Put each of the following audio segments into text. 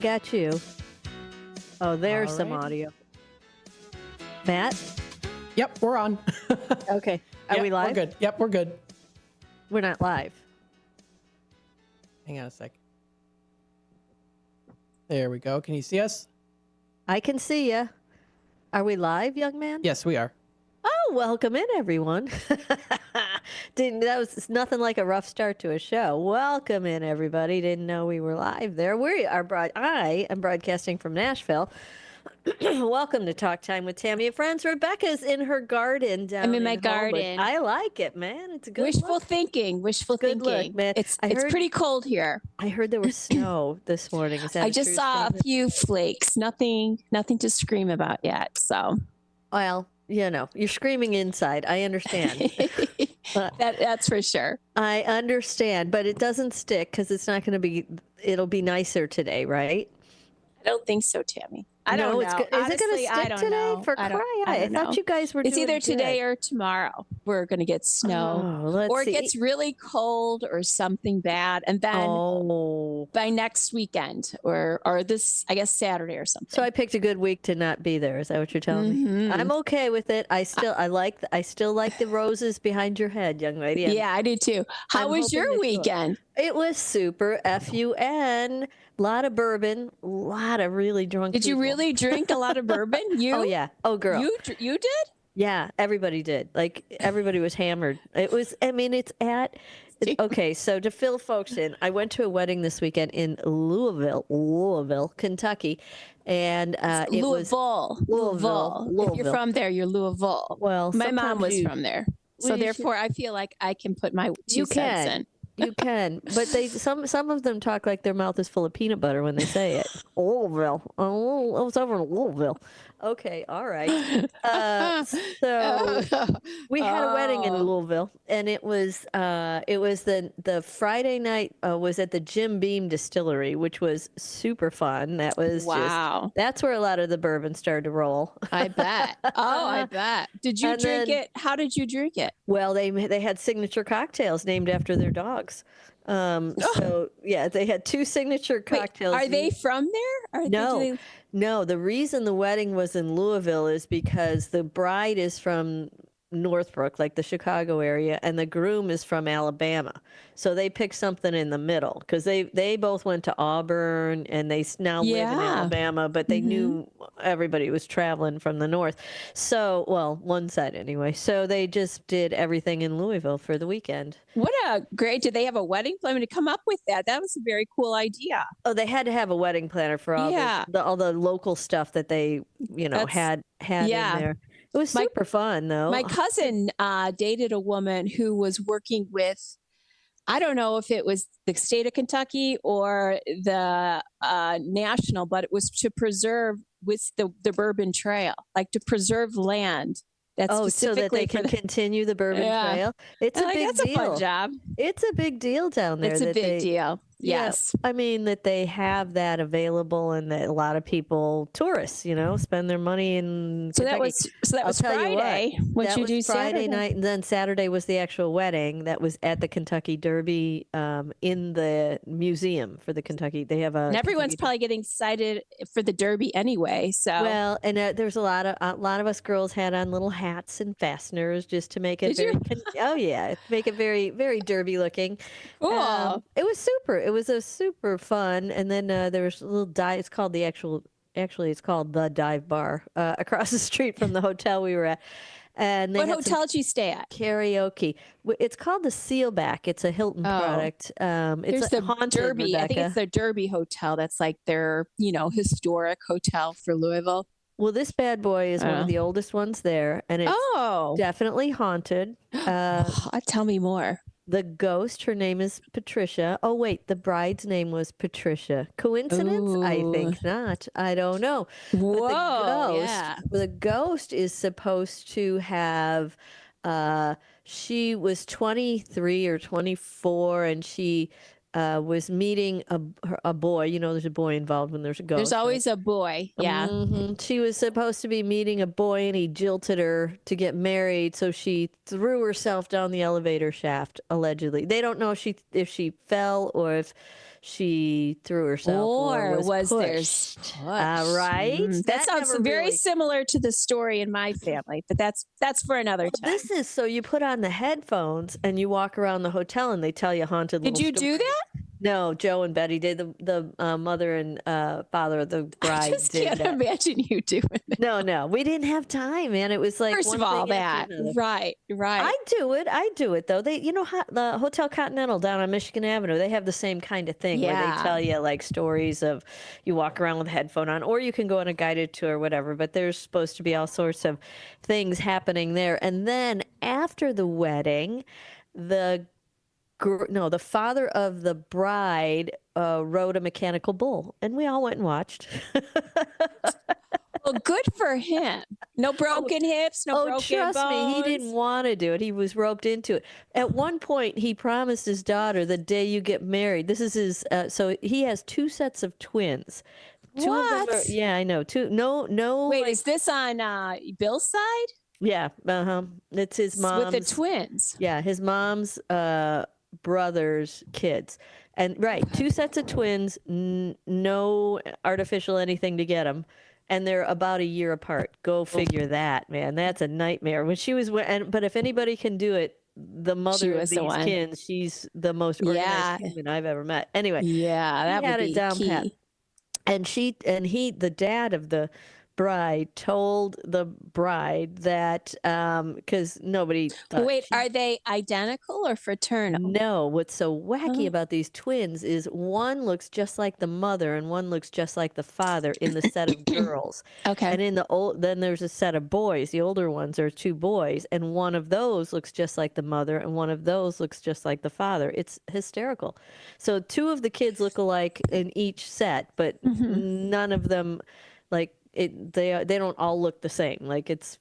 Got you. Oh, there's some Alrighty. audio. Matt? Yep, we're on. Okay. Are Yep, we live? We're good. Yep, we're good. We're not live. Hang on a sec. There we go. Can you see us? I can see you. Are we live, young man? Yes, we are. Oh, welcome in, everyone. That was nothing like a rough start to a show. Welcome in, everybody. Didn't know we were live there. I am broadcasting from Nashville. Welcome to Talk Time with Tammy and Friends. Rebecca's in her garden down I'm in my Homewood. garden. I like it, man. It's a good Wishful look. thinking. Wishful Good thinking. look, man. It's I heard- pretty cold here. I heard there was snow this morning. Is that I a just true saw a statement? few flakes. Nothing to scream about yet. So Well, you're screaming inside. I understand. that's for sure. I understand, but it doesn't stick because it's not going to be. It'll be nicer today, right? I don't think so, Tammy. I don't know. Is it going to Honestly, I stick don't today? know. For cry, I thought you guys were. It's doing either today good. or tomorrow. We're going to get snow, let's or it see. gets really cold, or something bad, and then by next weekend, or this, I guess Saturday or something. So I picked a good week to not be there. Is that what you're telling me? I'm okay with it. I still like the roses behind your head, young lady. Yeah, I do too. How I'm was your hoping this will- weekend? It was super. FUN. A lot of bourbon. A lot of really drunk Did you people. really drink a lot of bourbon? You? Oh yeah. Oh girl. You did? Yeah, everybody did. Like everybody was hammered. It was. I mean, okay. So to fill folks in, I went to a wedding this weekend in Louisville, Kentucky, and it was Louisville. If you're from there, you're Louisville. Well, my mom sometimes was from there, so therefore I feel like I can put my two cents in. You can, but some of them talk like their mouth is full of peanut butter when they say it. Louisville. Oh, I was over in Louisville. Okay, all right. So we had a wedding in Louisville, and it was the Friday night was at the Jim Beam Distillery, which was super fun. That was that's where a lot of the bourbon started to roll. I bet. I bet. Did you drink it? How did you drink it? Well, they had signature cocktails named after their dogs. So yeah, they had two signature cocktails. Wait, are they from there? No. The reason the wedding was in Louisville is because the bride is from Northbrook, like the Chicago area, and the groom is from Alabama. So they picked something in the middle because they both went to Auburn and they now live in Alabama, but they knew everybody was traveling from the north. So, well, one side anyway. So they just did everything in Louisville for the weekend. What a great! Did they have a wedding planner to come up with that? That was a very cool idea. Oh, they had to have a wedding planner for all all the local stuff that they had in there. It was super fun, though. My cousin dated a woman who was working with, I don't know if it was the state of Kentucky or the national, but it was to preserve with the Bourbon Trail, like to preserve land. That's so that they can continue the Bourbon Trail. It's a big deal. That's a fun job. It's a big deal down there. It's a big deal. Yes. I mean, that they have that available and that a lot of people, tourists, spend their money in Kentucky. That was Friday. That was Friday night, and then Saturday was the actual wedding. That was at the Kentucky Derby in the museum for the Kentucky. They have and everyone's probably getting excited for the Derby anyway. So and there's a lot of us girls had on little hats and fasteners just to make it make it very, very Derby looking. Cool. It was super. It was a super fun, and then there was a little dive. It's called it's called the Dive Bar across the street from the hotel we were at. And what hotel did you stay at? Karaoke. It's called the Sealback. It's a Hilton product. It's the haunted, Derby. Rebecca. I think it's the Derby Hotel. That's like their historic hotel for Louisville. Well, this bad boy is one of the oldest ones there, and it's definitely haunted. Tell me more. The ghost, her name is Patricia. Oh, wait, the bride's name was Patricia. Coincidence? Ooh. I think not. I don't know. Whoa, the ghost is supposed to have, she was 23 or 24, and she was meeting a boy. There's a boy involved when there's a ghost. There's always a boy. Yeah. Mm-hmm. She was supposed to be meeting a boy, and he jilted her to get married. So she threw herself down the elevator shaft, allegedly. They don't know if she fell or if she threw herself or was there pushed. push? Right? That sounds never very really- similar to the story in my family, but that's for another time. This is so you put on the headphones and you walk around the hotel and they tell you haunted Did little you do stories. that? No, Joe and Betty did. The mother and father of the bride I just did can't that. imagine you doing it. No, we didn't have time, man. It was like First one of all, thing after that another. right. I do it though. They, the Hotel Continental down on Michigan Avenue, they have the same kind of thing where they Yeah. tell you like stories of you walk around with a headphone on, or you can go on a guided tour, whatever. But there's supposed to be all sorts of things happening there. And then after the wedding, the father of the bride rode a mechanical bull, and we all went and watched. Well, good for him. No broken hips, no broken trust bones. me, he didn't want to do it. He was roped into it. At one point, he promised his daughter, the day you get married. This is his. So he has two sets of twins. Two of them What? yeah, I know. Two. No. Wait, like- is this on Bill's side? Yeah. It's his mom's. With the twins. Yeah, his mom's brother's kids. And right, two sets of twins, no artificial anything to get them. And they're about a year apart. Go figure that, man. That's a nightmare. When she was, but if anybody can do it, the mother of was the these one. kids, she's the most organized Yeah. human I've ever met. Anyway, Yeah, that he had would it be down key. pat. And the dad of the bride told the bride that because nobody thought Wait, are they identical or fraternal? no, what's so wacky Huh? about these twins is one looks just like the mother and one looks just like the father in the set of girls. Okay. And in then there's a set of boys. The older ones are two boys, and one of those looks just like the mother, and one of those looks just like the father. It's hysterical. So two of the kids look alike in each set, but none of them like they don't all look the same. Like it's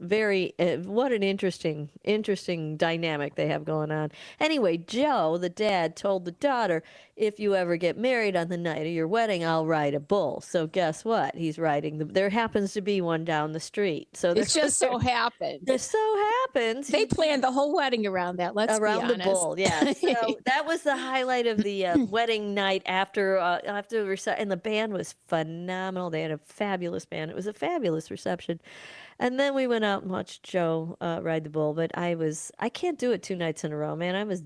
very what an interesting dynamic they have going on. Anyway, Joe, the dad, told the daughter, if you ever get married on the night of your wedding, I'll ride a bull. So guess what? He's riding there happens to be one down the street. So It just so happened. This so happens They planned the whole wedding around that. Let's around be the honest. bull. Yeah. So that was the highlight of the wedding night after and the band was phenomenal. They had a fabulous band. It was a fabulous reception. And then we went out and watched Joe ride the bull, but I can't do it 2 nights in a row, man. I was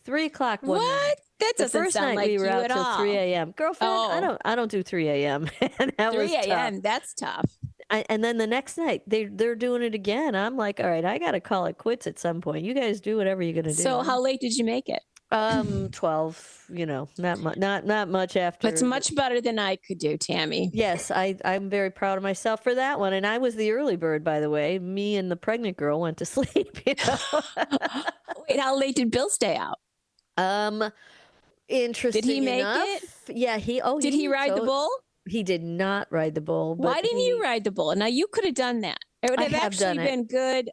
3 o'clock one night. What? That The doesn't first sound night like we were you out at till all. 3 a.m. Girlfriend, Oh. I don't do 3 a.m. And that was 3 tough. a.m. That's tough. And then the next night they're doing it again. I'm like, all right, I got to call it quits at some point. You guys do whatever you're gonna do. So how late did you make it? 12. Not much after. It's much better than I could do, Tammy. Yes, I'm very proud of myself for that one. And I was the early bird, by the way. Me and the pregnant girl went to sleep. Wait, how late did Bill stay out? Interesting. Did he make enough, it? Yeah, Did he ride the bull? He did not ride the bull. Why but didn't you ride the bull? Now you could have done that. It would I have have actually done it. been good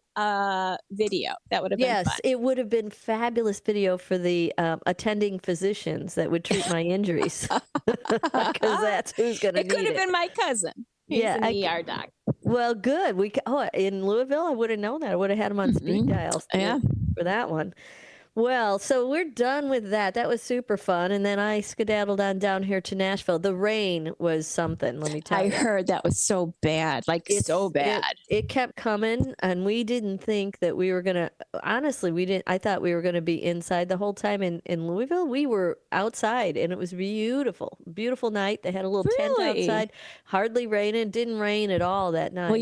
video. That would have been Yes, fun. it would have been fabulous video for the attending physicians that would treat my injuries, because that's who's going to It need could have it. been my cousin. He's Yeah, an I ER doc. Well, good. In Louisville, I would have known that. I would have had him on speed dial Yeah. for that one. Well, so we're done with that. That was super fun. And then I skedaddled on down here to Nashville. The rain was something, let me tell I you. heard that was so bad, like so bad. It kept coming, and we didn't think that we were going to, honestly, we didn't, I thought we were going to be inside the whole time in Louisville. We were outside, and it was beautiful. Beautiful night. They had a little tent Really? outside, hardly raining, didn't rain at all that night. Well,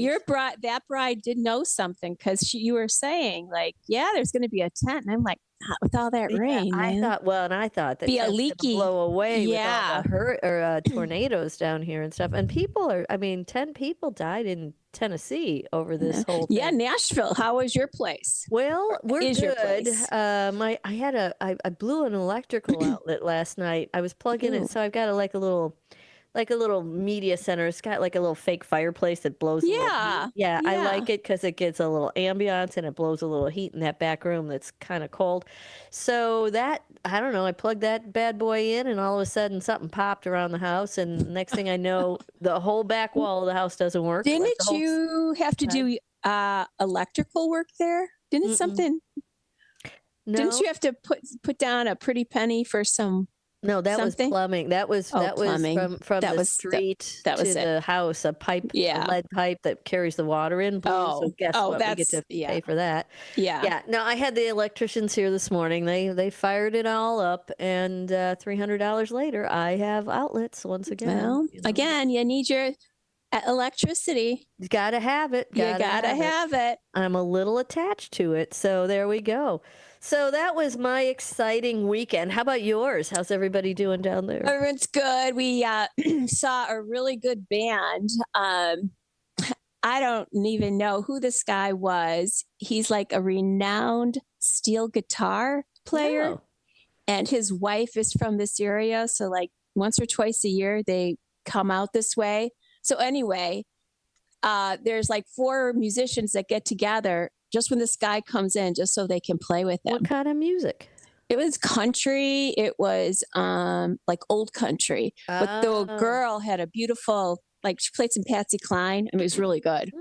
that bride did know something, because you were saying like, yeah, there's going to be a tent, and I'm like, not with all that rain. I man. thought that Be a tent's gonna leaky- blow away Yeah. with all the tornadoes down here and stuff. And 10 people died in Tennessee over this whole thing. Yeah, Nashville. How was your place? Well, we're is your good. place? I blew an electrical outlet last night. I was plugging Ooh. it, so I've got like a little media center. It's got like a little fake fireplace that blows. A little Yeah, heat. Yeah, I yeah. like it because it gets a little ambiance and it blows a little heat in that back room that's kind of cold. So I don't know. I plugged that bad boy in, and all of a sudden something popped around the house, and next thing I know, the whole back wall of the house doesn't work. Didn't Like the whole you have to do electrical work there? Didn't Mm-mm. something? No. Didn't you have to put down a pretty penny for some No, that was something? plumbing. That was Oh, that was plumbing. from That the was street that to was it. the house, a pipe, a Yeah. lead pipe that carries the water in blue. So guess Oh, what? We get that's to yeah. pay for that. Yeah. Yeah. No, I had the electricians here this morning. They fired it all up, and $300 later, I have outlets once again. Well, again, you need your electricity. You gotta have it. You gotta have it. I'm a little attached to it. So there we go. So that was my exciting weekend. How about yours? How's everybody doing down there? It's good. We saw a really good band. I don't even know who this guy was. He's like a renowned steel guitar player, No. and his wife is from this area. So, like, once or twice a year, they come out this way. So, anyway, there's like 4 musicians that get together just when this guy comes in, just so they can play with him. What kind of music? It was country. It was like old country. But the Oh. girl had a beautiful, like, she played some Patsy Cline. I mean, it was really good.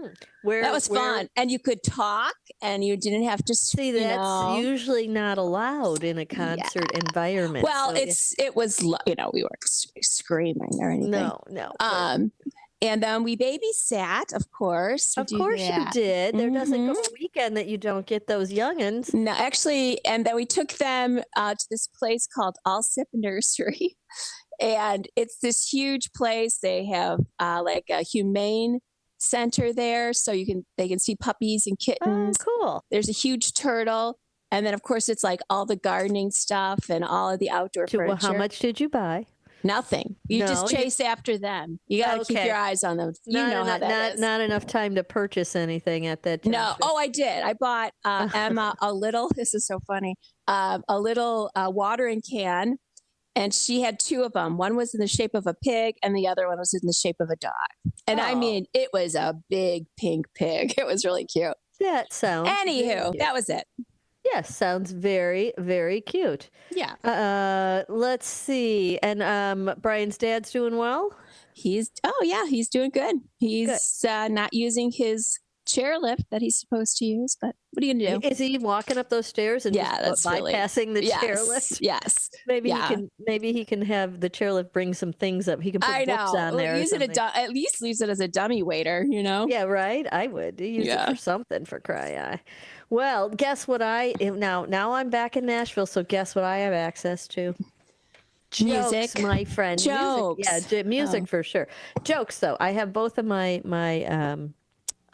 That was fun. And you could talk, and you didn't have to See, that's usually not allowed in a concert environment. Well, so it was, we weren't screaming or anything. no. And then we babysat, of course. Of course you did. There doesn't go Mhm. a weekend that you don't get those youngins. No, actually, and then we took them to this place called Allsip Nursery. And it's this huge place. They have like a humane center there, so they can see puppies and Oh, kittens. cool. There's a huge turtle. And then, of course, it's like all the gardening stuff and all of the outdoor Well, furniture. how much did you buy? Nothing. You No, just you- chase after them. You got to keep Okay. your eyes on them. You know how that is. Not enough time to purchase anything at that No. juncture. Oh, I did. I bought Emma a little, this is so funny, a little watering can. And she had 2 of them. One was in the shape of a pig, and the other one was in the shape of a dog. And I Oh. mean, it was a big pink pig. It was really cute. That sounds very Anywho, cute. that was it. Yes, sounds very, very cute. Yeah. Let's see. And Brian's dad's doing well? He's doing good. He's not using his chairlift that he's supposed to use, but what are you going to do? Is he walking up those stairs and Yeah, just that's really- bypassing the chairlift? Yes. Maybe he can have the chairlift bring some things up. He can put I books know. on there. Use it at least use it as a dummy waiter, you know? Yeah, right. I would use it for something, for cry eye. Well, guess what now I'm back in Nashville, so guess what I have access to? Music. Jokes, my friend. Jokes. Music. Yeah, music for sure. Jokes, though. I have both of my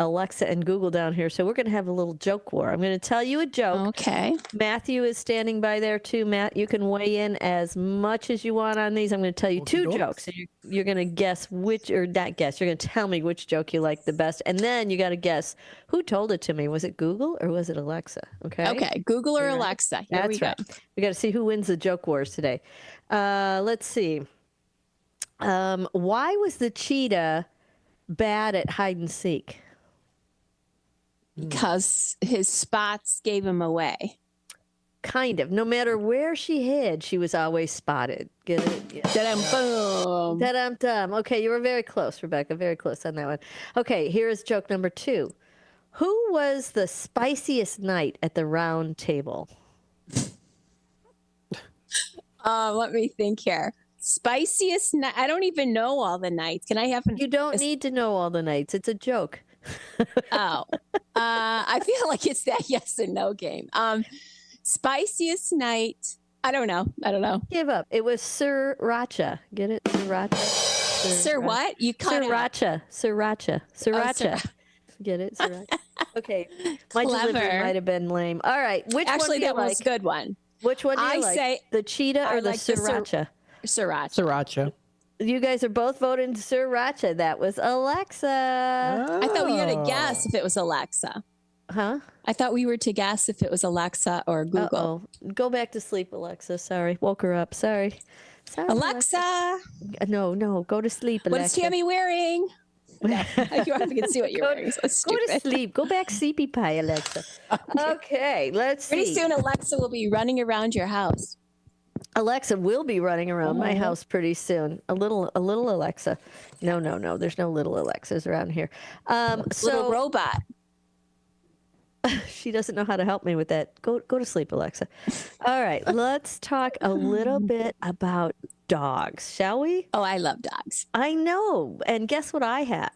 Alexa and Google down here, so we're going to have a little joke war. I'm going to tell you a joke. Okay. Matthew is standing by there too. Matt, you can weigh in as much as you want on these. I'm going to tell you 2 jokes. And you're going to guess which, or not guess, you're going to tell me which joke you like the best. And then you got to guess who told it to me. Was it Google or was it Alexa? Okay. Okay. Google or Alexa. Here That's we go. right. We got to see who wins the joke wars today. Let's see. Why was the cheetah bad at hide and seek? Because his spots gave him away. Kind of. No matter where she hid, she was always spotted. Get it? Yeah. Da-dum, boom. Da-dum-dum. Okay, you were very close, Rebecca. Very close on that one. Okay, here is joke number 2. Who was the spiciest knight at the round table? Let me think here. Spiciest night. I don't even know all the nights. Can I have You don't need to know all the knights. It's a joke. I feel like it's that yes and no game. Spiciest night. I don't know. Give up. It was Sriracha. Get it? Sriracha. Sir, what? You cut out. Sriracha. Get it? Sriracha. Okay. My delivery Clever. might have been lame. All right. Which one Actually, do you that like? was a good one. Which one do you I like? say- The cheetah I or the like the sriracha? Sriracha. Sriracha. You guys are both voting sriracha. That was Alexa. I thought we had to Oh. guess if it was Alexa. Huh? I thought we were to guess if it was Alexa or Google. Uh-oh. Go back to sleep, Alexa. Sorry. Woke her up. Sorry. Alexa, No. Go to sleep, Alexa. what is Tammy wearing? No, you can see what you're wearing. So Go stupid. to sleep. Go back sleepy pie, Alexa. Okay, let's Pretty see. soon, Alexa will be running around your house. Alexa will be running around my house pretty soon. A little Alexa. No. There's no little Alexas around here. Little robot. She doesn't know how to help me with that. Go to sleep, Alexa. All right, let's talk a little bit about dogs, shall we? Oh, I love dogs. I know. And guess what I have?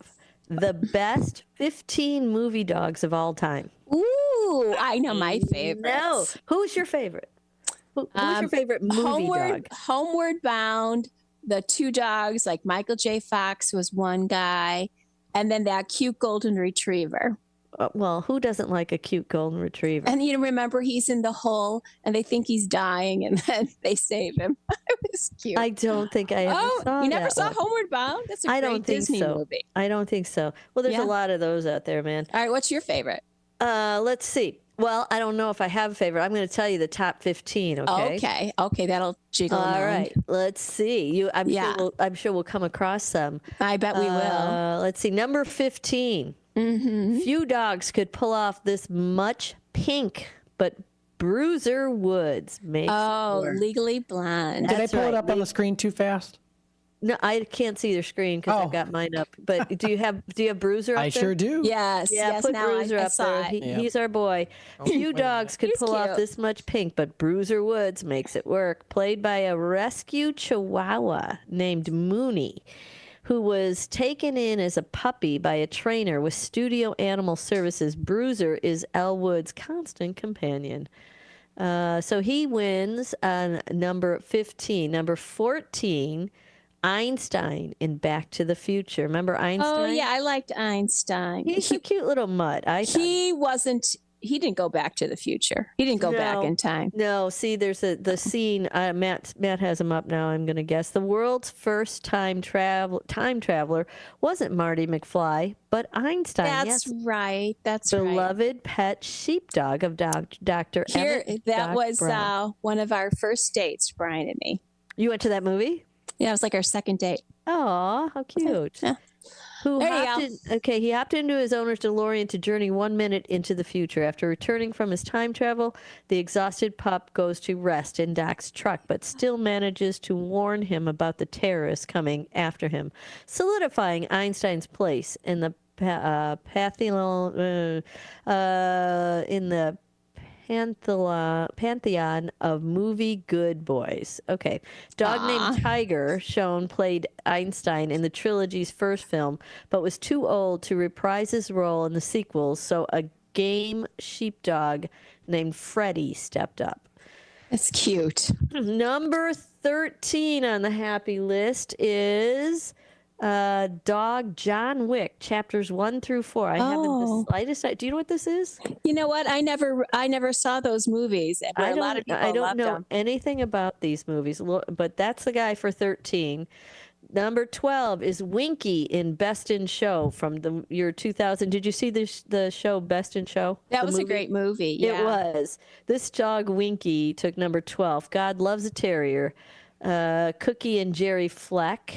The best 15 movie dogs of all time. Ooh, I know my favorites. No. Who's your favorite? Who's your favorite movie dog? Homeward Bound, the two dogs, like Michael J. Fox was one guy, and then that cute golden retriever. Well, who doesn't like a cute golden retriever? And you remember he's in the hole and they think he's dying and then they save him. It was cute. I don't think I ever saw you never that saw one. Homeward Bound? That's a I great don't think Disney so. movie. I don't think so. Well, there's Yeah. a lot of those out there, man. All right, what's your favorite? Let's see. Well, I don't know if I have a favorite. I'm going to tell you the top 15. Okay. Okay, that'll jiggle. All around. right. Let's see. I'm sure we'll come across some. I bet we will. Let's see. Number 15. Mm-hmm. Few dogs could pull off this much pink, but Bruiser Woods makes. Oh, it work. Legally Blonde. Did I That's pull it right. up on the screen too fast? No, I can't see their screen because Oh. I've got mine up. But do you have Bruiser up I there? sure do. Yes. Yeah, yes. put Now Bruiser I up saw there. it. Yeah. He's our boy. Few wait a dogs could He's pull off cute. this much pink, but Bruiser Woods makes it work. Played by a rescue Chihuahua named Mooney, who was taken in as a puppy by a trainer with Studio Animal Services. Bruiser is Elwood's constant companion. So he wins on number 15. Number 14, Einstein in Back to the Future. Remember Einstein? Oh yeah, I liked Einstein. He's a cute little mutt. He didn't go back to the future. He didn't go back No. in time. No, see, there's the scene. Matt has him up now. I'm going to guess the world's first time traveler wasn't Marty McFly, but Einstein. That's yes, right. That's right. beloved pet sheepdog of Dr. Here, Emmett that Doc was Brown. one of our first dates, Brian and me. You went to that movie? Yeah, it was like our second date. Oh, how cute. Yeah. Who There you hopped go. in, okay, he hopped into his owner's DeLorean to journey 1 minute into the future. After returning from his time travel, the exhausted pup goes to rest in Doc's truck, but still manages to warn him about the terrorists coming after him, solidifying Einstein's place in the pantheon of movie good boys. Okay. Dog named Tiger, shown, played Einstein in the trilogy's first film, but was too old to reprise his role in the sequels, so a game sheepdog named Freddie stepped up. That's cute. Number 13 on the happy list is dog John Wick, chapters 1 through 4. I haven't the slightest idea. Do you know what this is? You know what? I never saw those movies, but a lot of people I don't loved know them. anything about these movies, but that's the guy for 13. Number 12 is Winky in Best in Show from the year 2000. Did you see the show Best in Show? That The was a movie? great movie. Yeah. It was. This dog, Winky, took number 12. God Loves a Terrier. Cookie and Jerry Fleck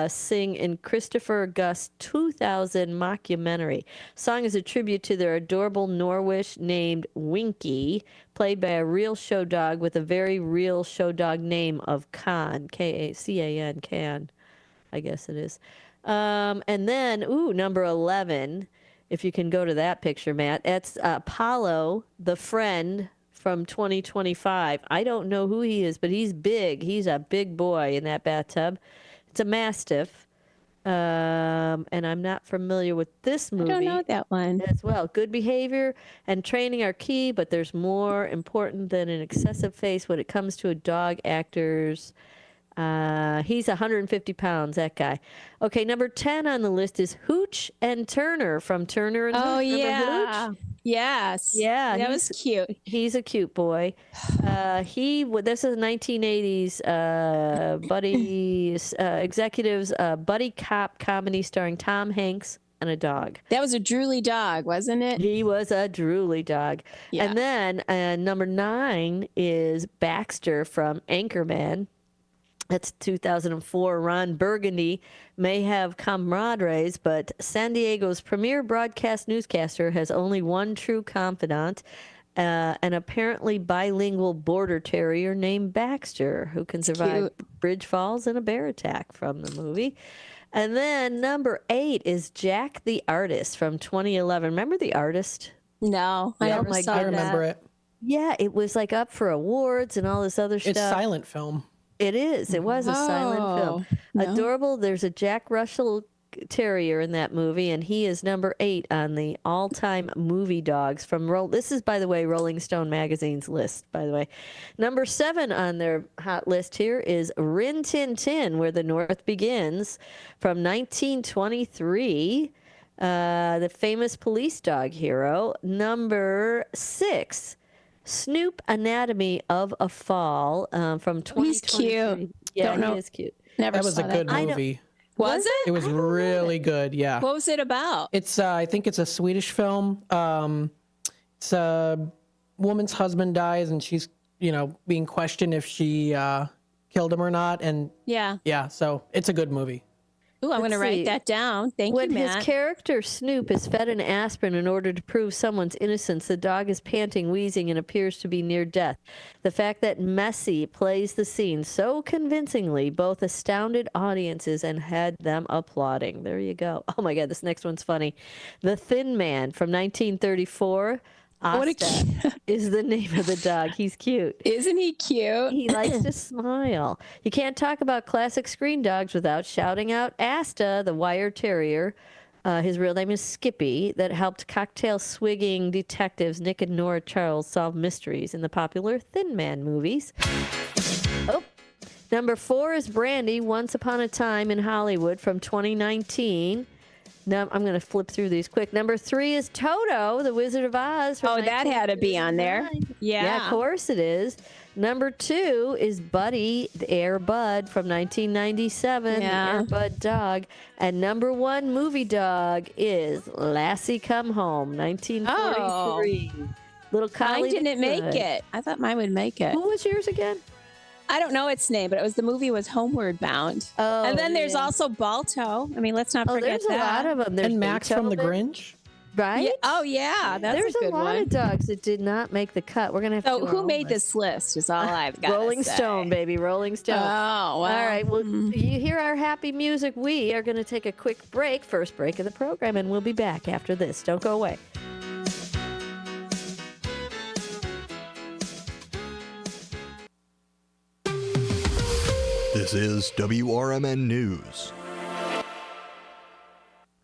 sing in Christopher Gus' 2000 mockumentary. Song is a tribute to their adorable Norwish named Winky, played by a real show dog with a very real show dog name of Can, K-A-C-A-N, Can, I guess it is. And then, number 11, if you can go to that picture, Matt, that's Apollo, the friend from 2025. I don't know who he is, but he's big. He's a big boy in that bathtub. It's a Mastiff. And I'm not familiar with this movie. I don't know that one. As well. Good behavior and training are key, but there's more important than an excessive face when it comes to a dog actor's. He's 150 pounds, that guy. Okay, number 10 on the list is Hooch and Turner from Turner and Hooch. Oh Remember yeah. Hooch? Yes. Yeah, That was cute. He's a cute boy. This is 1980s buddy executives buddy cop comedy starring Tom Hanks and a dog. That was a drooly dog, wasn't it? He was a drooly dog. Yeah. And then number 9 is Baxter from Anchorman. That's 2004. Ron Burgundy may have camaraderies, but San Diego's premier broadcast newscaster has only one true confidant, an apparently bilingual border terrier named Baxter, who can survive bridge falls and a bear attack from the movie. And then number 8 is Jack the Artist from 2011. Remember The Artist? No, I Yeah, never my saw I that. remember it. Yeah, it was like up for awards and all this other stuff. It's silent film. It is. It was a silent film. Oh, no. Adorable. There's a Jack Russell Terrier in that movie, and he is number 8 on the all-time movie dogs from This is, by the way, Rolling Stone magazine's list. By the way, number 7 on their hot list here is Rin Tin Tin, Where the North Begins, from 1923. The famous police dog hero. Number 6. Snoop Anatomy of a Fall from 2023. He's cute. Yeah, Don't know. he is cute. Never That was saw a good I know. movie. Was it? It was really good. Yeah. What was it about? It's I think it's a Swedish film. It's a woman's husband dies and she's, being questioned if she killed him or not. And Yeah. so it's a good movie. Ooh, I'm going to Let's write see. that down. Thank When you, his Matt. character Snoop is fed an aspirin in order to prove someone's innocence, the dog is panting, wheezing, and appears to be near death. The fact that Messi plays the scene so convincingly both astounded audiences and had them applauding. There you go. Oh my God, this next one's funny. The Thin Man from 1934. What a Asta is the name of the dog. He's cute. Isn't he cute? He likes to smile. You can't talk about classic screen dogs without shouting out Asta, the wire terrier. His real name is Skippy, that helped cocktail swigging detectives Nick and Nora Charles solve mysteries in the popular Thin Man movies. Oh, number 4 is Brandy, Once Upon a Time in Hollywood from 2019. Now, I'm going to flip through these quick. Number 3 is Toto, the Wizard of Oz. From Oh, that had to be on there. 1939. Yeah. Yeah, of course it is. Number 2 is Buddy, the Air Bud from 1997, Yeah. the Air Bud dog. And number 1 movie dog is Lassie Come Home, 1943. Little Mine collie. didn't that make could. it. I thought mine would make it. Who was yours again? I don't know its name, but the movie was Homeward Bound. Oh, and then there's yeah. also Balto. I mean, let's not Oh, forget there's a that. lot of them. There's And Max from The Beethoven, Grinch. right? Yeah. Oh, yeah. That's There's a good lot one. of dogs that did not make the cut. We're gonna have to. So do our who own made list. this list is all I've got. Rolling Stone, baby, Rolling Stone. Oh, wow. All right. Well, you hear our happy music. We are going to take a quick break, first break of the program, and we'll be back after this. Don't go away. This is WRMN News.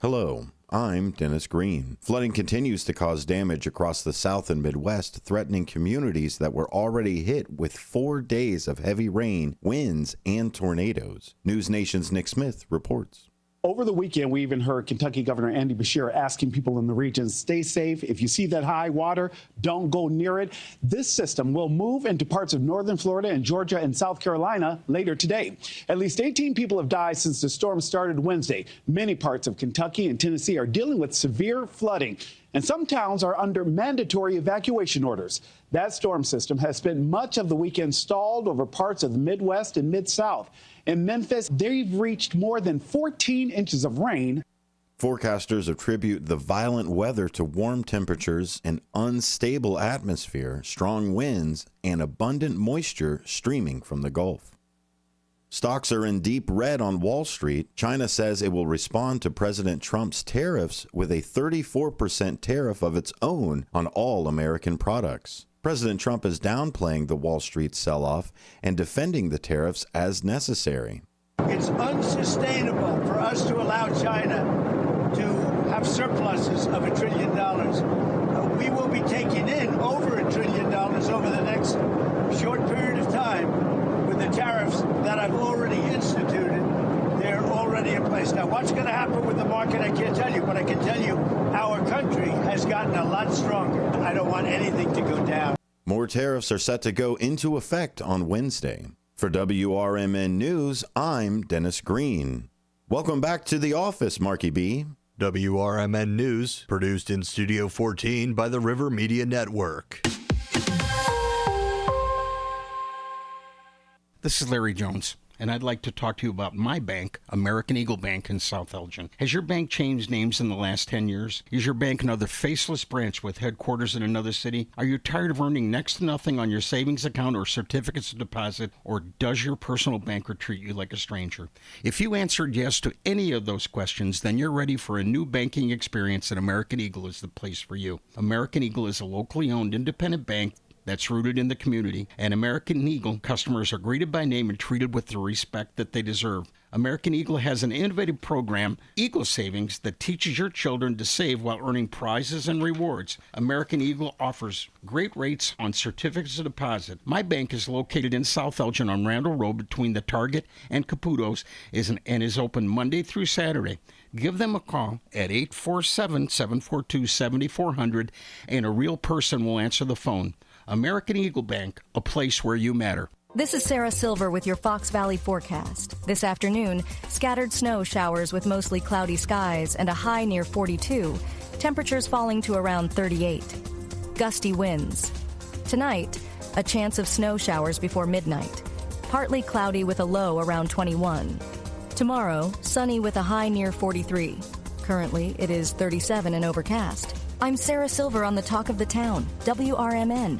Hello, I'm Dennis Green. Flooding continues to cause damage across the South and Midwest, threatening communities that were already hit with 4 days of heavy rain, winds, and tornadoes. News Nation's Nick Smith reports. Over the weekend, we even heard Kentucky Governor Andy Beshear asking people in the region, stay safe. If you see that high water, don't go near it. This system will move into parts of northern Florida and Georgia and South Carolina later today. At least 18 people have died since the storm started Wednesday. Many parts of Kentucky and Tennessee are dealing with severe flooding, and some towns are under mandatory evacuation orders. That storm system has spent much of the weekend stalled over parts of the Midwest and Mid-South. In Memphis, they've reached more than 14 inches of rain. Forecasters attribute the violent weather to warm temperatures, an unstable atmosphere, strong winds, and abundant moisture streaming from the Gulf. Stocks are in deep red on Wall Street. China says it will respond to President Trump's tariffs with a 34% tariff of its own on all American products. President Trump is downplaying the Wall Street sell-off and defending the tariffs as necessary. It's unsustainable for us to allow China to have surpluses of $1 trillion. We will be taking in over $1 trillion over the next short period of time with the tariffs that I've already instituted. They're already in place. Now, what's going to happen with the market, I can't tell you, but I can tell you our country has gotten a lot stronger. I don't want anything to go down. More tariffs are set to go into effect on Wednesday. For WRMN News, I'm Dennis Green. Welcome back to the office, Marky B. WRMN News, produced in Studio 14 by the River Media Network. This is Larry Jones. and I'd like to talk to you about my bank, American Eagle Bank in South Elgin. Has your bank changed names in the last 10 years? Is your bank another faceless branch with headquarters in another city? Are you tired of earning next to nothing on your savings account or certificates of deposit, or does your personal banker treat you like a stranger? If you answered yes to any of those questions, then you're ready for a new banking experience, and American Eagle is the place for you. American Eagle is a locally owned independent bank that's rooted in the community, and American Eagle customers are greeted by name and treated with the respect that they deserve. American Eagle has an innovative program, Eagle Savings, that teaches your children to save while earning prizes and rewards. American Eagle offers great rates on certificates of deposit. My bank is located in South Elgin on Randall Road between the Target and Caputo's and is open Monday through Saturday. Give them a call at 847-742-7400, and a real person will answer the phone. American Eagle Bank, a place where you matter. This is Sarah Silver with your Fox Valley forecast. This afternoon, scattered snow showers with mostly cloudy skies and a high near 42. Temperatures falling to around 38. Gusty winds. Tonight, a chance of snow showers before midnight. Partly cloudy with a low around 21. Tomorrow, sunny with a high near 43. Currently, it is 37 and overcast. I'm Sarah Silver on the Talk of the Town, WRMN.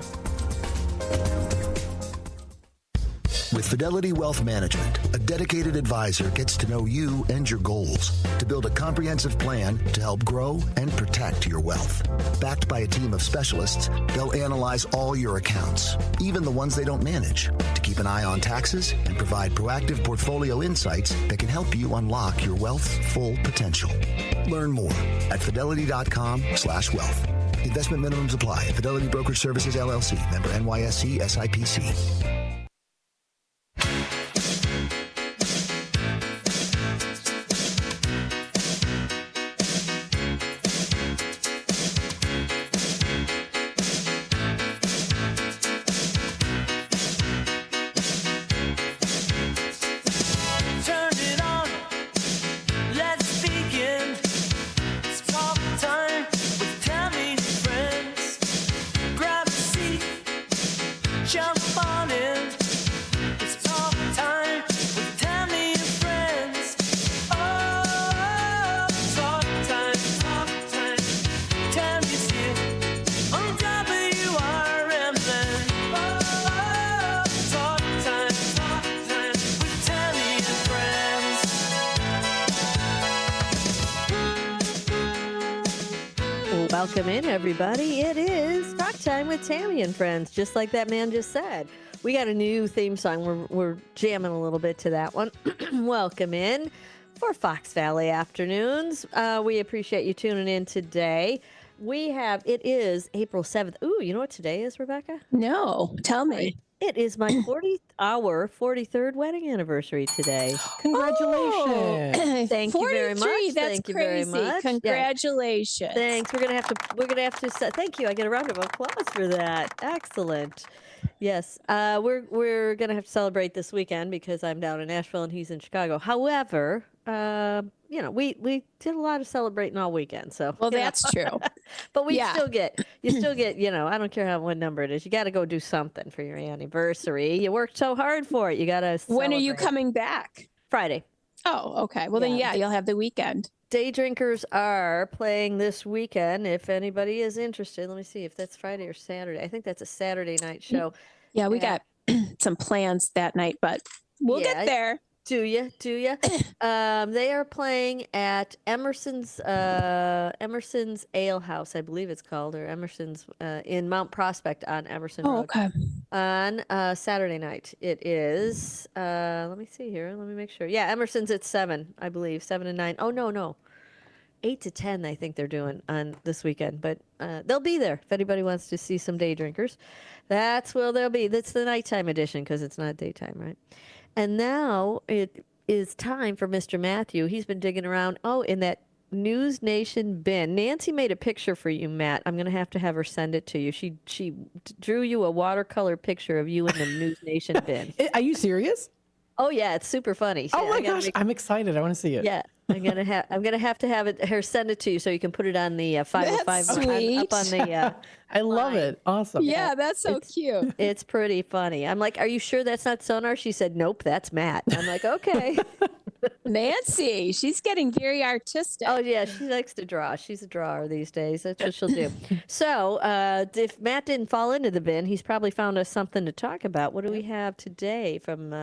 With Fidelity Wealth Management, a dedicated advisor gets to know you and your goals to build a comprehensive plan to help grow and protect your wealth. Backed by a team of specialists, they'll analyze all your accounts, even the ones they don't manage, to keep an eye on taxes and provide proactive portfolio insights that can help you unlock your wealth's full potential. Learn more at fidelity.com/wealth. Investment minimums apply. Fidelity Brokerage Services, LLC. Member NYSE SIPC. Welcome in, everybody. It is Talk Time with Tammy and Friends, just like that man just said. We got a new theme song. We're jamming a little bit to that one. Welcome in for Fox Valley Afternoons. We appreciate you tuning in today. It is April 7th. Ooh, you know what today is, Rebecca? No, tell me. It is my 43rd wedding anniversary today. Congratulations. Thank you very much. That's Thank you crazy. very much. Congratulations. Yeah. Thanks. We're gonna have to say thank you. I get a round of applause for that. Excellent. Yes. We're gonna have to celebrate this weekend because I'm down in Nashville and he's in Chicago. However, we did a lot of celebrating all weekend. So well, that's true. But you still get, I don't care what number it is. You got to go do something for your anniversary. You worked so hard for it. You got to. When are you coming back? Friday. Oh, okay. Well, then, you'll have the weekend. Day Drinkers are playing this weekend. If anybody is interested, let me see if that's Friday or Saturday. I think that's a Saturday night show. Yeah, we got some plans that night, but we'll get there. Do you? They are playing at Emerson's Ale House, I believe it's called, or Emerson's in Mount Prospect on Emerson Road. Okay. On Saturday night. It is, let me see here. Let me make sure. Yeah, Emerson's at 7, I believe. 7 and 9. Oh, no. 8 to 10, I think they're doing on this weekend. But they'll be there if anybody wants to see some Day Drinkers. That's where they'll be. That's the nighttime edition because it's not daytime, right? And now it is time for Mr. Matthew. He's been digging around, in that News Nation bin. Nancy made a picture for you, Matt. I'm going to have her send it to you. She drew you a watercolor picture of you in the News Nation bin. Are you serious? Oh, yeah. It's super funny. Oh, my gosh. I'm excited. I want to see it. Yeah. I'm gonna have to have it her send it to you so you can put it on the 505 That's up sweet. on the I love line. it. Awesome. Yeah, that's so cute. It's pretty funny. I'm like, are you sure that's not Sonar? She said, nope, that's Matt. I'm like, okay. Nancy, she's getting very artistic. Oh yeah, she likes to draw. She's a drawer these days. That's what she'll do. So if Matt didn't fall into the bin, he's probably found us something to talk about. What do we have today from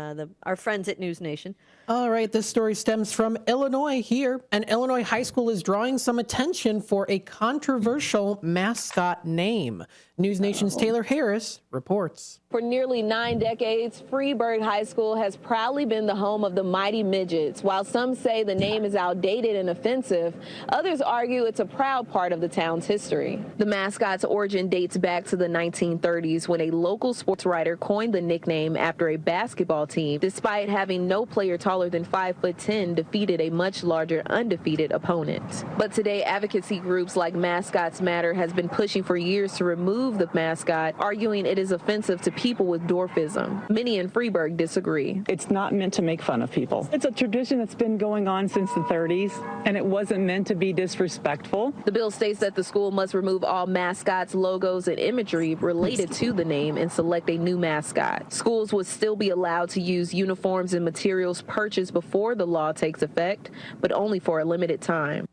our friends at News Nation? All right, this story stems from Illinois here. An Illinois high school is drawing some attention for a controversial mascot name. News Nation's Taylor Harris reports. For nearly 9 decades, Freeburg High School has proudly been the home of the Mighty Midgets. While some say the name is outdated and offensive, others argue it's a proud part of the town's history. The mascot's origin dates back to the 1930s when a local sports writer coined the nickname after a basketball team, despite having no player taller than 5'10", defeated a much larger undefeated opponent. But today, advocacy groups like Mascots Matter has been pushing for years to remove the mascot, arguing it is offensive to people with dwarfism. Many in Freeburg disagree. It's not meant to make fun of people. It's a tradition that's been going on since the 30s, and it wasn't meant to be disrespectful. The bill states that the school must remove all mascots, logos, and imagery related to the name and select a new mascot. Schools would still be allowed to use uniforms and materials purchased before the law takes effect, but only for a limited time.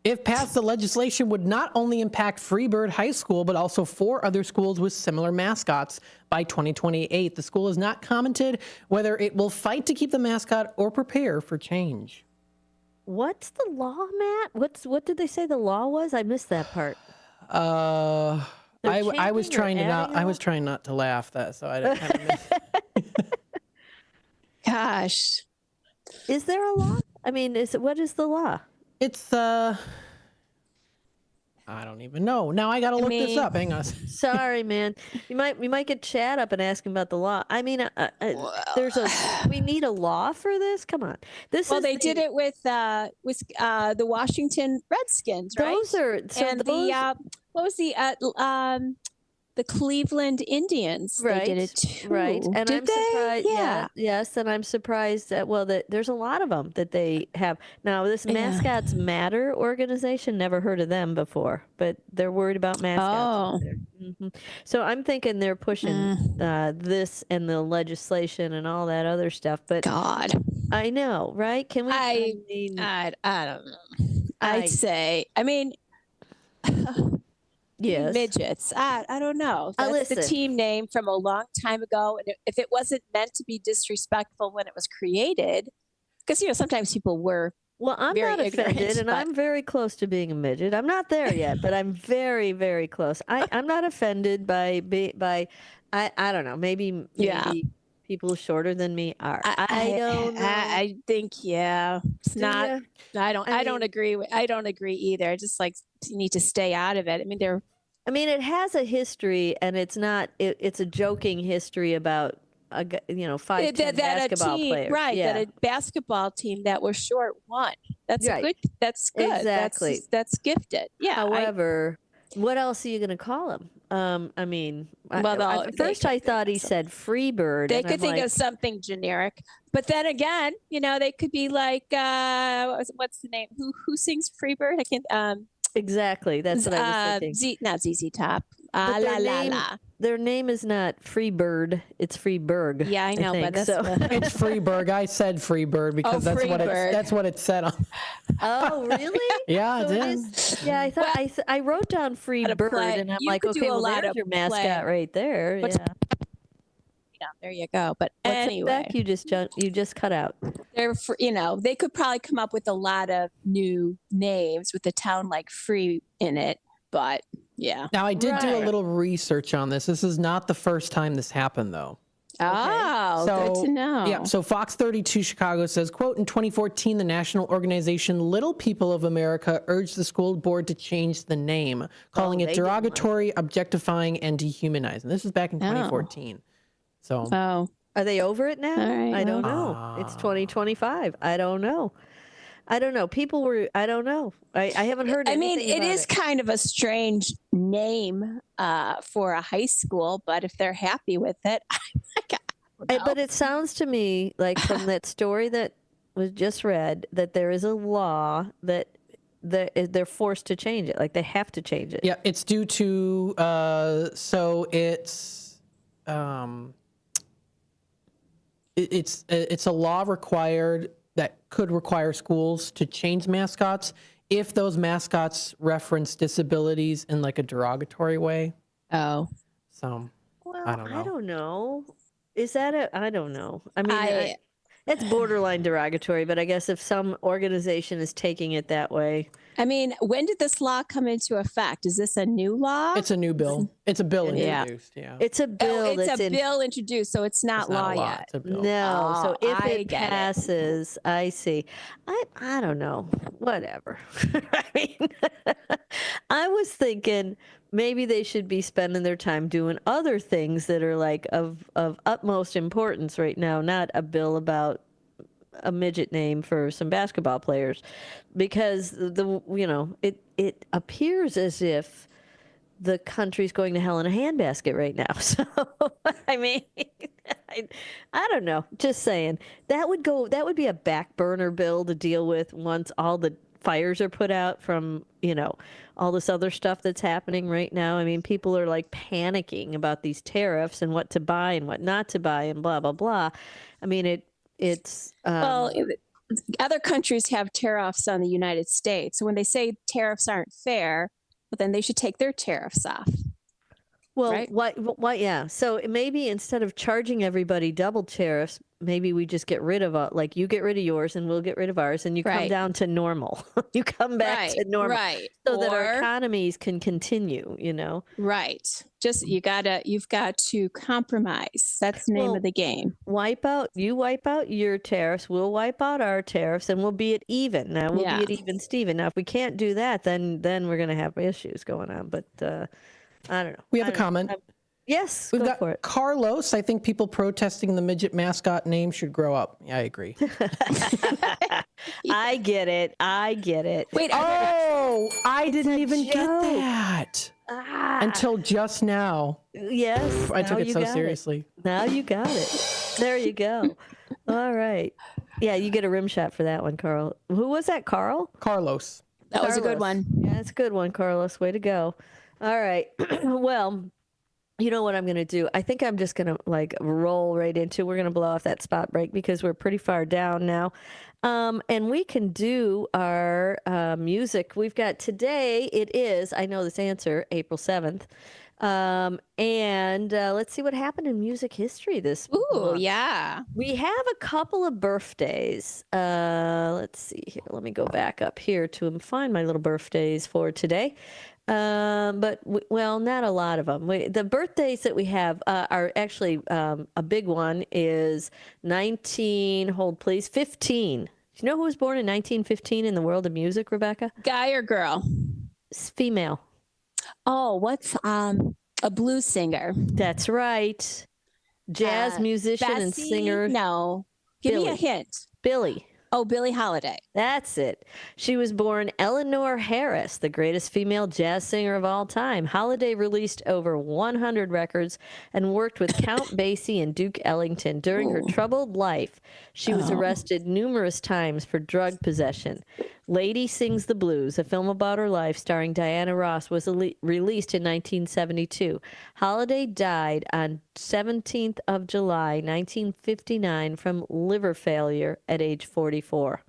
If passed, the legislation would not only impact Freeburg High School, but also 4 other schools with similar mascots by 2028. The school has not commented whether it will fight to keep the mascot or prepare for change. What's the law, Matt? What did they say the law was? I missed that part. I was trying not to laugh that, so I didn't have to miss. Gosh. Is there a law? I mean, what is the law? It's I don't even know. Now I got to look this up. Hang on. Sorry, man. We might get Chad up and ask him about the law. I mean, we need a law for this. Come on. They did it with the Washington Redskins, right? What was the Cleveland Indians? Right. They did it too. Right. And did I'm they? surprised. Yeah. Yes. And I'm surprised that there's a lot of them that they have. Now, this Mascots Matter organization, never heard of them before, but they're worried about mascots. Mm-hmm. So I'm thinking they're pushing this and the legislation and all that other stuff. But God, I know, right? Can we? I don't know. I'd say, I mean, yes. Midgets. I don't know. That's the team name from a long time ago. And if it wasn't meant to be disrespectful when it was created, because, sometimes people were. Well, I'm not offended, and I'm very close to being a midget. I'm not there yet, but I'm very, very close. I'm not offended by I don't know, maybe people shorter than me are. I don't know. I think, it's not. I don't agree. I don't agree either. I just you need to stay out of it. I mean, it has a history, and it's not. It's a joking history about 5'10" basketball players, right? Yeah. That a basketball team that was short won. That's good. That's good. Exactly. That's gifted. Yeah. However, what else are you going to call him? At first I thought he said Freebird. They could think of something generic, but then again, they could be like, what's the name? Who sings Freebird? I can't. Exactly. That's what I was thinking. Not ZZ Top. Their name is not Freebird. It's Freeburg. Yeah, I know, but that's it's Freeburg. I said Freebird because that's what it said on. Oh, really? Yeah, it is. Yeah, I thought I wrote down Freebird, and I'm like, okay, well, there's your mascot right there. Yeah, there you go. But anyway, you just cut out. They could probably come up with a lot of new names with a town like Free in it, but yeah. Now I did do a little research on this. This is not the first time this happened, though. Oh, good to know. Yeah, so Fox 32 Chicago says, quote, in 2014, the national organization Little People of America urged the school board to change the name, calling it derogatory, objectifying, and dehumanizing. This was back in 2014. So, are they over it now? Right, I don't know. It's 2025. I don't know. People were. I don't know. I haven't heard. It is kind of a strange name for a high school, but if they're happy with it, but it sounds to me like from that story that was just read that there is a law that they're forced to change it. Like they have to change it. Yeah, it's due to it's a law required that could require schools to change mascots if those mascots reference disabilities in like a derogatory way. Oh. So Well, I don't know. Is that I don't know. I mean, it's borderline derogatory, but I guess if some organization is taking it that way. I mean, when did this law come into effect? Is this a new law? It's a new bill. It's a bill introduced. Yeah. It's a bill. It's a bill introduced, so it's not law yet. It's a bill. No. Oh, So if I it get it. passes, I see. I don't know. Whatever. I mean, I was thinking maybe they should be spending their time doing other things that are like of utmost importance right now, not a bill about a midget name for some basketball players, because it appears as if the country's going to hell in a handbasket right now. So I mean, I don't know. Just saying that would be a back burner bill to deal with once all the fires are put out from all this other stuff that's happening right now. I mean, people are like panicking about these tariffs and what to buy and what not to buy and blah blah blah. I mean, it's other countries have tariffs on the United States. So when they say tariffs aren't fair, well, then they should take their tariffs off. Well, right? what? Yeah. So maybe instead of charging everybody double tariffs, maybe we just get rid of like you get rid of yours and we'll get rid of ours, and you come down to normal. You come back to normal, so that our economies can continue. Right. Just you've got to compromise. That's the name of the game. You wipe out your tariffs, we'll wipe out our tariffs, and we'll be at even. Now we'll be at even Steven. Now if we can't do that, then we're gonna have issues going on. But I don't know. We have a comment. Yes, we've got for it. Carlos. I think people protesting the midget mascot name should grow up. Yeah, I agree. I get it. Wait. I didn't even get that until just now. Yes. I took it so seriously. Now you got it. There you go. All right. Yeah, you get a rim shot for that one, Carl. Who was that, Carl? Carlos. That was a good one. Yeah, it's a good one, Carlos. Way to go. All right. Well, you know what I'm going to do? I think I'm just going to roll right into, we're going to blow off that spot break because we're pretty far down now. And we can do our music. We've got today, it is, I know this answer, April 7th. And let's see what happened in music history this month. Ooh, yeah. We have a couple of birthdays. Let's see here. Let me go back up here to find my little birthdays for today. But not a lot of them. The birthdays that we have are actually a big one is 15. Do you know who was born in 1915 in the world of music, Rebecca? Guy or girl? It's female. Oh, what's a blues singer? That's right. Jazz musician and singer. No. Give me a hint. Billie. Oh, Billie Holiday. That's it. She was born Eleanor Harris, the greatest female jazz singer of all time. Holiday released over 100 records and worked with Count Basie and Duke Ellington. During her troubled life, she was arrested numerous times for drug possession. Lady Sings the Blues, a film about her life starring Diana Ross, was released in 1972. Holiday died on 17th of July, 1959 from liver failure at age 44.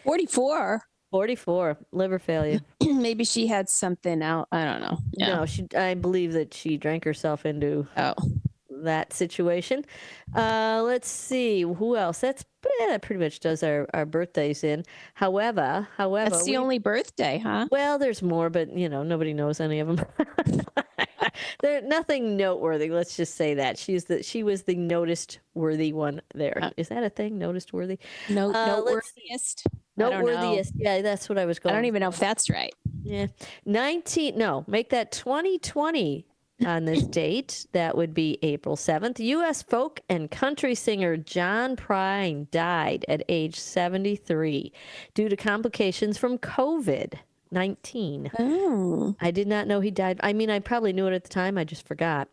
44? 44, liver failure. Maybe she had something out. I don't know. No, I believe that she drank herself into that situation. Let's see. Who else? That pretty much does our birthdays in. However, that's the only birthday, huh? Well, there's more, but nobody knows any of them. They're nothing noteworthy. Let's just say that she was the noticed-worthy one there. Is that a thing? Noticed-worthy? Noteworthiest. Noteworthiest. Yeah, that's what I was going. I don't even know if that's right. Yeah, make that 2020. On this date, that would be April 7th. U.S. folk and country singer John Prine died at age 73 due to complications from COVID-19. 19. Oh. I did not know he died. I mean, I probably knew it at the time. I just forgot.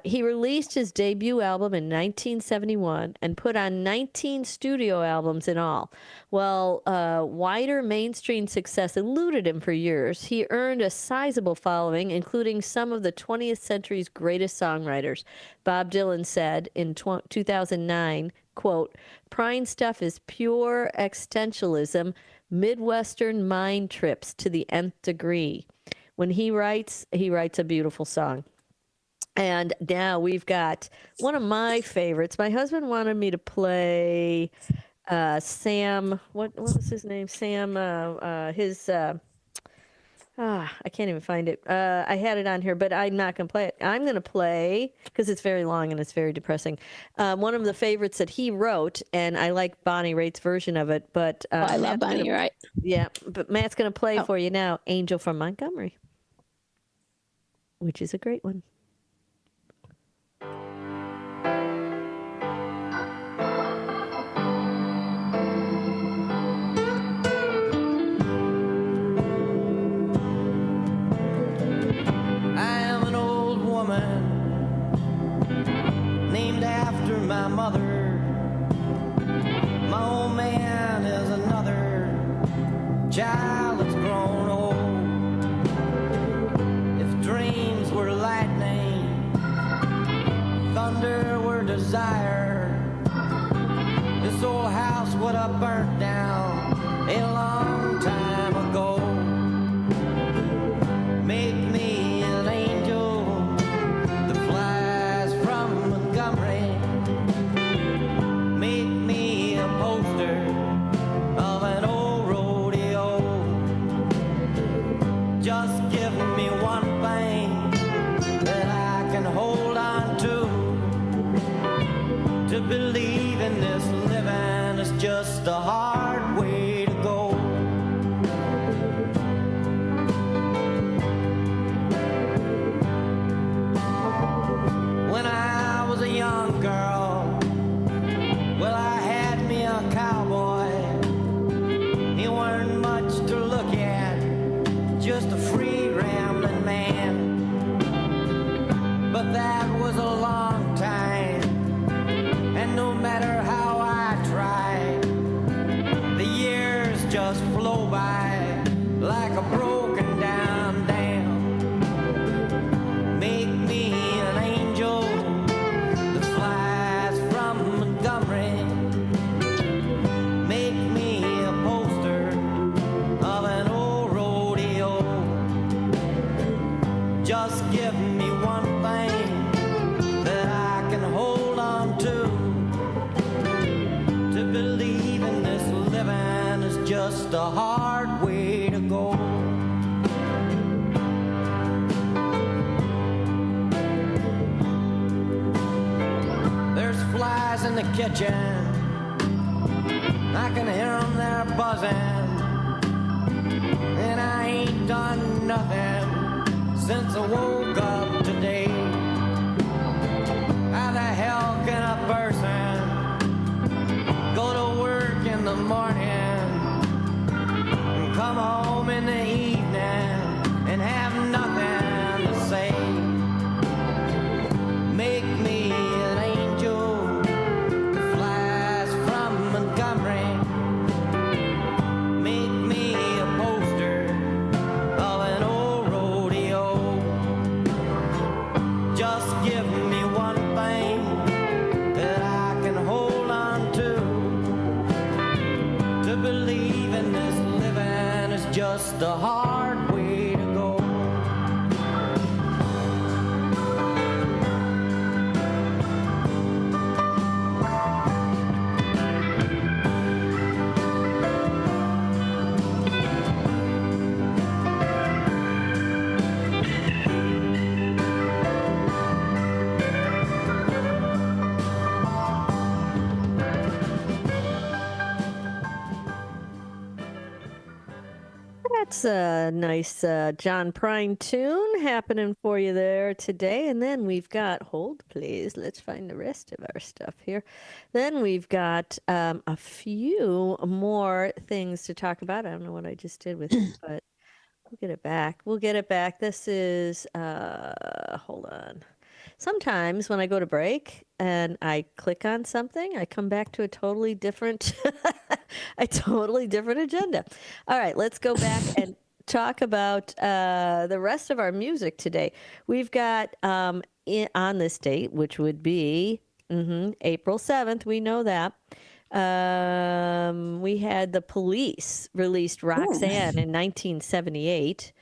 He released his debut album in 1971 and put on 19 studio albums in all. While wider mainstream success eluded him for years, he earned a sizable following, including some of the 20th century's greatest songwriters. Bob Dylan said in 2009, quote, "Prine stuff is pure existentialism, Midwestern mind trips to the nth degree." When he writes a beautiful song. And now we've got one of my favorites. My husband wanted me to play Sam. What was his name? Sam. I can't even find it. I had it on here, but I'm not going to play it. I'm going to play, because it's very long and it's very depressing, one of the favorites that he wrote, and I like Bonnie Raitt's version of it. But I love Bonnie Raitt. Yeah, but Matt's going to play for you now, "Angel from Montgomery," which is a great one. Named after my mother. My old man is another child that's grown old. If dreams were lightning, thunder were desire, this old house would have burnt down a long time ago. Make me an angel that flies from Montgomery. Make me a poster of an old rodeo. Just give me one thing that I can hold on to. To believe in this living is just a hard way to go. When I was a young girl, well, I had me a cowboy. He weren't much to look at, just a free rambling man. But that was a long time, and no matter how I tried, the years just flow by like a broken down dam. Make me an angel that flies from Montgomery. Make me a poster of an old rodeo. Just give me one thing that I can hold on to. To believe in this living is just a hard way to go. There's flies in the kitchen, I can hear them there buzzing. And I ain't done nothing since I woke up today. How the hell can a person go to work in the morning and come home in the evening and have nothing to say? Make me an angel that flies from Montgomery. Make me a poster of an old rodeo. Just give me one thing that I can hold on to. To believe in this living is just a hard way to go. That's a nice John Prine tune happening for you there today. And then we've got, hold please, let's find the rest of our stuff here. Then we've got a few more things to talk about. I don't know what I just did with it, but We'll get it back. We'll get it back. This is, hold on. Sometimes when I go to break and I click on something, I come back to a totally different, agenda. All right, let's go back and talk about the rest of our music today. We've got on this date, which would be April 7th. We know that. We had the Police released Roxanne in 1978.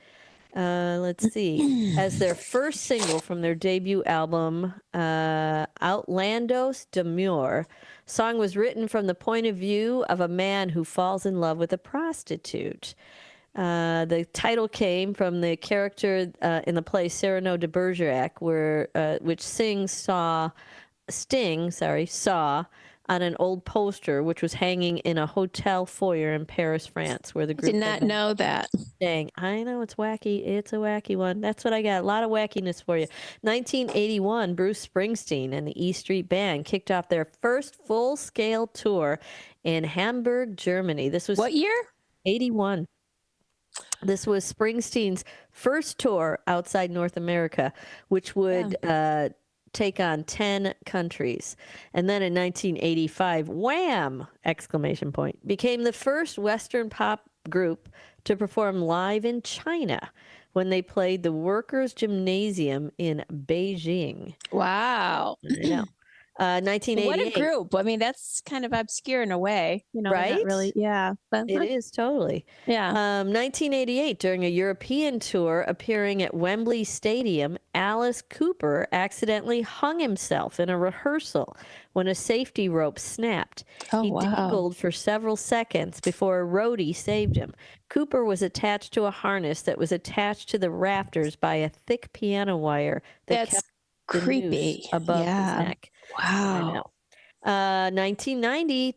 Let's see. As their first single from their debut album, Outlandos Demure, song was written from the point of view of a man who falls in love with a prostitute. The title came from the character in the play Cyrano de Bergerac, which Sting saw on an old poster, which was hanging in a hotel foyer in Paris, France, where the group did not know that. Staying. I know, it's wacky. It's a wacky one. That's what I got. A lot of wackiness for you. 1981, Bruce Springsteen and the E Street Band kicked off their first full-scale tour in Hamburg, Germany. This was what year? 81. This was Springsteen's first tour outside North America, which would take on 10 countries. And then in 1985, Wham! Became the first Western pop group to perform live in China when they played the Workers' Gymnasium in Beijing. Wow. I know. 1988. What a group. I mean, that's kind of obscure in a way, right? Not really. Yeah. But, it is totally. Yeah. 1988, during a European tour appearing at Wembley Stadium, Alice Cooper accidentally hung himself in a rehearsal when a safety rope snapped. He dangled for several seconds before a roadie saved him. Cooper was attached to a harness that was attached to the rafters by a thick piano wire that kept creepy above his neck. Wow. 1990,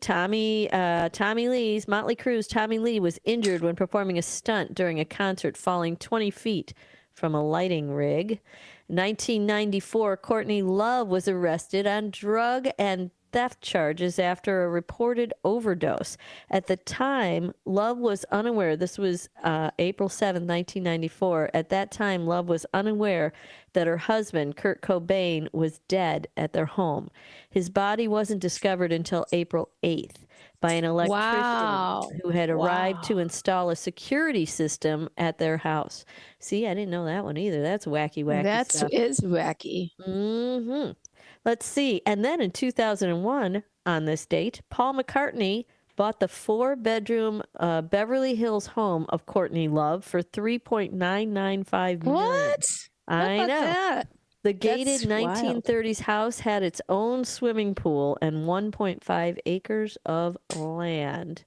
Motley Crue's Tommy Lee was injured when performing a stunt during a concert, falling 20 feet from a lighting rig. 1994, Courtney Love was arrested on drug and theft charges after a reported overdose. At the time, Love was unaware. This was April 7, 1994. At that time, Love was unaware that her husband, Kurt Cobain, was dead at their home. His body wasn't discovered until April 8th by an electrician who had arrived to install a security system at their house. See, I didn't know that one either. That's wacky stuff. That is wacky. Mm-hmm. Let's see. And then in 2001, on this date, Paul McCartney bought the 4-bedroom Beverly Hills home of Courtney Love for $3.995 million. What? I know. That? The gated 1930s house had its own swimming pool and 1.5 acres of land.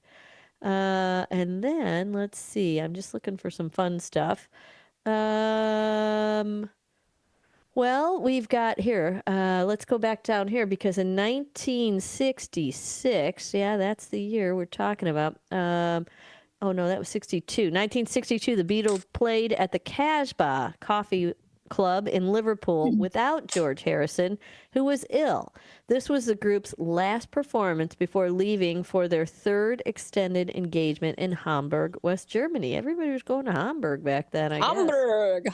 And then, let's see. I'm just looking for some fun stuff. Well, we've got here, let's go back down here because in 1966, that's the year we're talking about. Oh, no, that was 62. 1962, the Beatles played at the Casbah Coffee Club in Liverpool without George Harrison, who was ill. This was the group's last performance before leaving for their third extended engagement in Hamburg, West Germany. Everybody was going to Hamburg back then, I guess.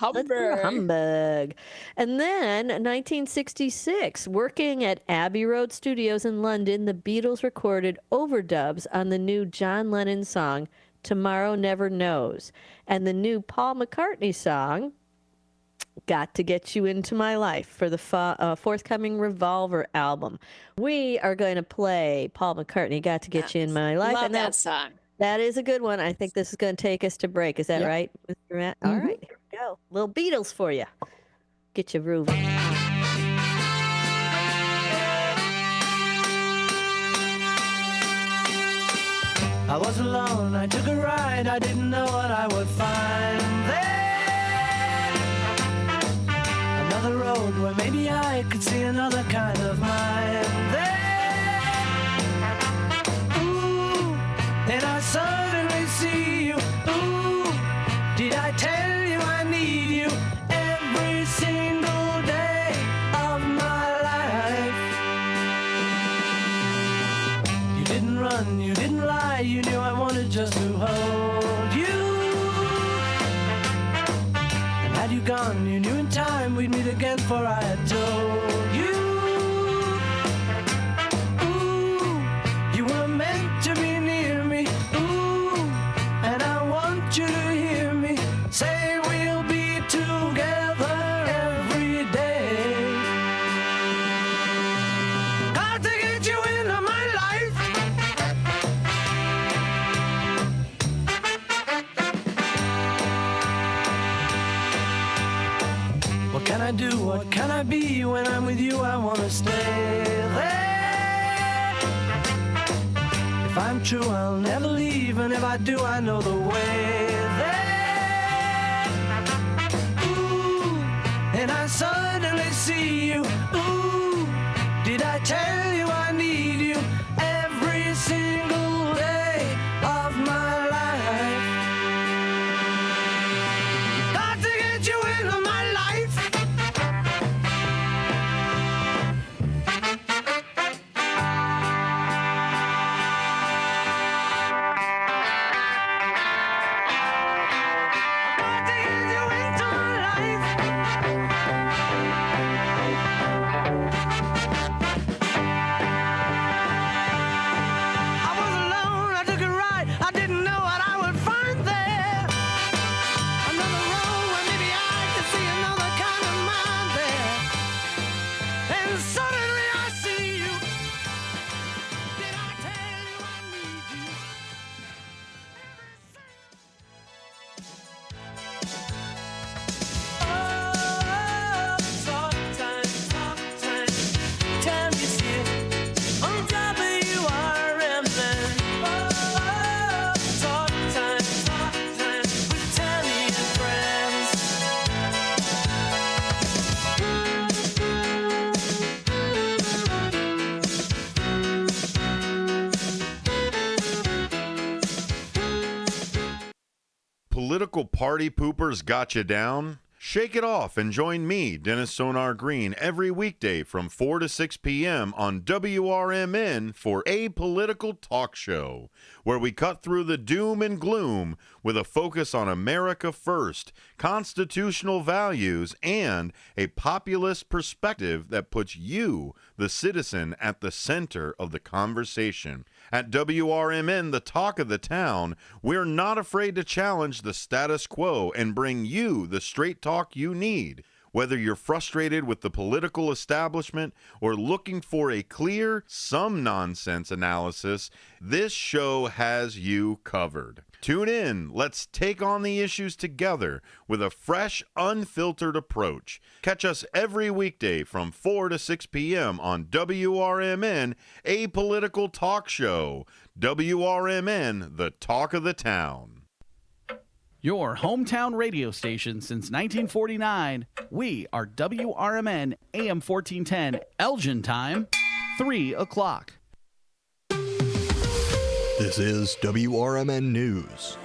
Hamburg. And then, 1966, working at Abbey Road Studios in London, the Beatles recorded overdubs on the new John Lennon song, Tomorrow Never Knows, and the new Paul McCartney song, Got to Get You Into My Life, for the forthcoming Revolver album. We are going to play Paul McCartney, Got to Get You in My Life. Love and that song. That is a good one. I think this is going to take us to break. Is that right, Mr. Matt? All right, here we go. Little Beatles for you. Get you grooving. I was alone, I took a ride, I didn't know what I would find there. Another road where maybe I could see another kind of mind there. Ooh, then I suddenly see you. Ooh, did I tell you I need you every single day of my life? You didn't run, you didn't lie, you knew I wanted just to hold you. you gone? You knew in time we'd meet again, for I had told you. Ooh, you were meant to be near me. Ooh, and I want you to hear me say we'll be together every day. Got to get you into my life. What can I do? What can I be? When I'm with you, I want to stay there. If I'm true, I'll never leave. And if I do, I know the way there. Ooh, and I suddenly see you. Ooh, did I tell you I need you every single day of my life? Got to get you into my life. Got to get you into my life. I was alone, I took a ride, I didn't know what I would find there. Another road where maybe I could see another kind of mind there. And suddenly I see you. Did I tell you I need you? Oh, talk time, time you see it on WRMN. Oh, talk time with Tammy and friends. Political party poopers got you down? Shake it off and join me, Dennis Sonar Green, every weekday from 4 to 6 p.m. on WRMN for A Political Talk Show, where we cut through the doom and gloom with a focus on America first, constitutional values, and a populist perspective that puts you, the citizen, at the center of the conversation. At WRMN, the talk of the town, we're not afraid to challenge the status quo and bring you the straight talk you need. Whether you're frustrated with the political establishment or looking for a clear, some nonsense analysis, this show has you covered. Tune in. Let's take on the issues together with a fresh, unfiltered approach. Catch us every weekday from 4 to 6 p.m. on WRMN, A Political Talk Show. WRMN, the talk of the town. Your hometown radio station since 1949. We are WRMN AM 1410, Elgin time, 3 o'clock. This is WRMN News.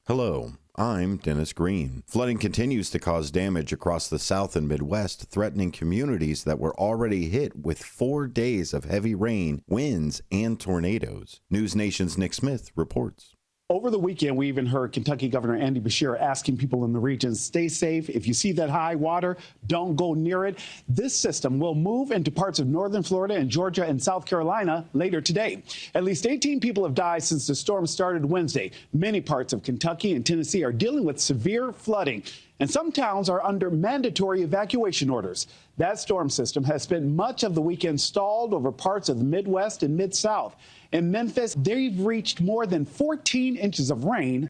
Hello, I'm Dennis Green. Flooding continues to cause damage across the South and Midwest, threatening communities that were already hit with 4 days of heavy rain, winds, and tornadoes. News Nation's Nick Smith reports. Over the weekend, we even heard Kentucky Governor Andy Beshear asking people in the region, stay safe. If you see that high water, don't go near it. This system will move into parts of northern Florida and Georgia and South Carolina later today. At least 18 people have died since the storm started Wednesday. Many parts of Kentucky and Tennessee are dealing with severe flooding, and some towns are under mandatory evacuation orders. That storm system has spent much of the weekend stalled over parts of the Midwest and Mid-South. In Memphis, they've reached more than 14 inches of rain.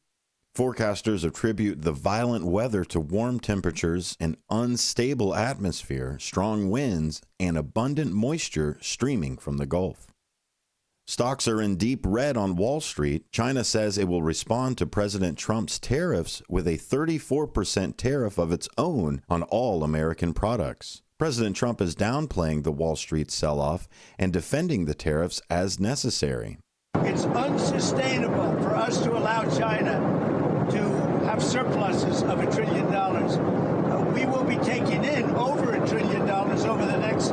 Forecasters attribute the violent weather to warm temperatures, an unstable atmosphere, strong winds, and abundant moisture streaming from the Gulf. Stocks are in deep red on Wall Street. China says it will respond to President Trump's tariffs with a 34% tariff of its own on all American products. President Trump is downplaying the Wall Street sell-off and defending the tariffs as necessary. It's unsustainable for us to allow China to have surpluses of $1 trillion. We will be taking in over $1 trillion over the next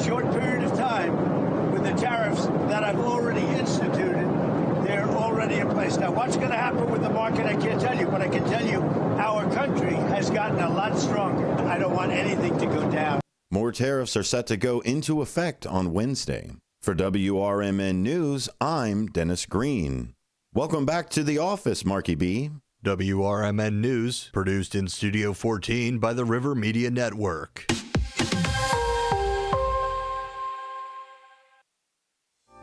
short period of time with the tariffs that I've already instituted. They're already already in place. Now, what's going to happen with the market, I can't tell you, but I can tell you our country has gotten a lot stronger. I don't want anything to go down. More tariffs are set to go into effect on Wednesday. For WRMN News, I'm Dennis Green. Welcome back to the office, Marky B. WRMN News, produced in Studio 14 by the River Media Network.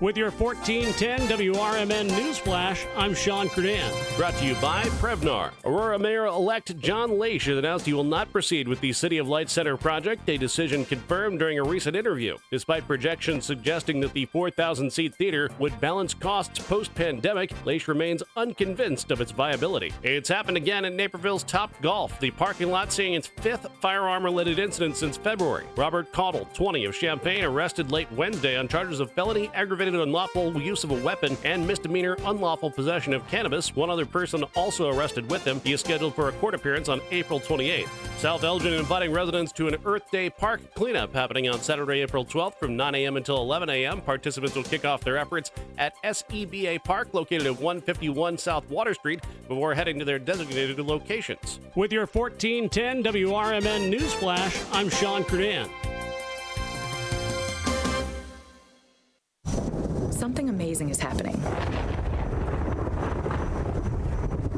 With your 1410 WRMN Newsflash, I'm Sean Curdan. Brought to you by Prevnar. Aurora Mayor-elect John Leish has announced he will not proceed with the City of Lights Center project, a decision confirmed during a recent interview. Despite projections suggesting that the 4,000-seat theater would balance costs post-pandemic, Leish remains unconvinced of its viability. It's happened again at Naperville's Top Golf, the parking lot seeing its fifth firearm-related incident since February. Robert Caudle, 20, of Champaign, arrested late Wednesday on charges of felony aggravated unlawful use of a weapon and misdemeanor unlawful possession of cannabis. One other person also arrested with him. He is scheduled for a court appearance on April 28th. South Elgin inviting residents to an Earth Day park cleanup happening on Saturday, April 12th from 9 a.m. until 11 a.m. Participants will kick off their efforts at SEBA Park, located at 151 South Water Street, before heading to their designated locations. With your 1410 WRMN Newsflash, I'm Sean Curdan. Something amazing is happening.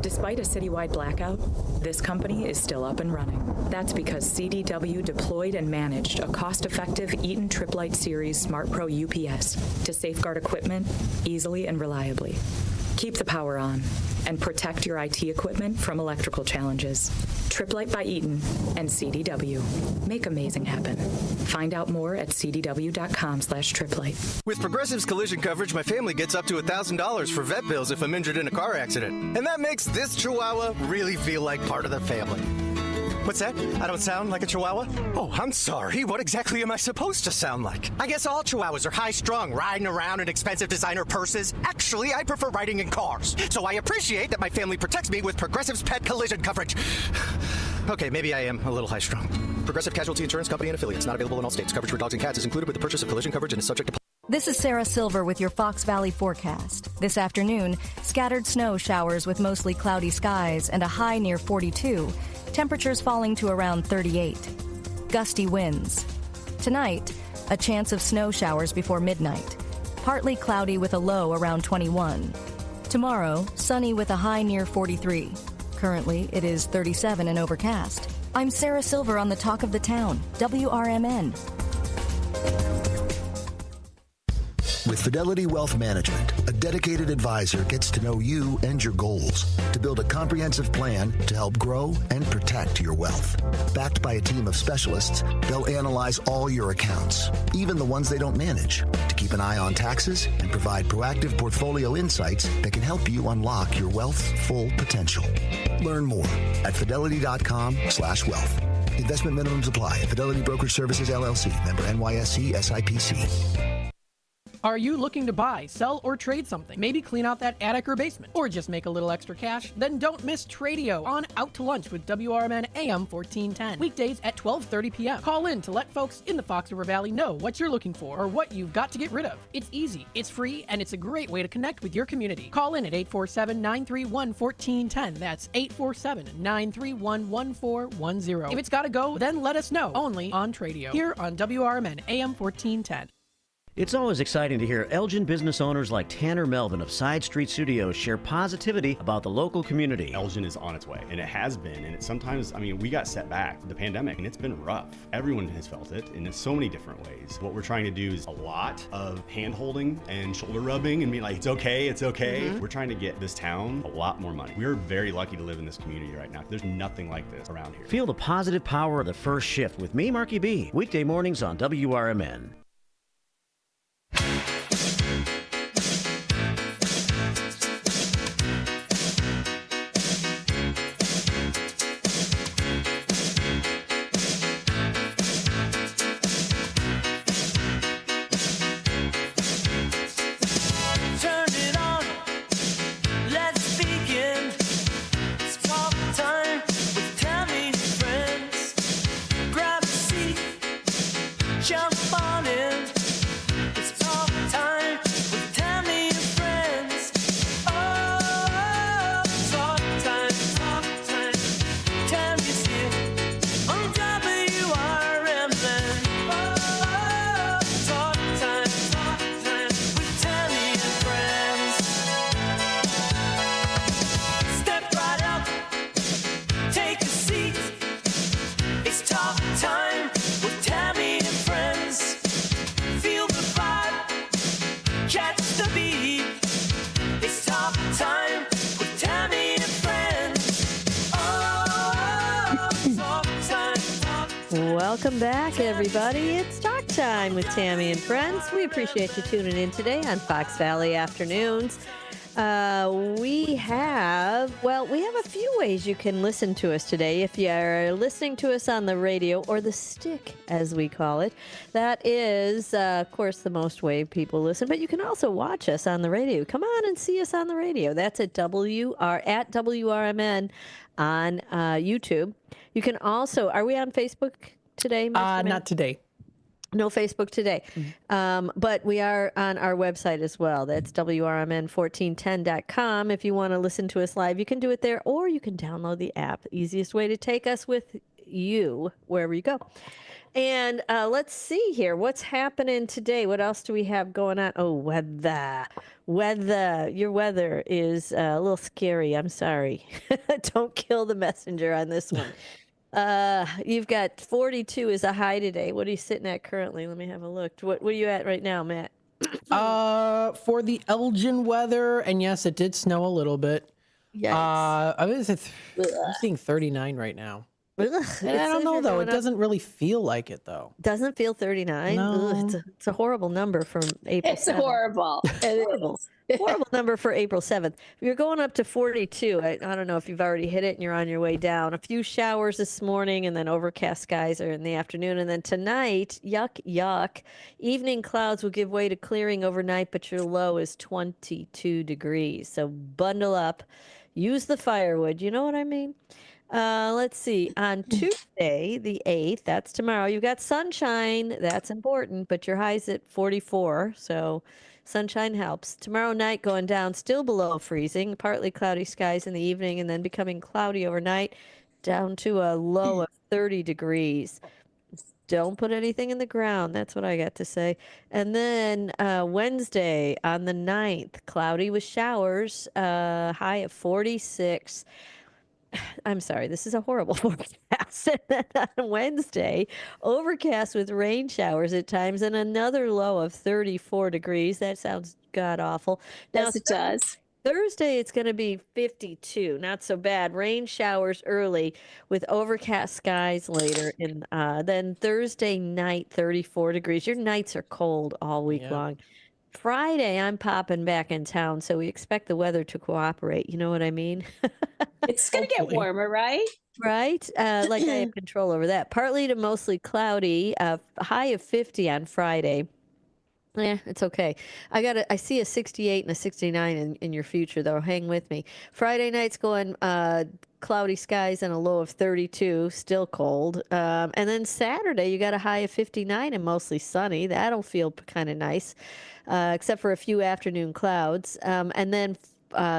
Despite a citywide blackout, this company is still up and running. That's because CDW deployed and managed a cost-effective Eaton Triplite Series Smart Pro UPS to safeguard equipment easily and reliably. Keep the power on and protect your IT equipment from electrical challenges. Triplite by Eaton and CDW. Make amazing happen. Find out more at cdw.com/triplite. With Progressive's collision coverage, my family gets up to $1,000 for vet bills if I'm injured in a car accident. And that makes this Chihuahua really feel like part of the family. What's that? I don't sound like a Chihuahua? Oh, I'm sorry. What exactly am I supposed to sound like? I guess all Chihuahuas are high-strung, riding around in expensive designer purses. Actually, I prefer riding in cars. So I appreciate that my family protects me with Progressive's pet collision coverage. Okay, maybe I am a little high-strung. Progressive Casualty Insurance Company and Affiliates. Not available in all states. Coverage for dogs and cats is included with the purchase of collision coverage and is subject to... This is Sarah Silver with your Fox Valley forecast. This afternoon, scattered snow showers with mostly cloudy skies and a high near 42. Temperatures falling to around 38. Gusty winds. Tonight, a chance of snow showers before midnight. Partly cloudy with a low around 21. Tomorrow, sunny with a high near 43. Currently, it is 37 and overcast. I'm Sarah Silver on the Talk of the Town, WRMN. With Fidelity Wealth Management, a dedicated advisor gets to know you and your goals to build a comprehensive plan to help grow and protect your wealth. Backed by a team of specialists, they'll analyze all your accounts, even the ones they don't manage, to keep an eye on taxes and provide proactive portfolio insights that can help you unlock your wealth's full potential. Learn more at fidelity.com/wealth. Investment minimums apply. Fidelity Brokerage Services, LLC. Member NYSE SIPC. Are you looking to buy, sell, or trade something? Maybe clean out that attic or basement, or just make a little extra cash? Then don't miss Tradio on Out to Lunch with WRMN AM 1410. Weekdays at 12:30 p.m. Call in to let folks in the Fox River Valley know what you're looking for or what you've got to get rid of. It's easy, it's free, and it's a great way to connect with your community. Call in at 847-931-1410. That's 847-931-1410. If it's got to go, then let us know. Only on Tradio. Here on WRMN AM 1410. It's always exciting to hear Elgin business owners like Tanner Melvin of Side Street Studios share positivity about the local community. Elgin is on its way, and it has been, and it sometimes, we got set back, the pandemic, and it's been rough. Everyone has felt it in so many different ways. What we're trying to do is a lot of hand-holding and shoulder rubbing and being like, it's okay, it's okay. Mm-hmm. We're trying to get this town a lot more money. We're very lucky to live in this community right now. There's nothing like this around here. Feel the positive power of the first shift with me, Marky B, weekday mornings on WRMN. Jump on it. Welcome back, everybody. It's Talk Time with Tammy and Friends. We appreciate you tuning in today on Fox Valley Afternoons. We have a few ways you can listen to us today. If you are listening to us on the radio, or the stick, as we call it, that is, of course, the most way people listen. But you can also watch us on the radio. Come on and see us on the radio. That's at WRMN on YouTube. You can also, are we on Facebook today, Mr. Not today. No Facebook today. But we are on our website as well. That's WRMN1410.com. If you want to listen to us live, you can do it there, or you can download the app. The easiest way to take us with you wherever you go. And let's see here. What's happening today? What else do we have going on? Oh, weather. Your weather is a little scary. I'm sorry. Don't kill the messenger on this one. You've got 42 as a high today. What are you sitting at currently? Let me have a look. What are you at right now, Matt? For the Elgin weather, and yes, it did snow a little bit. I'm seeing 39 right now. Ugh, I don't know, though. It doesn't really feel like it, though. Doesn't feel 39? No. Ugh, it's a horrible number from April 7th. It's horrible. Horrible. Horrible number for April 7th. You're going up to 42. I don't know if you've already hit it and you're on your way down. A few showers this morning, and then overcast skies are in the afternoon. And then tonight, yuck. Evening clouds will give way to clearing overnight, but your low is 22 degrees. So bundle up. Use the firewood. You know what I mean? Let's see. On Tuesday, the 8th, that's tomorrow, you've got sunshine. That's important, but your high's at 44, so sunshine helps. Tomorrow night going down, still below freezing, partly cloudy skies in the evening, and then becoming cloudy overnight, down to a low of 30 degrees. Don't put anything in the ground. That's what I got to say. And then Wednesday on the 9th, cloudy with showers, high of 46. I'm sorry, this is a horrible forecast. And then on Wednesday, overcast with rain showers at times, and another low of 34 degrees. That sounds god awful. Yes, it does. Thursday, it's going to be 52. Not so bad. Rain showers early with overcast skies later. And then Thursday night, 34 degrees. Your nights are cold all week long. Friday, I'm popping back in town, so we expect the weather to cooperate. You know what I mean? It's going to get warmer, right? Right? Like I have control over that. Partly to mostly cloudy, high of 50 on Friday. Yeah, it's okay. I see a 68 and a 69 in your future, though. Hang with me. Friday night's going cloudy skies and a low of 32, still cold. And then Saturday, you got a high of 59 and mostly sunny. That'll feel kind of nice, except for a few afternoon clouds. And then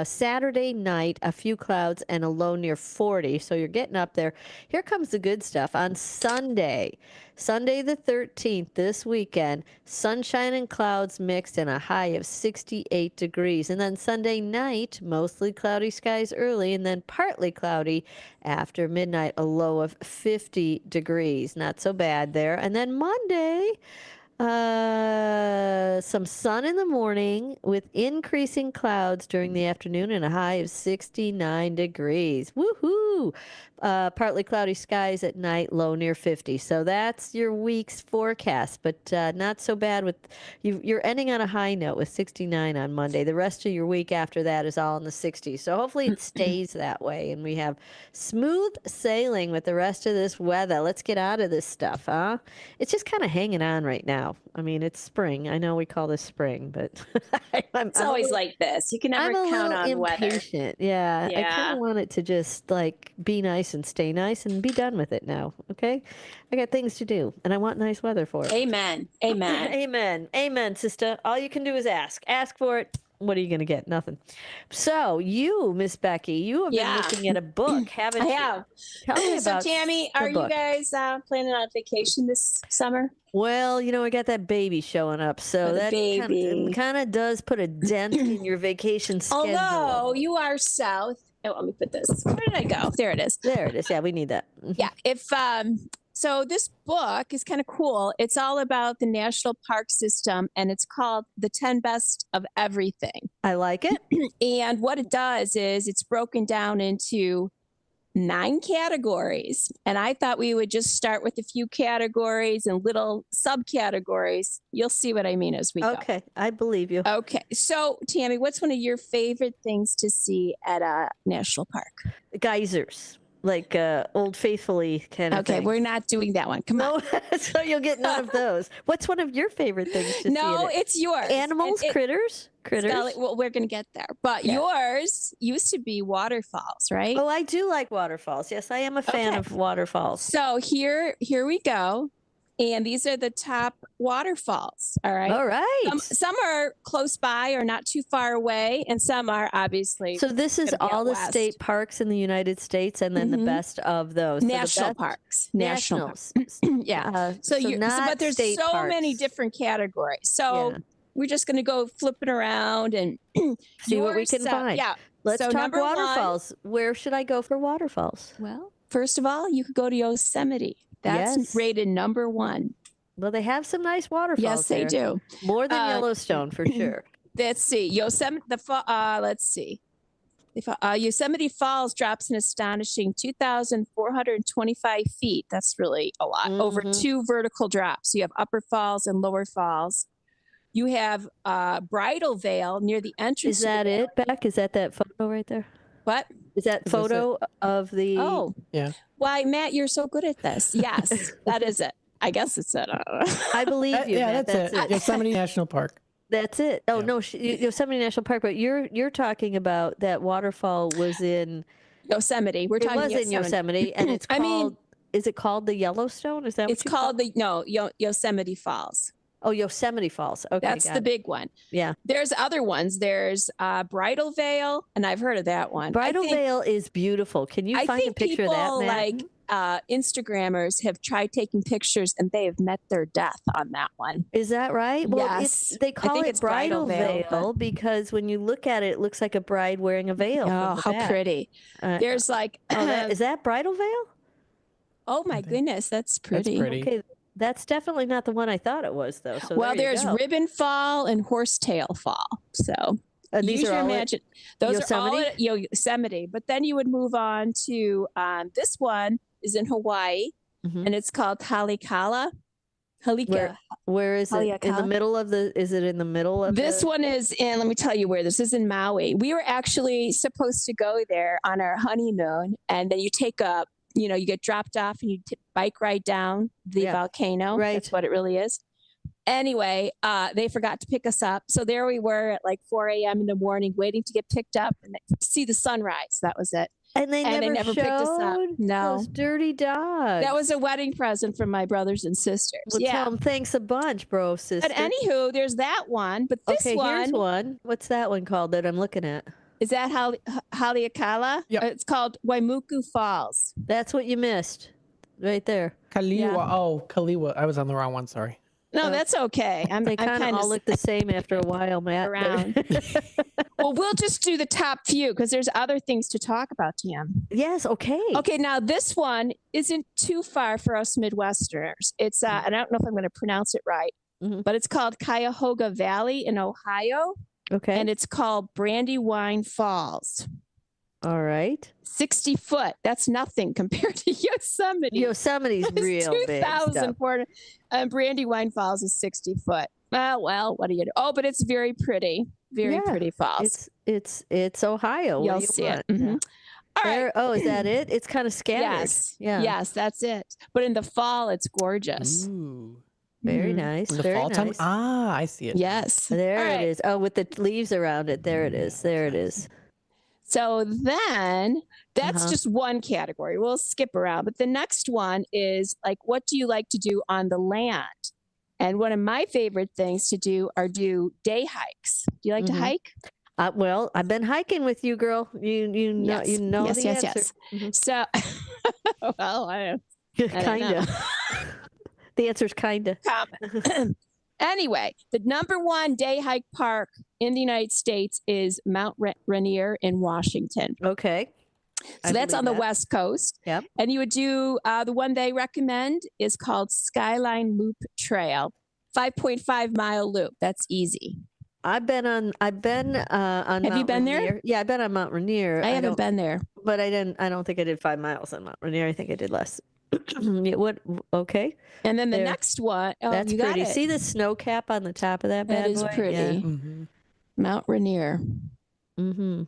Saturday night, a few clouds and a low near 40. So you're getting up there. Here comes the good stuff. On Sunday the 13th, this weekend, sunshine and clouds mixed and a high of 68 degrees. And then Sunday night, mostly cloudy skies early and then partly cloudy after midnight, a low of 50 degrees. Not so bad there. And then Monday, some sun in the morning with increasing clouds during the afternoon and a high of 69 degrees. Woohoo! Partly cloudy skies at night, low near 50. So that's your week's forecast, but not so bad with you're ending on a high note with 69 on Monday. The rest of your week after that is all in the 60s. So hopefully it stays that way and we have smooth sailing with the rest of this weather. Let's get out of this stuff, huh? It's just kind of hanging on right now. I mean, it's spring. I know we call this spring, but it's always like this. You can never count on weather. Yeah. I kind of want it to just like be nice and stay nice and be done with it now. Okay. I got things to do and I want nice weather for it. Amen. Amen. Amen. Amen, sister. All you can do is ask. Ask for it. What are you going to get? Nothing. So you, Miss Becky, you have been looking at a book, haven't you? I have. Tell me about So, Tammy, are you guys planning on vacation this summer? Well, you know, I got that baby showing up, so that kind of does put a dent in your vacation schedule. Although you are south. Oh, let me put this. Where did I go? There it is. There it is. Yeah, we need that. Yeah. So this book is kind of cool. It's all about the national park system, and it's called The 10 Best of Everything. I like it. And what it does is it's broken down into 9 categories. And I thought we would just start with a few categories and little subcategories. You'll see what I mean as we go. Okay, I believe you. Okay. So, Tammy, what's one of your favorite things to see at a national park? Geysers, like Old Faithfully kind of thing. Okay, we're not doing that one. Come on. So you'll get none of those. What's one of your favorite things to see? No, it's yours. Animals, critters? Scully, well, we're going to get there. But yours used to be waterfalls, right? Oh, I do like waterfalls. Yes, I am a fan of waterfalls. So here we go. And these are the top waterfalls. All right. All right. Some are close by or not too far away, and some are obviously. So this is all the west. state parks in the United States, and then the best of those. National parks. Nationals. Yeah. But there's so many different categories. So we're just going to go flipping around and see what we can find. Yeah. Let's so talk waterfalls. Where should I go for waterfalls? Well, first of all, you could go to Yosemite. That's rated number 1. Well, they have some nice waterfalls. Yes, they do. More than Yellowstone, for sure. Let's see. Yosemite Falls drops an astonishing 2,425 feet. That's really a lot. Over 2 vertical drops. So you have upper falls and lower falls. You have Bridal Veil near the entrance. Is that it, Beck? Is that photo right there? What? Is that photo of the... Oh. Yeah. Why, Matt, you're so good at this. Yes, that is it. I guess it's it. I believe you, Matt. That's it. Yosemite National Park. That's it. Oh, no, Yosemite National Park. But you're talking about that waterfall was in... Yosemite. We're talking in Yosemite, and it's called... is it called the Yellowstone? Is that what it's called? Yosemite Falls. Oh, Yosemite Falls. Okay, that's the big one. Yeah. There's other ones. There's Bridal Veil, and I've heard of that one. Bridal Veil is beautiful. Can you find a picture of that, Matt? Instagrammers have tried taking pictures, and they have met their death on that one. Is that right? Well, yes. They call it Bridal Veil because when you look at it, it looks like a bride wearing a veil. Oh, how pretty. There's like... is that Bridal Veil? Oh, my goodness. That's pretty. That's pretty. Okay. That's definitely not the one I thought it was, though. So there's Ribbon Fall and Horsetail Fall. So these are all those Yosemite? are all at Yosemite. But then you would move on to this one is in Hawaii, and it's called Halika. Where is it? In the middle of the? Is it in the middle of? This one is in. Let me tell you where this is in Maui. We were actually supposed to go there on our honeymoon, and then you take a. You get dropped off and you bike ride down the volcano. Right. That's what it really is. Anyway, they forgot to pick us up. So there we were at like 4 a.m. in the morning waiting to get picked up and see the sunrise. That was it. And they never picked us up. No. Those dirty dogs. That was a wedding present from my brothers and sisters. Well, tell them thanks a bunch, bro, sister. But anywho, there's that one. But this one. Here's one. What's that one called that I'm looking at? Is that Haleakala? Yep. It's called Waimuku Falls. That's what you missed right there. Kaliwa. Yeah. Oh, Kaliwa. I was on the wrong one. Sorry. No, that's okay. They kind of all look the same after a while, Matt. Around. Well, we'll just do the top few because there's other things to talk about, Tam. Yes, okay. Okay, now this one isn't too far for us Midwesterners. It's, and I don't know if I'm going to pronounce it right, but it's called Cuyahoga Valley in Ohio. Okay. And it's called Brandywine Falls. All right. 60 foot. That's nothing compared to Yosemite. Yosemite's real big. 2,000. Brandywine Falls is 60 foot. Well, what do you do? Oh, but it's very pretty. Very pretty falls. It's Ohio. You'll see it. Mm-hmm. All right. Oh, is that it? It's kind of scattered. Yes. Yeah. Yes, that's it. But in the fall, it's gorgeous. Ooh. Very nice. In the Very fall time? nice. Ah, I see it. Yes. There it is. Oh, with the leaves around it. There it is. There it is. So then that's just one category. We'll skip around. But the next one is like, what do you like to do on the land? And one of my favorite things to do are do day hikes. Do you like to hike? Well, I've been hiking with you, girl. You know yes. the answer. Yes. Mm-hmm. So, well, I kind of. The answer's kind of. Anyway, the number one day hike park in the United States is Mount Rainier in Washington. Okay. So that's on the West Coast. Yep. And you would do, the one they recommend is called Skyline Loop Trail, 5.5 mile loop. That's easy. I've been on Have Mount you been Rainier. there? Yeah, I've been on Mount Rainier. I haven't been there. but I don't think I did 5 miles on Mount Rainier. I think I did less. Yeah, what? Okay. And then the There. next one, oh, That's you got pretty. it. See the snow cap on the top of that bad That is boy? pretty. Yeah. Mm-hmm. Mount Rainier. Mm-hmm.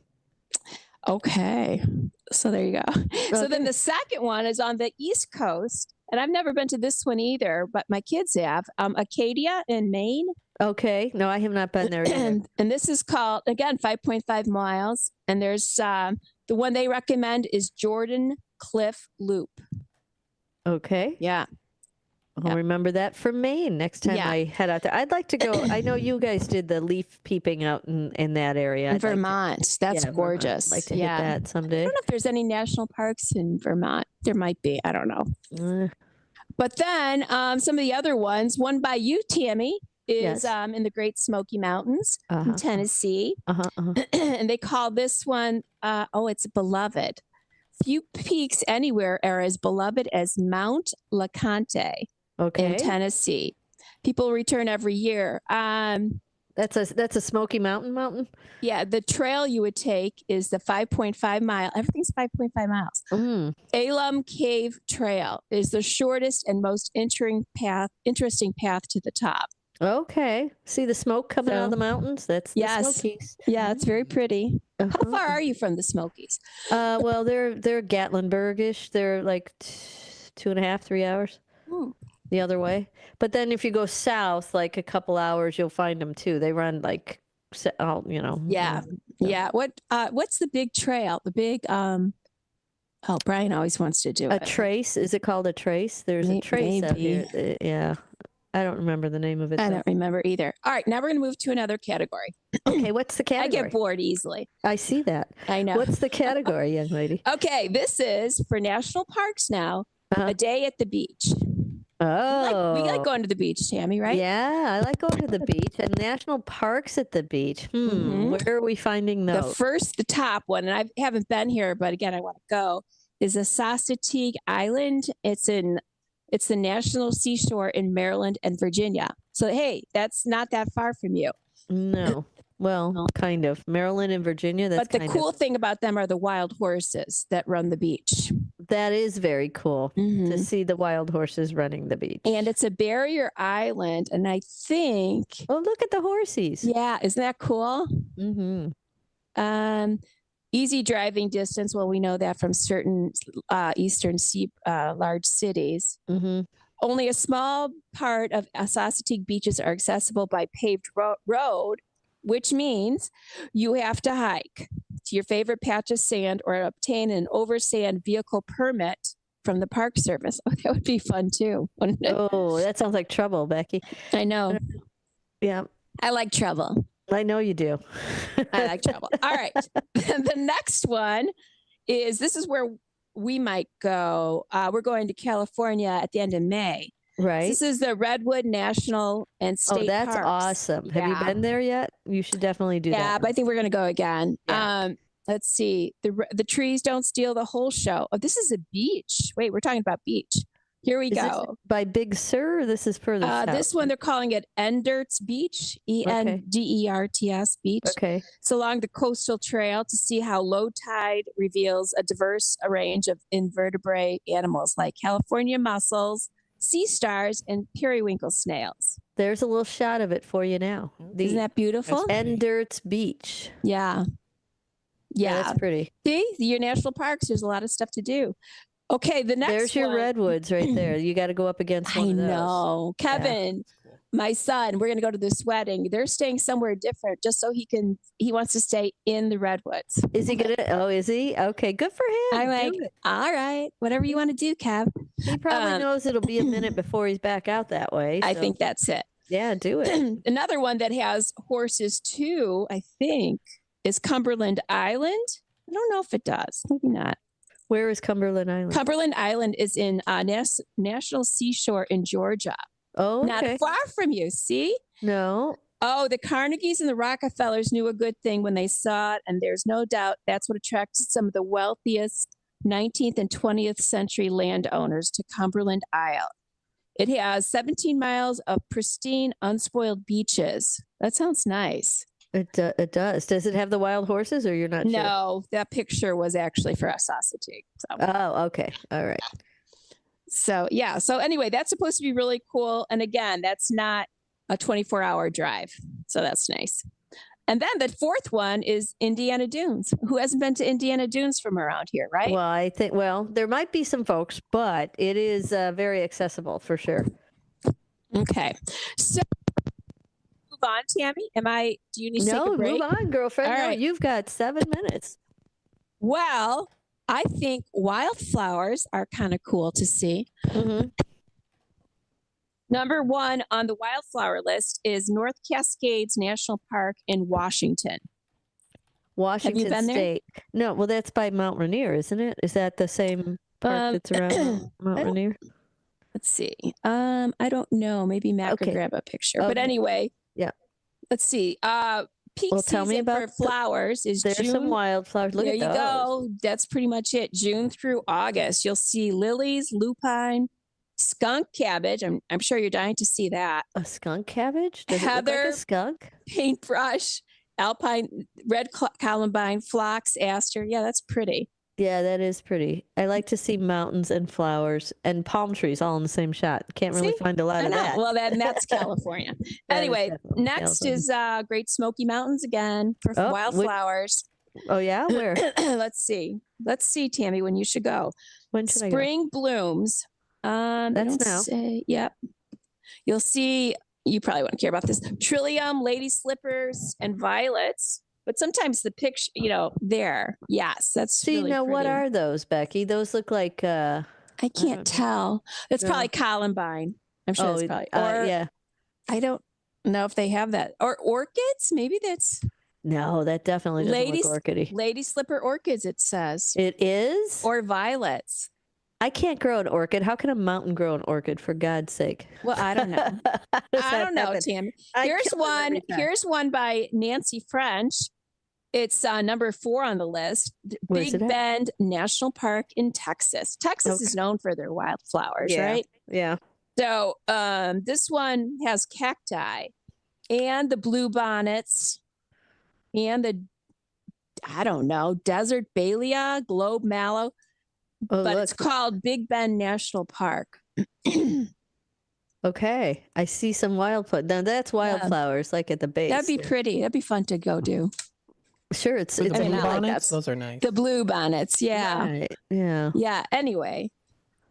Okay. So there you go. So then the second one is on the East Coast. And I've never been to this one either, but my kids have. Acadia in Maine. Okay. No, I have not been there either. And this is called, again, 5.5 miles. And there's the one they recommend is Jordan Cliff Loop. Okay. Yeah. I'll remember that for Maine next time I head out there. I'd like to go. I know you guys did the leaf peeping out in that area. In Vermont. That's gorgeous. I'd like to hit that someday. I don't know if there's any national parks in Vermont. There might be. I don't know. But then some of the other ones, one by you, Tammy, is in the Great Smoky Mountains in Tennessee. And they call this one, it's beloved. Few peaks anywhere are as beloved as Mount LeConte in Tennessee. People return every year. That's a Smoky Mountain? Yeah, the trail you would take is the 5.5 mile. Everything's 5.5 miles. Alum Cave Trail is the shortest and most interesting path to the top. Okay. See the smoke coming out of the mountains? That's the Smokies. Yeah, it's very pretty. How far are you from the Smokies? Well, they're Gatlinburg-ish. They're like 2.5, 3 hours the other way. But then if you go south, like a couple hours, you'll find them too. They run like, Yeah. Yeah. What's the big trail? The big, Brian always wants to do it. A trace? Is it called a trace? There's a trace out here. Yeah. I don't remember the name of it. I don't remember either. All right, now we're going to move to another category. Okay, what's the category? I get bored easily. I see that. I know. What's the category, young lady? Okay, this is for national parks now, a day at the beach. Oh. We like going to the beach, Tammy, right? Yeah, I like going to the beach and national parks at the beach. Where are we finding those? The top one, and I haven't been here, but again, I want to go, is Assateague Island. It's the national seashore in Maryland and Virginia. So, hey, that's not that far from you. No. Well, kind of. Maryland and Virginia. But the cool thing about them are the wild horses that run the beach. That is very cool to see the wild horses running the beach. And it's a barrier island. And I think. Oh, look at the horsies. Yeah. Isn't that cool? Easy driving distance. Well, we know that from certain eastern large cities. Only a small part of Assateague beaches are accessible by paved road, which means you have to hike to your favorite patch of sand or obtain an oversand vehicle permit from the Park Service. Oh, that would be fun too, wouldn't it? Oh, that sounds like trouble, Becky. I know. Yeah. I like trouble. I know you do. I like trouble. All right. The next one this is where we might go. We're going to California at the end of May. Right. This is the Redwood National and State Parks. Oh, that's awesome. Have you been there yet? You should definitely do that. Yeah, but I think we're going to go again. Yeah. Let's see. The trees don't steal the whole show. Oh, this is a beach. Wait, we're talking about beach. Here we go. By Big Sur, or this is further south? This one, they're calling it Enderts Beach, Enderts Beach. Okay. It's along the coastal trail to see how low tide reveals a diverse range of invertebrate animals like California mussels, sea stars, and periwinkle snails. There's a little shot of it for you now. Isn't that beautiful? Enderts Beach. Yeah. Yeah. That's pretty. See, your national parks, there's a lot of stuff to do. Okay, the next There's your redwoods right there. You got to go up against one of those. I know. Kevin, my son, we're going to go to this wedding. They're staying somewhere different just so he wants to stay in the redwoods. Is he going to? Oh, is he? Okay, good for him. I'm like, all right, whatever you want to do, Kev. He probably knows it'll be a minute before he's back out that way. I think that's it. Yeah, do it. Another one that has horses too, I think, is Cumberland Island. I don't know if it does. Maybe not. Where is Cumberland Island? Cumberland Island is in National Seashore in Georgia. Oh, okay. Not far from you. See? No. Oh, the Carnegies and the Rockefellers knew a good thing when they saw it, and there's no doubt that's what attracted some of the wealthiest 19th and 20th century landowners to Cumberland Isle. It has 17 miles of pristine, unspoiled beaches. That sounds nice. It does. Does it have the wild horses, or you're not sure? No, that picture was actually for us to take. So. Oh, okay. All right. So, yeah. So anyway, that's supposed to be really cool. And again, that's not a 24-hour drive. So that's nice. And then the fourth one is Indiana Dunes. Who hasn't been to Indiana Dunes from around here, right? Well, I think, there might be some folks, but it is very accessible for sure. Okay. So move on, Tammy. Do you need to take a break? Move on, girlfriend. All No, right. you've got 7 minutes. Well, I think wildflowers are kind of cool to see. Mm-hmm. Number one on the wildflower list is North Cascades National Park in Washington. Washington Have you been State. There? No, well, that's by Mount Rainier, isn't it? Is that the same park that's around Mount Rainier? Let's see. I don't know. Maybe Matt could grab a picture. Okay. But anyway, yeah. Let's see. Peak tell me season about for flowers is There's June. some wildflowers. Look there at you those. go. That's pretty much it. June through August. You'll see lilies, lupine, skunk cabbage. I'm sure you're dying to see that. A skunk cabbage? Does Heather, it look like a skunk? Paintbrush, alpine, red columbine, phlox, aster. Yeah, that's pretty. Yeah, that is pretty. I like to see mountains and flowers and palm trees all in the same shot. Can't really find a lot of that. Well, that's California. Anyway, next is Great Smoky Mountains again for wildflowers. Oh, yeah? Where? Let's see. Tammy, when you should go. When should I go? Spring blooms. That's now. Yep. You'll see, you probably won't care about this. Trillium, lady slippers, and violets. But sometimes the picture, there. Yes, that's really what pretty. are those, Becky? Those look like... I can't tell. It's probably columbine. I'm sure it's probably. Yeah. I don't know if they have that. Or orchids? Maybe that's... No, that definitely doesn't look orchidy. Lady slipper orchids, it says. It is? Or violets. I can't grow an orchid. How can a mountain grow an orchid, for God's sake? Well, I don't know. I don't know, Tammy. Here's one by Nancy French. It's number 4 on the list. Big Bend National Park in Texas. Texas is known for their wildflowers, right? Yeah. So this one has cacti and the bluebonnets and the, desert Balia, globe mallow. But it's called Big Bend National Park. Okay. I see some wildflowers. Now that's wildflowers, like at the base. That'd be pretty. That'd be fun to go do. Sure. It's the blue not bonnets. Those are nice. The blue bonnets. Yeah. Right. Yeah. Yeah. Anyway.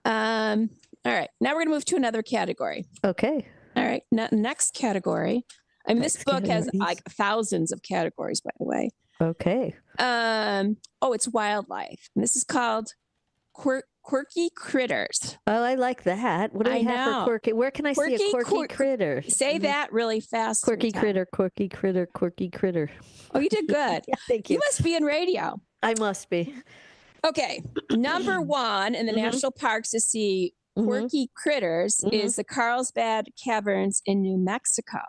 All right. Now we're going to move to another category. Okay. All right. Next category. This book has like thousands of categories, by the way. Okay. It's wildlife. And this is called quirky critters. Oh, I like that. What do we have for quirky? Where can I see a quirky critter? Say that really fast. Quirky critter, quirky critter, quirky critter. Oh, you did good. Yeah, thank you. You must be in radio. I must be. Okay. Number 1 in the national parks to see quirky critters is the Carlsbad Caverns in New Mexico.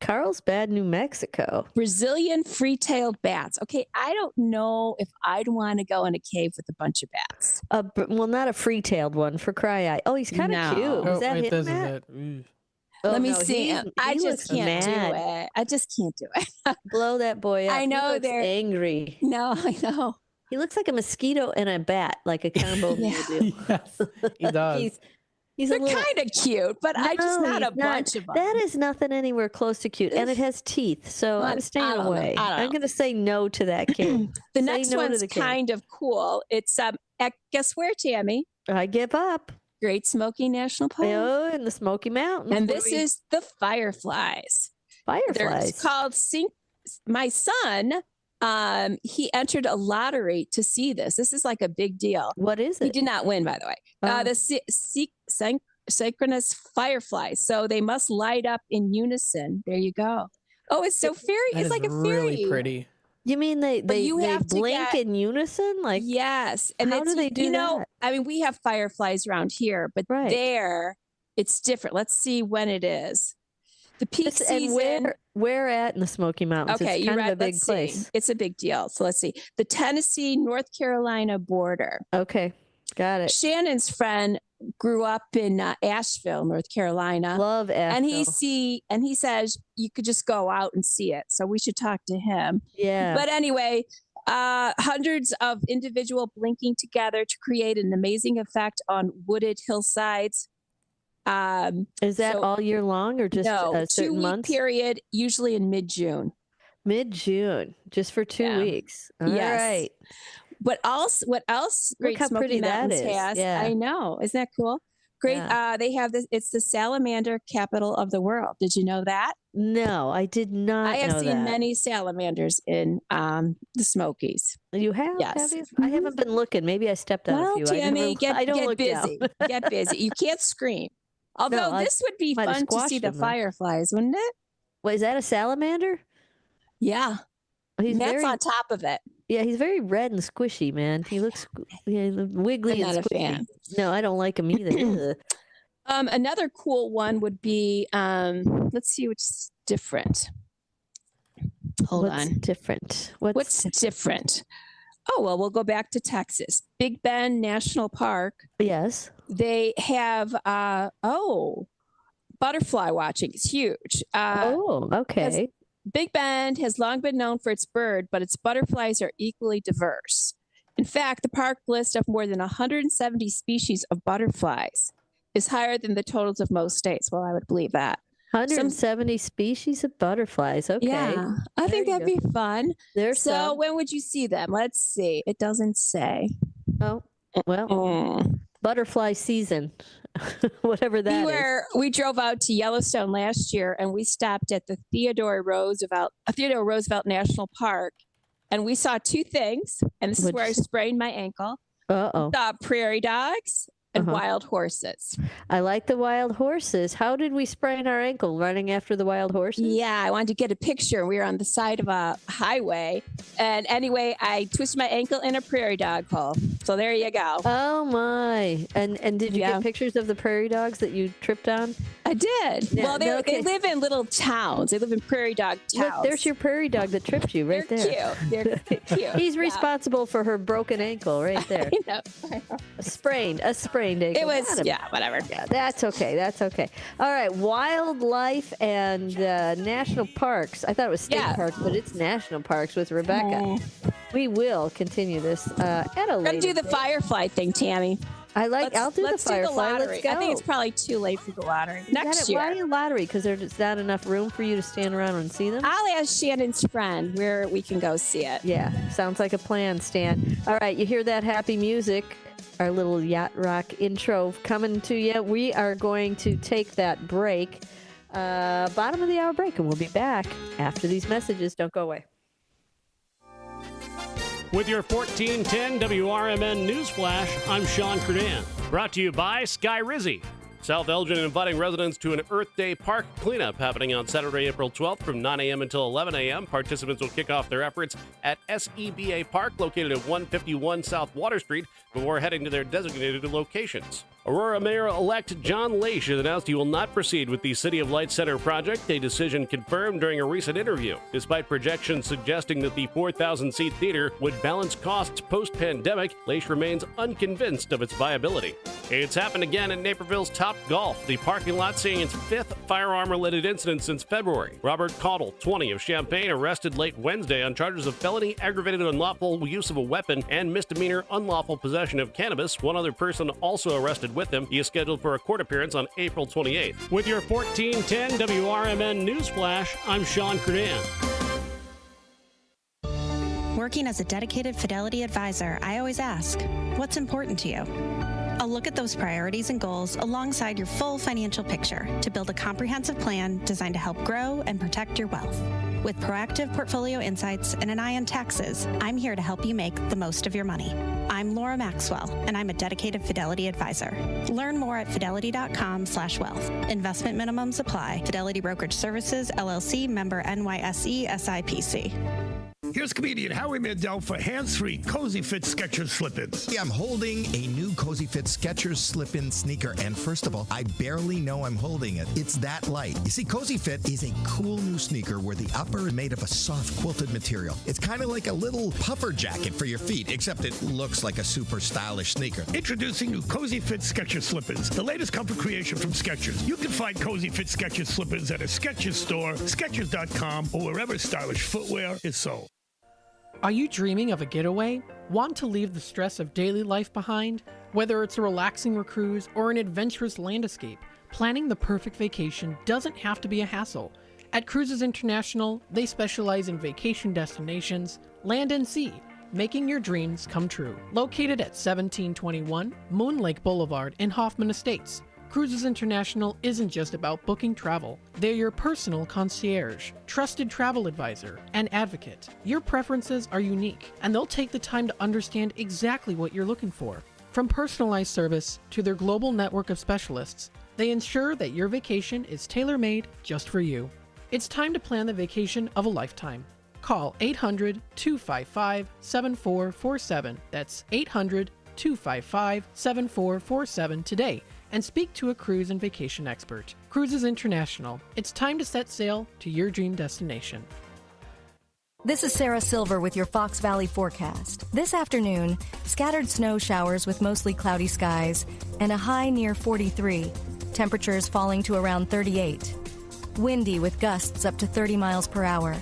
Carlsbad, New Mexico. Brazilian free-tailed bats. Okay, I don't know if I'd want to go in a cave with a bunch of bats. Well, not a free-tailed one, for cry eye. Oh, he's kind of cute. Is that him, Matt? Let me see. I just can't do it. I just can't do it. Blow that boy up. I know he looks they're angry. No, I know. He looks like a mosquito and a bat, like a combo of you do. Yes, he does. They're kind of cute, but I just not a bunch of them. That is nothing anywhere close to cute, and it has teeth, so I'm staying away. I'm going to say no to that kid. The next one's kind of cool. It's guess where, Tammy? I give up. Great Smoky National Park. Oh, in the Smoky Mountains. And this is the fireflies. Fireflies. It's called my son. He entered a lottery to see this. This is like a big deal. What is it? He did not win, by the way. The synchronous fireflies. So they must light up in unison. There you go. Oh, it's so fairy. It's like a fairy. Really pretty. You mean they blink in unison? Like yes. And how do they do that? I mean, we have fireflies around here, but there it's different. Let's see when it is. The peak season. And where at in the Smoky Mountains? Okay, it's kind of a big place. It's a big deal. So let's see. The Tennessee, North Carolina border. Okay, got it. Shannon's friend grew up in Asheville, North Carolina. Love Asheville. And he says you could just go out and see it. So we should talk to him. Yeah. But anyway, hundreds of individual blinking together to create an amazing effect on wooded hillsides. Is that all year long or just a certain 2-week month? period, usually in mid-June. Mid-June, just for 2 weeks. All right. What else Great how Smoky pretty that Mountains is. has? Yeah. I know. Isn't that cool? Great. Yeah. They have this. It's the salamander capital of the world. Did you know that? No, I did not. I have know seen that. many salamanders in the Smokies. You have? Yes. Have you? I haven't been looking. Maybe I stepped out a Well, few. Tammy, I don't get look busy. down. Get busy. You can't scream. Although this would be might have fun to see squashed the them, though. fireflies, wouldn't it? Wait, is that a salamander? Yeah. He's That's very, on top of it. Yeah, he's very red and squishy, man. He looks wiggly I'm and not a squishy. fan. No, I don't like him either. Another cool one would be, let's see what's different. Hold What's on. different? What's different? Oh, well, we'll go back to Texas. Big Bend National Park. Yes. They have, butterfly watching is huge. Okay. Big Bend has long been known for its bird, but its butterflies are equally diverse. In fact, the park list of more than 170 species of butterflies is higher than the totals of most states. Well, I would believe that. 170 species of butterflies. Okay. Yeah, I think that'd be fun. There's so some. when would you see them? Let's see. It doesn't say. Oh, well, butterfly season, whatever that is. We drove out to Yellowstone last year and we stopped at the Theodore Roosevelt National Park, and we saw two things. And this is where I sprained my ankle. Saw prairie dogs and wild horses. I like the wild horses. How did we sprain our ankle? Running after the wild horses? Yeah, I wanted to get a picture. We were on the side of a highway. And anyway, I twisted my ankle in a prairie dog hole. So there you go. Oh, my. And did you get pictures of the prairie dogs that you tripped on? I did. Yeah, well, they live in little towns. They live in prairie dog towns. Look, there's your prairie dog that tripped you right there. They're cute. He's responsible for her broken ankle right there. I know. A sprained ankle. It was, whatever. Yeah, that's okay. That's okay. All right, wildlife and national parks. I thought it was state parks, but it's national parks with Rebecca. We will continue this at a later. We're gonna do the firefly thing, Tammy. I'll do the firefly. Let's go. I think it's probably too late for the lottery next year. Why a lottery? Because there's not enough room for you to stand around and see them? I'll ask Shannon's friend where we can go see it. Yeah, sounds like a plan, Stan. All right, you hear that happy music, our little yacht rock intro coming to you. We are going to take that break, bottom of the hour break, and we'll be back after these messages. Don't go away. With your 1410 WRMN News Flash, I'm Sean Curdan. Brought to you by Sky Rizzy. South Elgin inviting residents to an Earth Day park cleanup happening on Saturday, April 12th from 9 a.m. until 11 a.m. Participants will kick off their efforts at SEBA Park, located at 151 South Water Street, before heading to their designated locations. Aurora Mayor-elect John Laish has announced he will not proceed with the City of Lights Center project, a decision confirmed during a recent interview. Despite projections suggesting that the 4,000-seat theater would balance costs post-pandemic, Laish remains unconvinced of its viability. It's happened again at Naperville's Top Golf, the parking lot seeing its fifth firearm-related incident since February. Robert Caudle, 20, of Champaign, arrested late Wednesday on charges of felony aggravated unlawful use of a weapon and misdemeanor unlawful possession of cannabis. One other person also arrested with him. He is scheduled for a court appearance on April 28th. With your 1410 WRMN News Flash, I'm Sean Curdan. Working as a dedicated Fidelity advisor, I always ask, what's important to you? I'll look at those priorities and goals alongside your full financial picture to build a comprehensive plan designed to help grow and protect your wealth. With proactive portfolio insights and an eye on taxes, I'm here to help you make the most of your money. I'm Laura Maxwell, and I'm a dedicated Fidelity advisor. Learn more at fidelity.com/wealth. Investment minimums apply. Fidelity Brokerage Services, LLC, member NYSE, SIPC. Here's comedian Howie Mandel for hands-free Cozy Fit Skechers slip-ins. Yeah, I'm holding a new Cozy Fit Skechers slip-in sneaker, and first of all, I barely know I'm holding it. It's that light. You see, Cozy Fit is a cool new sneaker where the upper is made of a soft quilted material. It's kind of like a little puffer jacket for your feet, except it looks like a super stylish sneaker. Introducing new Cozy Fit Skechers slip-ins, the latest comfort creation from Skechers. You can find Cozy Fit Skechers slip-ins at a Skechers store, Skechers.com, or wherever stylish footwear is sold. Are you dreaming of a getaway? Want to leave the stress of daily life behind? Whether it's a relaxing cruise or an adventurous land escape, planning the perfect vacation doesn't have to be a hassle. At Cruises International, they specialize in vacation destinations, land and sea, making your dreams come true. Located at 1721 Moon Lake Boulevard in Hoffman Estates, Cruises International isn't just about booking travel. They're your personal concierge, trusted travel advisor, and advocate. Your preferences are unique, and they'll take the time to understand exactly what you're looking for. From personalized service to their global network of specialists, they ensure that your vacation is tailor-made just for you. It's time to plan the vacation of a lifetime. Call 800-255-7447. That's 800-255-7447 today and speak to a cruise and vacation expert. Cruises International. It's time to set sail to your dream destination. This is Sarah Silver with your Fox Valley forecast. This afternoon, scattered snow showers with mostly cloudy skies and a high near 43. Temperatures falling to around 38. Windy with gusts up to 30 miles per hour.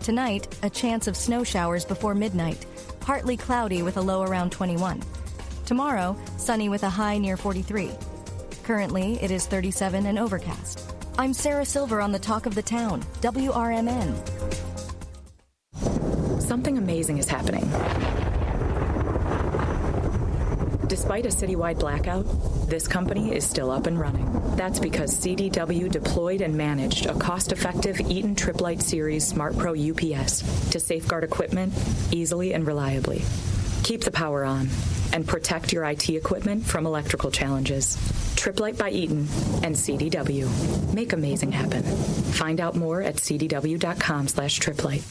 Tonight, a chance of snow showers before midnight. Partly cloudy with a low around 21. Tomorrow, sunny with a high near 43. Currently, it is 37 and overcast. I'm Sarah Silver on the Talk of the Town, WRMN. Something amazing is happening. Despite a citywide blackout, this company is still up and running. That's because CDW deployed and managed a cost-effective Eaton Triplite Series Smart Pro UPS to safeguard equipment easily and reliably. Keep the power on and protect your IT equipment from electrical challenges. Triplite by Eaton and CDW. Make amazing happen. Find out more at cdw.com/triplite.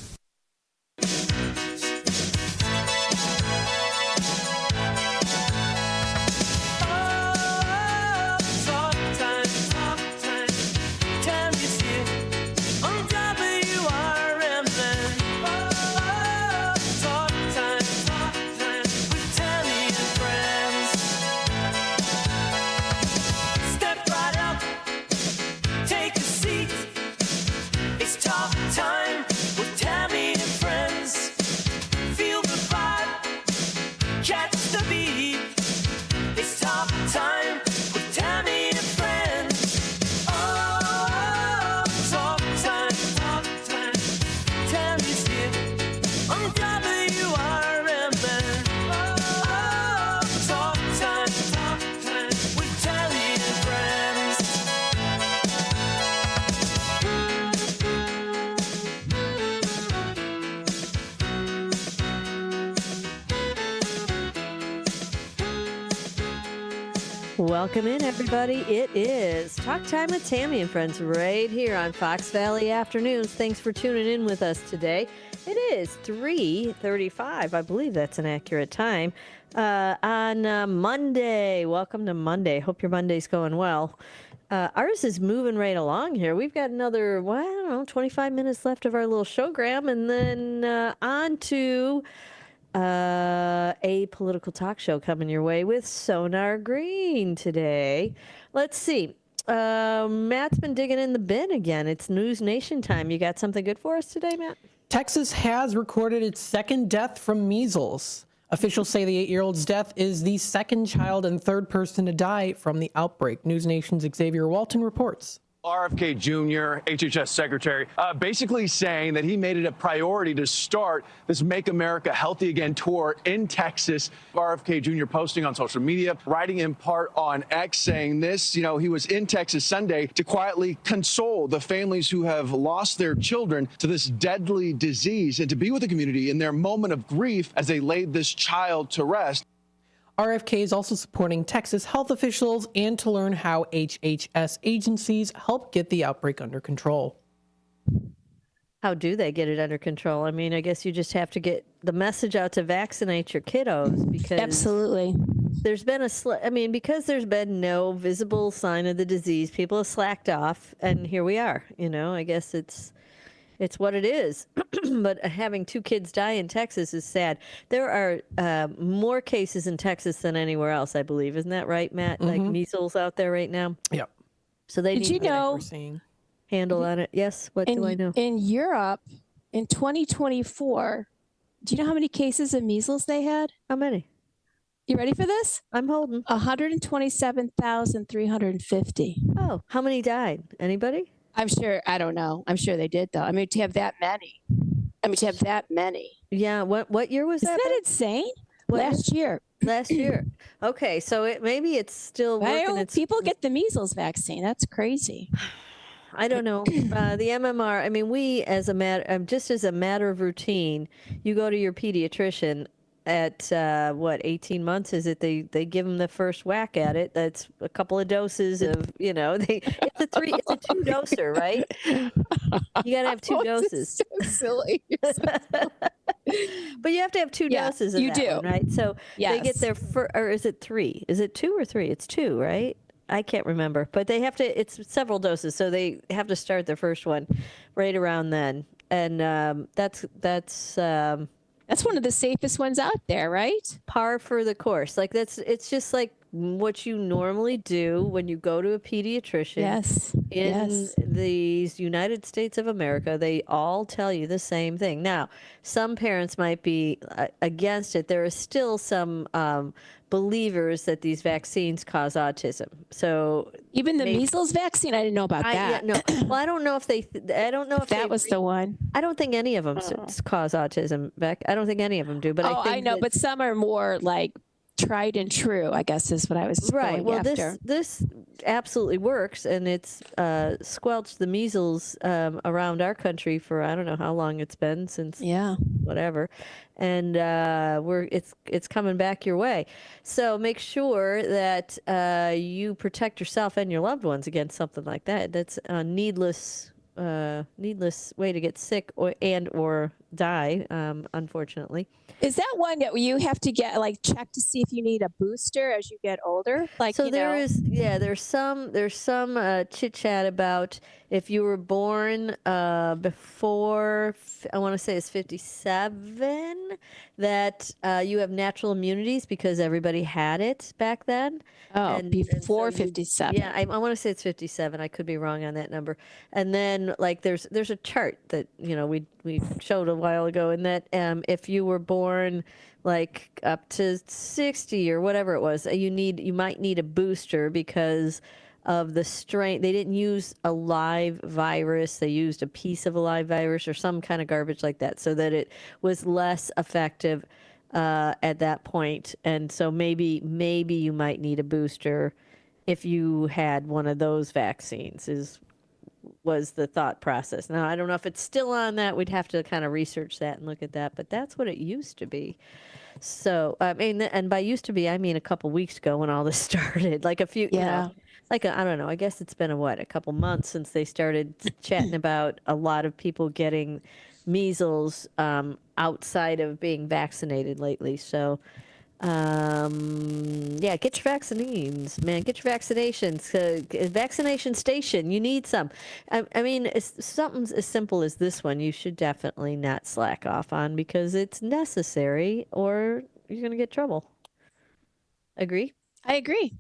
Welcome in, everybody. It is Talk Time with Tammy and Friends right here on Fox Valley Afternoons. Thanks for tuning in with us today. It is 3:35. I believe that's an accurate time on Monday. Welcome to Monday. Hope your Monday's going well. Ours is moving right along here. We've got another, 25 minutes left of our little showgram, and then on to a political talk show coming your way with Sonar Green today. Let's see. Matt's been digging in the bin again. It's News Nation time. You got something good for us today, Matt? Texas has recorded its second death from measles. Officials say the 8-year-old's death is the second child and third person to die from the outbreak. News Nation's Xavier Walton reports. RFK Jr., HHS Secretary, basically saying that he made it a priority to start this Make America Healthy Again tour in Texas. RFK Jr. posting on social media, writing in part on X, saying this, he was in Texas Sunday to quietly console the families who have lost their children to this deadly disease and to be with the community in their moment of grief as they laid this child to rest. RFK is also supporting Texas health officials and to learn how HHS agencies help get the outbreak under control. How do they get it under control? I mean, I guess you just have to get the message out to vaccinate your kiddos, because absolutely. There's been because there's been no visible sign of the disease, people have slacked off, and here we are. I guess it's what it is. But having 2 kids die in Texas is sad. There are more cases in Texas than anywhere else, I believe. Isn't that right, Matt? Like measles out there right now. Yep. So they Did you know? We're seeing. Handle on it. Yes. What do I know? In Europe, in 2024, do you know how many cases of measles they had? How many? You ready for this? I'm holding. 127,350. Oh, how many died? Anybody? I'm sure. I don't know. I'm sure they did, though. I mean, to have that many. Yeah. What year was Isn't that? that insane? Last year. Okay, so maybe it's still working. People get the measles vaccine. That's crazy. I don't know. The MMR, I mean, we, just as a matter of routine, you go to your pediatrician at, 18 months, is it? They give them the first whack at it. That's a couple of doses of, it's a 2-doser, right? You got to have 2 doses. So silly. But you have to have 2 doses of you that do. one, right? So they get Yes. their or is it 3? Is it 2 or 3? It's 2, right? I can't remember, but they have to, it's several doses. So they have to start their first one right around then. And that's one of the safest ones out there, right? Par for the course. Like it's just like what you normally do when you go to a pediatrician. Yes. In these United States of America, they all tell you the same thing. Now, some parents might be against it. There are still some believers that these vaccines cause autism. So even the measles vaccine, I didn't know about that. Yeah, no. Well, I don't know if that was the one. I don't think any of them cause autism, Beck. I don't think any of them do. But I know, but some are more like tried and true, I guess is what I was right. Well, after. this absolutely works, and it's squelched the measles around our country for I don't know how long it's been since whatever, and it's coming back your way. So make sure that you protect yourself and your loved ones against something like that. That's a needless way to get sick or die, unfortunately. Is that one that you have to get check to see if you need a booster as you get older? There's some chit chat about if you were born before I want to say it's 57 that you have natural immunities because everybody had it back then. Oh, before 57. Yeah, I want to say it's 57. I could be wrong on that number. And then there's a chart that we showed a while ago, and that if you were born up to 60 or whatever it was, you might need a booster because of the strain. They didn't use a live virus. They used a piece of a live virus or some kind of garbage like that, so that it was less effective at that point. And so maybe you might need a booster if you had one of those vaccines was the thought process. Now, I don't know if it's still on that. We'd have to kind of research that and look at that, but that's what it used to be. So, I mean, and by used to be, I mean a couple weeks ago when all this started, like a few, I don't know, I guess it's been a couple months since they started chatting about a lot of people getting measles outside of being vaccinated lately. So, get your vaccines, man. Get your vaccinations. Vaccination station. You need some. I mean, it's something as simple as this one. You should definitely not slack off on because it's necessary, or you're gonna get trouble. Agree? I agree.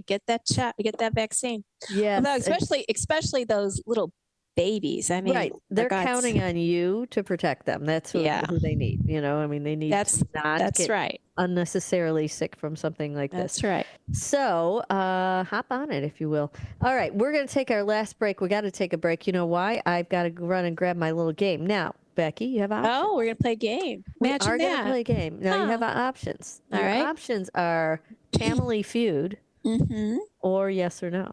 Get that shot. Get that vaccine. Yeah. Although especially those little babies. I mean, right. They're counting on you to protect them. That's who they need. I mean, they need to not get unnecessarily sick from something like this. That's right. So hop on it, if you will. All right. We're going to take our last break. We got to take a break. You know why? I've got to run and grab my little game. Now, Becky, you have options. Oh, we're going to play a game. Imagine we are going to play a game. Now, you have options. All right. Your options are Family Feud or yes or no.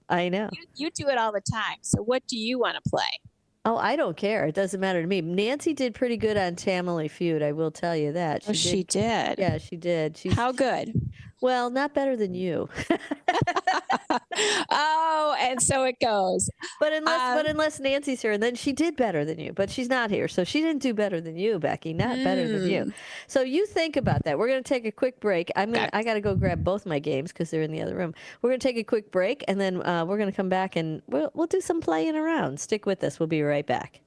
I know. You do it all the time. So what do you want to play? Oh, I don't care. It doesn't matter to me. Nancy did pretty good on Family Feud. I will tell you that. She did. Yeah, she did. How good? Well, not better than you. Oh, and so it goes. But unless Nancy's here, and then she did better than you, but she's not here, so she didn't do better than you, Becky. Not better than you. So you think about that. We're going to take a quick break. I got to go grab both my games because they're in the other room. We're going to take a quick break, and then we're going to come back and we'll do some playing around. Stick with us. We'll be right back.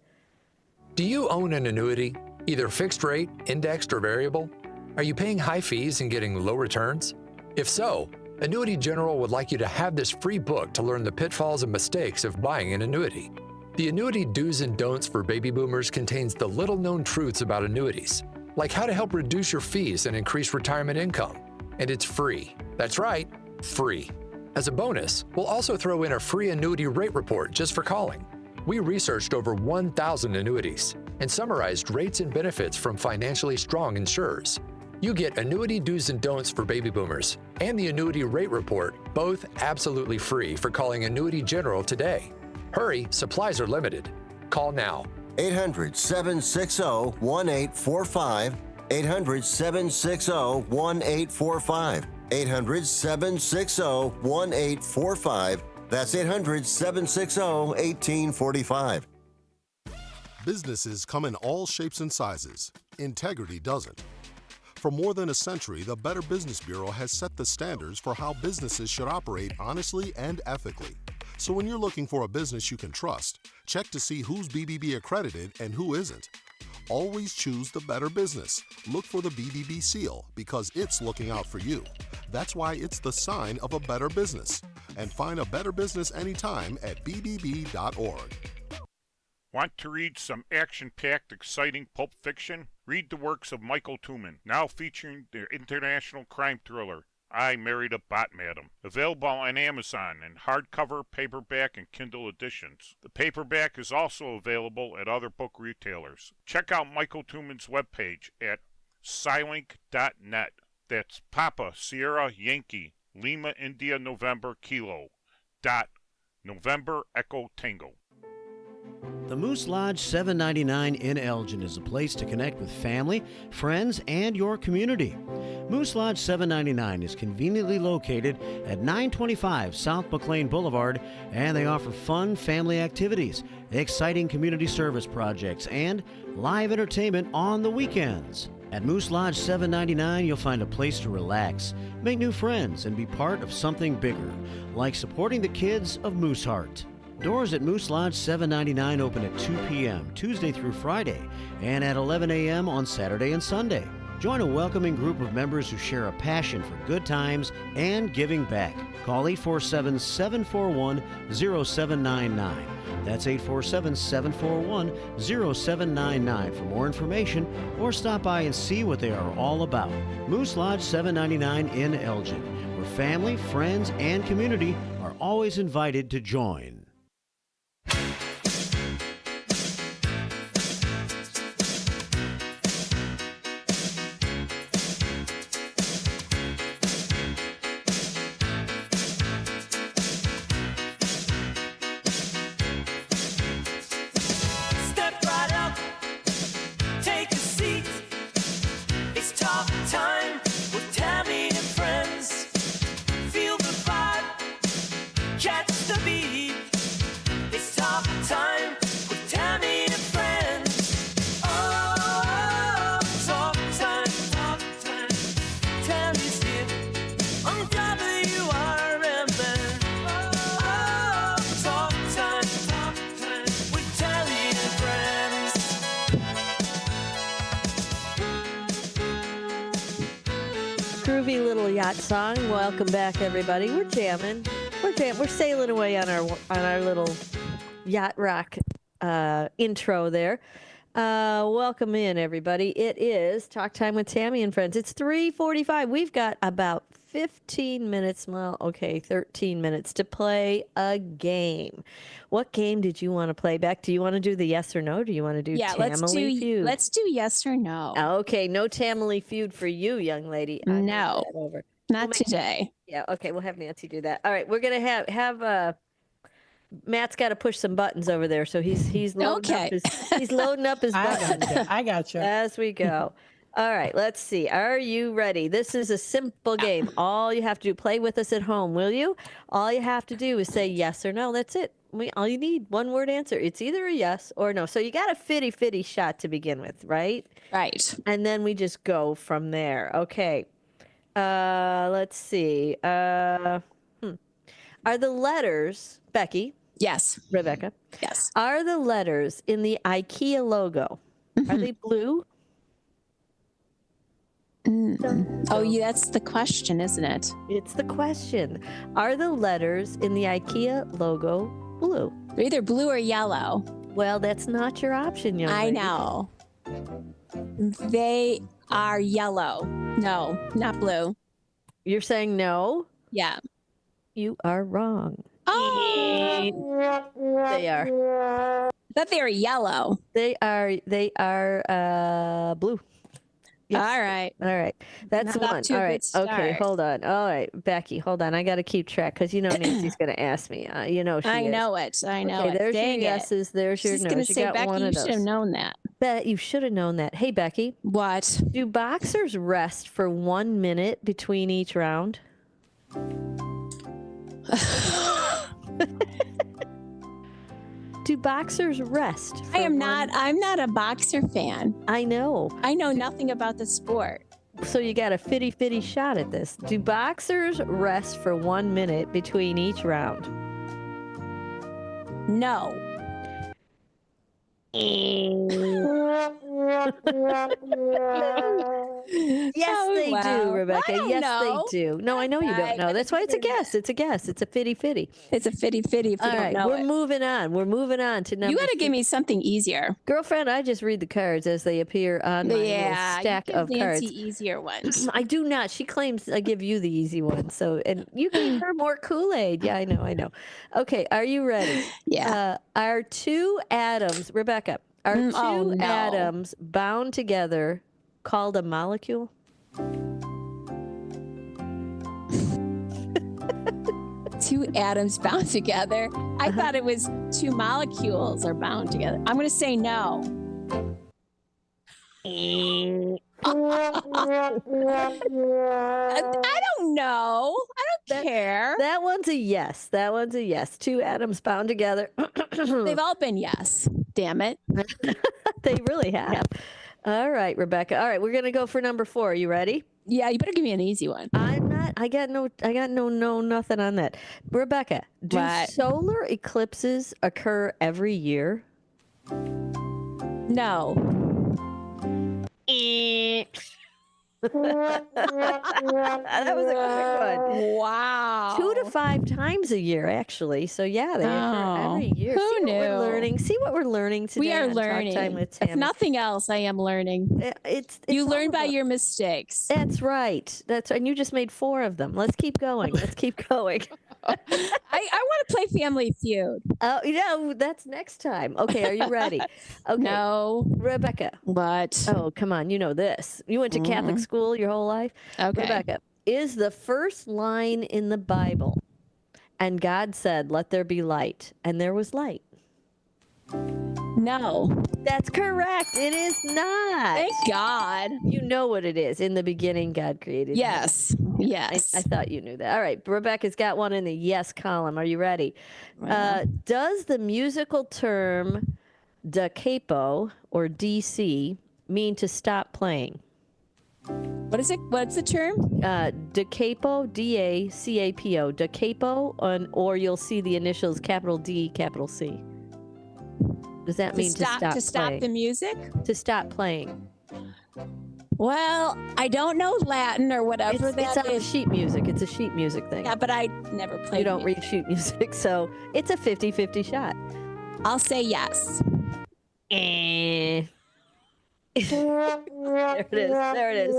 Do you own an annuity, either fixed rate, indexed, or variable? Are you paying high fees and getting low returns? If so, Annuity General would like you to have this free book to learn the pitfalls and mistakes of buying an annuity. The Annuity Do's and Don'ts for Baby Boomers contains the little-known truths about annuities, like how to help reduce your fees and increase retirement income. And it's free. That's right, free. As a bonus, we'll also throw in a free annuity rate report just for calling. We researched over 1,000 annuities and summarized rates and benefits from financially strong insurers. You get Annuity Do's and Don'ts for Baby Boomers and the Annuity Rate Report, both absolutely free for calling Annuity General today. Hurry, supplies are limited. Call now. 800-760-1845. 800-760-1845. 800-760-1845. That's 800-760-1845. Businesses come in all shapes and sizes. Integrity doesn't. For more than a century, the Better Business Bureau has set the standards for how businesses should operate honestly and ethically. So when you're looking for a business you can trust, check to see who's BBB accredited and who isn't. Always choose the Better Business. Look for the BBB seal because it's looking out for you. That's why it's the sign of a better business. And find a better business anytime at bbb.org. Want to read some action-packed, exciting pulp fiction? Read the works of Michael Tooman, now featuring the international crime thriller, I Married a Bot Madam. Available on Amazon in hardcover, paperback, and Kindle editions. The paperback is also available at other book retailers. Check out Michael Tooman's webpage at Scilink.net. That's Papa, Sierra, Yankee, Lima, India, November, Kilo. Dot, November, Echo, Tango. The Moose Lodge 799 in Elgin is a place to connect with family, friends, and your community. Moose Lodge 799 is conveniently located at 925 South McLean Boulevard, and they offer fun family activities, exciting community service projects, and live entertainment on the weekends. At Moose Lodge 799, you'll find a place to relax, make new friends, and be part of something bigger, like supporting the kids of Mooseheart. Doors at Moose Lodge 799 open at 2 p.m. Tuesday through Friday and at 11 a.m. on Saturday and Sunday. Join a welcoming group of members who share a passion for good times and giving back. Call 847-741-0799. That's 847-741-0799 for more information or stop by and see what they are all about. Moose Lodge 799 in Elgin, where family, friends, and community are always invited to join. Groovy little yacht song. Welcome back, everybody. We're jamming. We're sailing away on our little yacht rock intro there. Welcome in, everybody. It is Talk Time with Tammy and Friends. It's 3:45. We've got about 15 minutes, 13 minutes to play a game. What game did you want to play, Beck? Do you want to do the yes or no? Do you want to do Tamily Feud? Let's do yes or no. Okay, no Tamily Feud for you, young lady. No, not today. Yeah, okay, we'll have Nancy do that. All right, we're going to have Matt's got to push some buttons over there, so he's loading up his buttons. I got you. As we go. All right, let's see. Are you ready? This is a simple game. All you have to do, play with us at home, will you? All you have to do is say yes or no. That's it. All you need, one word answer. It's either a yes or no. So you got a 50-50 shot to begin with, right? Right. And then we just go from there. Okay. Let's see. Are the letters, Becky? Yes. Rebecca? Yes. Are the letters in the IKEA logo, are they blue? Oh, yeah, that's the question, isn't it? It's the question. Are the letters in the IKEA logo blue? They're either blue or yellow. Well, that's not your option, young I lady. know. They are yellow. No, not blue. You're saying no? Yeah. You are wrong. Oh, They are. I thought they were yellow. They are blue. Yes. All right. All right. That's Not off one. to a All good right. Okay, start. hold on. All right, Becky, hold on. I got to keep track because you know Nancy's going to ask me. You know she I is. know it. I know Okay, it. there's Dang your it. yeses. There's your She's no's. gonna You say, got Becky, one you of should have those. known that. Bet you should have known that. Hey, Becky. What? Do boxers rest for 1 minute between each round? Do boxers rest? I'm not a boxer fan. I know. I know nothing about the sport. So you got a 50-50 shot at this. Do boxers rest for 1 minute between each round? No. Yes, Oh, they wow. do, Rebecca. I don't Yes, know. they do. No, I know you don't know. That's why it's a guess. It's a guess. It's a 50-50. It's a 50-50 if you All don't right, know we're it. moving on. We're moving on to number You got to three. give me something easier. Girlfriend, I just read the cards as they appear on my little Yeah, stack you give of Nancy cards. easier ones. I do not. She claims I give you the easy one. So, and you gave her more Kool-Aid. Yeah, I know. I know. Okay, are you ready? Yeah. Are two atoms, Rebecca, are two oh, no. atoms bound together called a molecule? Two atoms bound together. I thought it was two molecules are bound together. I'm going to say no. I don't know. I don't care. That one's a yes. That one's a yes. Two atoms bound together. They've all been yes. Damn it. They really have. All right, Rebecca. All right, we're gonna go for number 4. Are you ready? Yeah, you better give me an easy one. I'm not. I got no nothing on that. Rebecca, do What? solar eclipses occur every year? No. That was a quick one. Wow. 2 to 5 times a year, actually. So yeah, they occur every year. Who See what we're knew? learning. See what we're learning today. We are on Talk learning. Time with If Tammy. nothing else, I am learning. It's You all learn by about- your mistakes. That's right. And you just made 4 of them. Let's keep going. Let's keep going. I want to play Family Feud. Oh, yeah, that's next time. Okay, are you ready? Okay. No. Rebecca. What? Oh, come on. You know this. You went to Catholic school your whole life? Okay. Rebecca, is the first line in the Bible, and God said, "Let there be light," and there was light? No. That's correct. It is not. Thank God. You know what it is. In the beginning, God created. Yes. heaven. Yes. I thought you knew that. All right. Rebecca's got one in the yes column. Are you ready? Does the musical term da capo or DC mean to stop playing? What is it? What's the term? Da capo, D-A-C-A-P-O. Da capo, or you'll see the initials capital D, capital C. Does that mean to stop stop playing? the music? To stop playing. Well, I don't know Latin or whatever It's that on is. sheet music. It's a sheet music thing. Yeah, but I never played. You don't read sheet music, so it's a 50-50 shot. I'll say yes. There it is. There it is.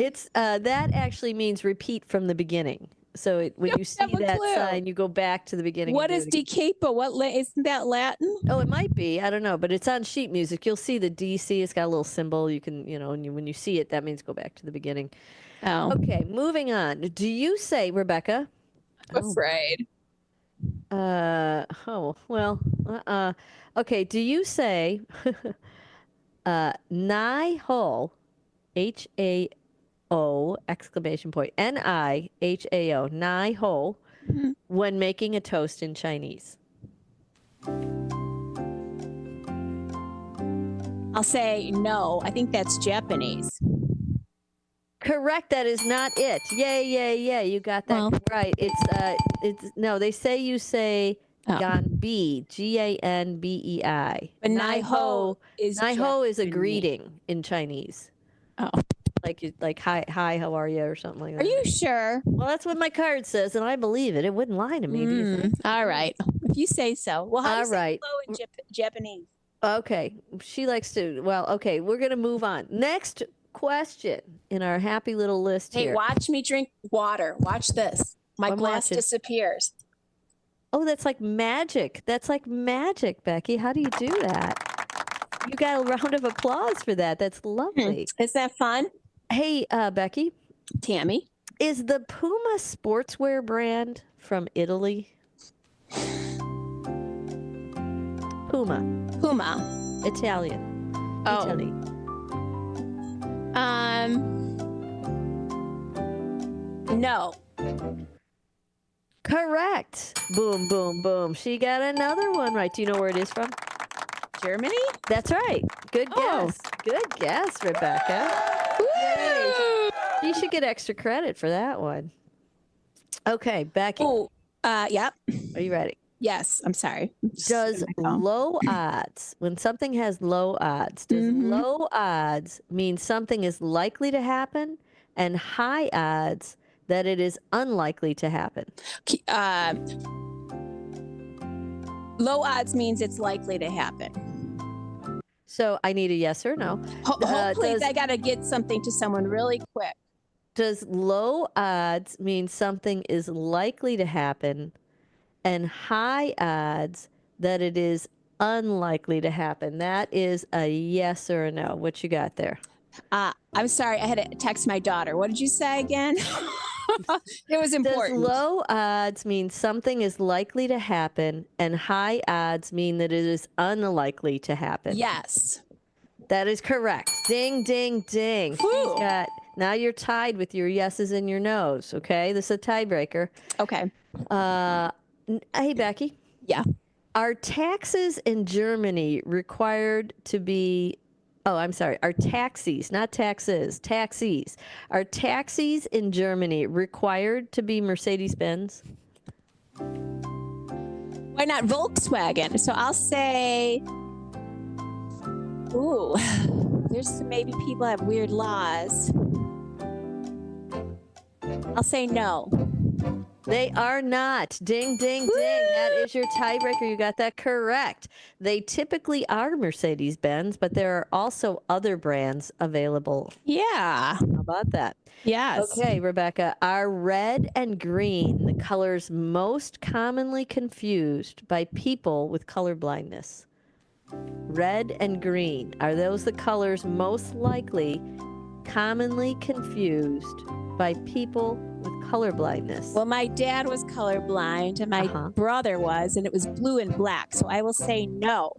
It's that actually means repeat from the beginning. So when you see have a that clue. sign, you go back to the beginning. What and is do it again. di capo? Isn't that Latin? Oh, it might be. I don't know, but it's on sheet music. You'll see the DC. It's got a little symbol. You can, and when you see it, that means go back to the beginning. Oh. Okay, moving on. Do you say, Rebecca? I'm afraid. Okay, do you say Nihao, H-A-O, exclamation point, N-I-H-A-O, Nihao, when making a toast in Chinese? I'll say no. I think that's Japanese. Correct. That is not it. Yay. You got that right. It's no, they say you say Ganbei, G-A-N-B-E-I. But Nihao is Nihao is a Japanese. greeting in Chinese. Oh. Like hi, how are you, or something like that. Are you sure? Well, that's what my card says, and I believe it. It wouldn't lie to me. Do you think? All right. If you say so. Well, how do you say right. hello in Japanese? Okay. She likes to, okay, we're going to move on. Next question in our happy little list Hey, here. watch me drink water. Watch this. My glass watching. disappears. Oh, that's like magic. That's like magic, Becky. How do you do that? You got a round of applause for that. That's lovely. Is that fun? Hey, Becky. Tammy. Is the Puma sportswear brand from Italy? Puma. Italian. Oh. Italy. No. Correct. Boom, boom, boom. She got another one right. Do you know where it is from? Germany? That's right. Good guess. Good guess, Rebecca. Yay. You should get extra credit for that one. Okay, Becky. Oh, yep. Are you ready? Yes. I'm sorry. Does low odds, when something has low odds, does low odds mean something is likely to happen, and high odds that it is unlikely to happen? Low odds means it's likely to happen. So I need a yes or no. Hopefully, I got to get something to someone really quick. Does low odds mean something is likely to happen, and high odds that it is unlikely to happen? That is a yes or a no. What you got there? I'm sorry. I had to text my daughter. What did you say again? It was important. Does low odds mean something is likely to happen, and high odds mean that it is unlikely to happen? Yes. That is correct. Ding, ding, ding. Now you're tied with your yeses and your nos, okay? This is a tiebreaker. Okay. Hey, Becky. Yeah. Are taxes in Germany required to be... Oh, I'm sorry. Are taxis, not taxes, taxis. Are taxis in Germany required to be Mercedes-Benz? Why not Volkswagen? So I'll say... Ooh, there's maybe people have weird laws. I'll say no. They are not. Ding, ding, ding. That is your tiebreaker. You got that correct. They typically are Mercedes-Benz, but there are also other brands available. Yeah. How about that? Yes. Okay, Rebecca. Are red and green the colors most commonly confused by people with color blindness? Red and green. Are those the colors most likely commonly confused by people with color blindness? Well, my dad was colorblind and my brother was, and it was blue and black. So I will say no.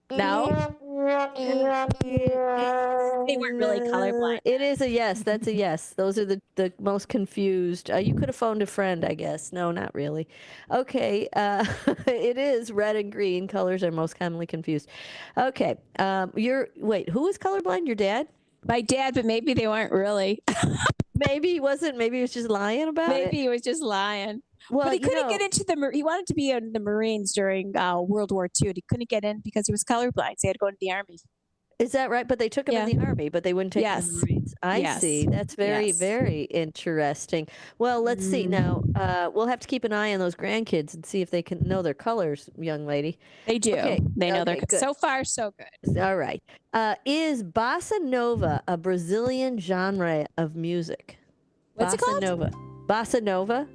No? They weren't really colorblind. It is a yes. That's a yes. Those are the most confused. You could have phoned a friend, I guess. No, not really. Okay. It is red and green. Colors are most commonly confused. Okay. Wait, who was colorblind? Your dad? My dad, but maybe they weren't really. Maybe he wasn't. Maybe he was just lying about it. Maybe he was just lying. Well, but he couldn't get into he wanted to be in the Marines during World War II. He couldn't get in because he was colorblind. So he had to go into the Army. Is that right? But they took him in the Army, but they wouldn't take him in the Marines. I see. That's very, very interesting. Well, let's see. Now, we'll have to keep an eye on those grandkids and see if they can know their colors, young lady. They do. Okay. They know their good. So far, so good. All right. Is bossa nova a Brazilian genre of music? What's it called? Bossa nova. Bossa nova.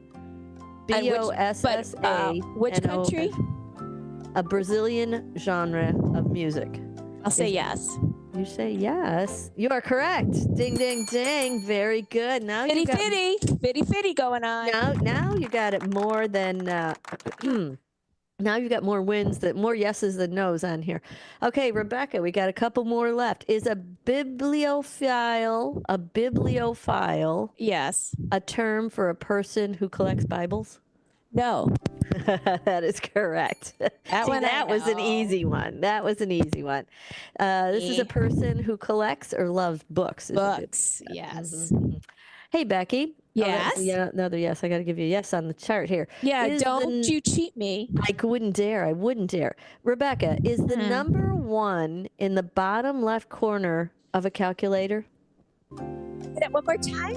B-O-S-S-A. Which country? A Brazilian genre of music. I'll say yes. You say yes. You are correct. Ding, ding, ding. Very good. Now Fitty, you got fitty going on. Now you got it more than Now you've got more more yeses than nos on here. Okay, Rebecca, we got a couple more left. Is a bibliophile Yes. a term for a person who collects Bibles? No. That is correct. That one I was an know. easy one. That was an easy one. This is a person who collects or loves books. Books, yes. Hey, Becky. Yes? Another yes. I got to give you a yes on the chart here. Yeah, Is don't you cheat me. I wouldn't dare. I wouldn't dare. Rebecca, is the number 1 in the bottom left corner of a calculator? Say that one more time.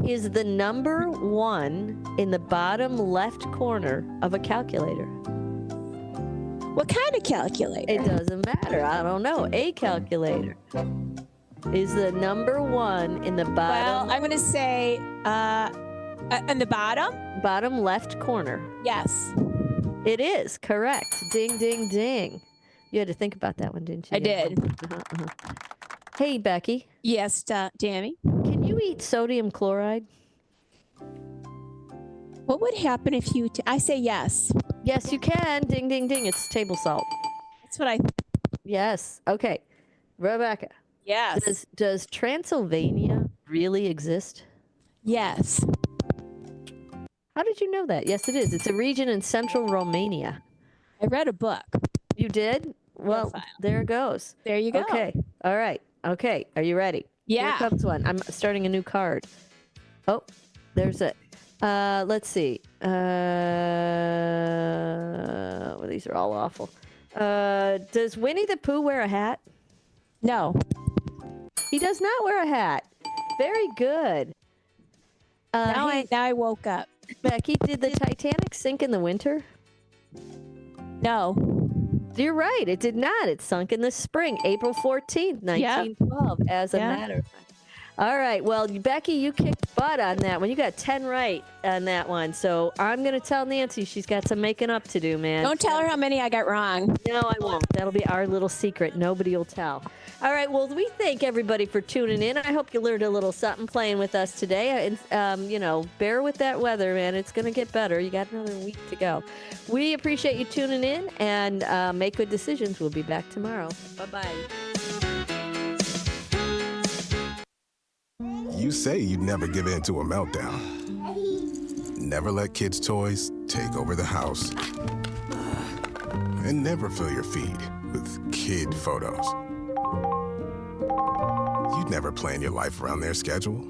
Is the number 1 in the bottom left corner of a calculator? What kind of calculator? It doesn't matter. I don't know. A calculator. Is the number 1 in the bottom? Well, I'm going to say in the bottom? Bottom left corner. Yes. It is correct. Ding, ding, ding. You had to think about that one, didn't you? I did. Hey, Becky. Yes, Tammy. Can you eat sodium chloride? What would happen if you... I say yes. Yes, you can. Ding, ding, ding. It's table salt. That's what I... Yes. Okay. Rebecca. Yes. Does Transylvania really exist? Yes. How did you know that? Yes, it is. It's a region in central Romania. I read a book. You did? Well, there it goes. There you go. Okay. All right. Okay. Are you ready? Yeah. Here comes one. I'm starting a new card. Oh, there's a... let's see. Well, these are all awful. Does Winnie the Pooh wear a hat? No. He does not wear a hat. Very good. Now I woke up. Becky, did the Titanic sink in the winter? No. You're right. It did not. It sunk in the spring, April 14th, 1912, as a matter of fact. All right. Well, Becky, you kicked butt on that one. You got 10 right on that one. So I'm going to tell Nancy she's got some making up to do, man. Don't tell her how many I got wrong. No, I won't. That'll be our little secret. Nobody will tell. All right. Well, we thank everybody for tuning in. I hope you learned a little something playing with us today. Bear with that weather, man. It's going to get better. You got another week to go. We appreciate you tuning in and make good decisions. We'll be back tomorrow. Bye-bye. You say you'd never give in to a meltdown. Never let kids' toys take over the house. And never fill your feed with kid photos. You'd never plan your life around their schedule.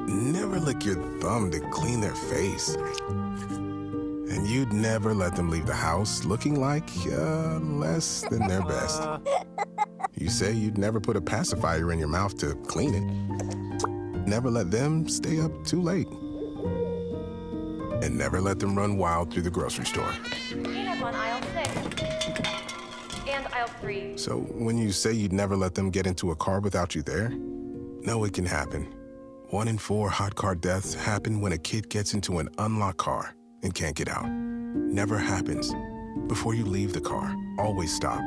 Never lick your thumb to clean their face. And you'd never let them leave the house looking like less than their best. You say you'd never put a pacifier in your mouth to clean it. Never let them stay up too late. And never let them run wild through the grocery store. Peanuts on aisle 6 and aisle 3. So when you say you'd never let them get into a car without you there, no, it can happen. 1 in 4 hot car deaths happen when a kid gets into an unlocked car and can't get out. Never happens. Before you leave the car, always stop,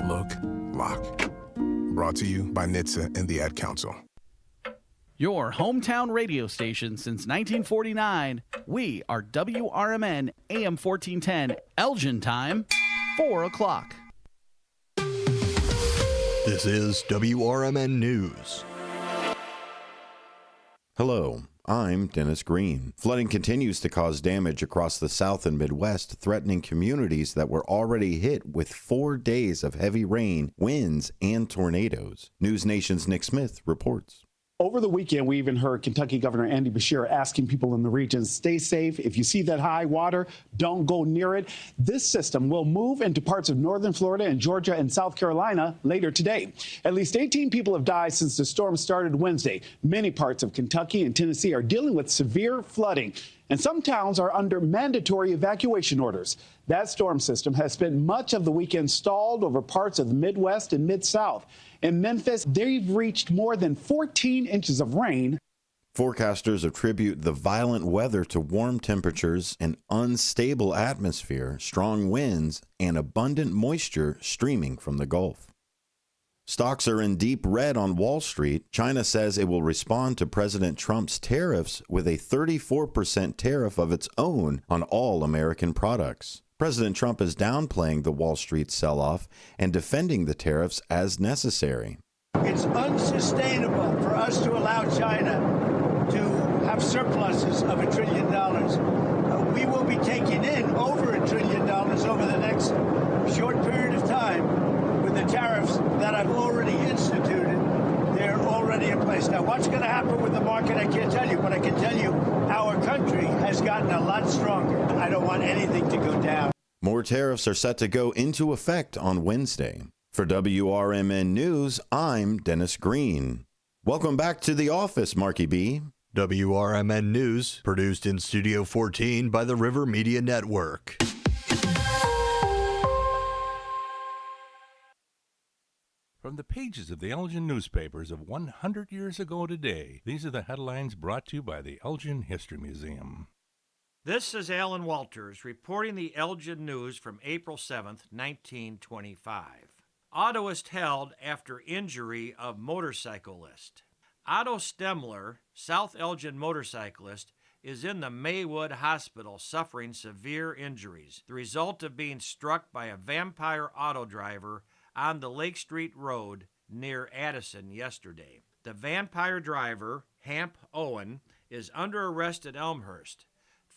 look, lock. Brought to you by NHTSA and the Ad Council. Your hometown radio station since 1949. We are WRMN AM 1410, Elgin time, 4 o'clock. This is WRMN News. Hello, I'm Dennis Green. Flooding continues to cause damage across the South and Midwest, threatening communities that were already hit with 4 days of heavy rain, winds, and tornadoes. News Nation's Nick Smith reports. Over the weekend, we even heard Kentucky Governor Andy Beshear asking people in the region, stay safe. If you see that high water, don't go near it. This system will move into parts of northern Florida and Georgia and South Carolina later today. At least 18 people have died since the storm started Wednesday. Many parts of Kentucky and Tennessee are dealing with severe flooding, and some towns are under mandatory evacuation orders. That storm system has spent much of the weekend stalled over parts of the Midwest and Mid-South. In Memphis, they've reached more than 14 inches of rain. Forecasters attribute the violent weather to warm temperatures, an unstable atmosphere, strong winds, and abundant moisture streaming from the Gulf. Stocks are in deep red on Wall Street. China says it will respond to President Trump's tariffs with a 34% tariff of its own on all American products. President Trump is downplaying the Wall Street sell-off and defending the tariffs as necessary. It's unsustainable for us to allow China to have surpluses of $1 trillion. We will be taking in over $1 trillion over the next short period of time with the tariffs that I've already instituted. They're already in place. Now, what's going to happen with the market, I can't tell you, but I can tell you our country has gotten a lot stronger. I don't want anything to go down. More tariffs are set to go into effect on Wednesday. For WRMN News, I'm Dennis Green. Welcome back to the office, Marky B. WRMN News, produced in Studio 14 by the River Media Network. From the pages of the Elgin newspapers of 100 years ago today, these are the headlines brought to you by the Elgin History Museum. This is Alan Walters reporting the Elgin News from April 7th, 1925. Autoist held after injury of motorcyclist. Otto Stemler, South Elgin motorcyclist, is in the Maywood Hospital suffering severe injuries, the result of being struck by a vampire auto driver on the Lake Street Road near Addison yesterday. The vampire driver, Hamp Owen, is under arrest at Elmhurst,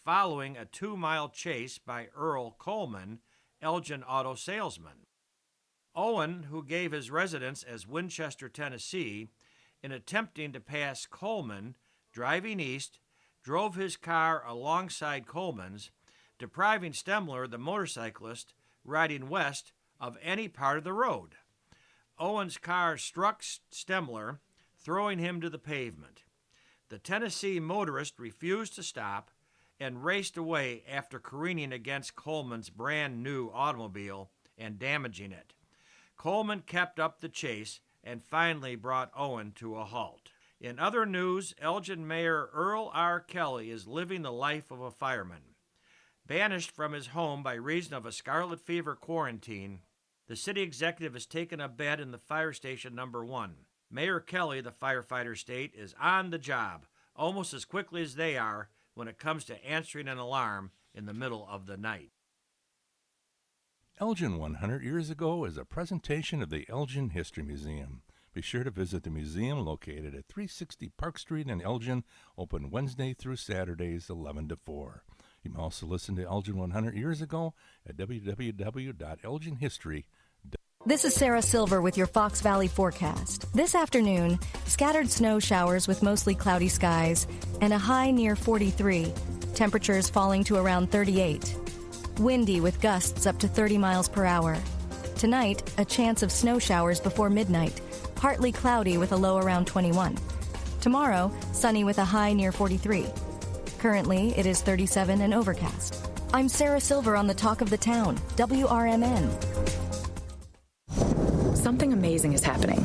following a 2-mile chase by Earl Coleman, Elgin auto salesman. Owen, who gave his residence as Winchester, Tennessee, in attempting to pass Coleman, driving east, drove his car alongside Coleman's, depriving Stemler, the motorcyclist, riding west, of any part of the road. Owen's car struck Stemler, throwing him to the pavement. The Tennessee motorist refused to stop and raced away after careening against Coleman's brand new automobile and damaging it. Coleman kept up the chase and finally brought Owen to a halt. In other news, Elgin Mayor Earl R. Kelly is living the life of a fireman. Banished from his home by reason of a scarlet fever quarantine, the city executive has taken a bed in the fire station number 1. Mayor Kelly, the firefighter state, is on the job almost as quickly as they are when it comes to answering an alarm in the middle of the night. Elgin 100 Years Ago is a presentation of the Elgin History Museum. Be sure to visit the museum located at 360 Park Street in Elgin, open Wednesday through Saturdays 11 to 4. You can also listen to Elgin 100 Years Ago at www.elginhistory.com. This is Sarah Silver with your Fox Valley forecast. This afternoon, scattered snow showers with mostly cloudy skies and a high near 43. Temperatures falling to around 38. Windy with gusts up to 30 miles per hour. Tonight, a chance of snow showers before midnight. Partly cloudy with a low around 21. Tomorrow, sunny with a high near 43. Currently, it is 37 and overcast. I'm Sarah Silver on the Talk of the Town, WRMN. Something amazing is happening.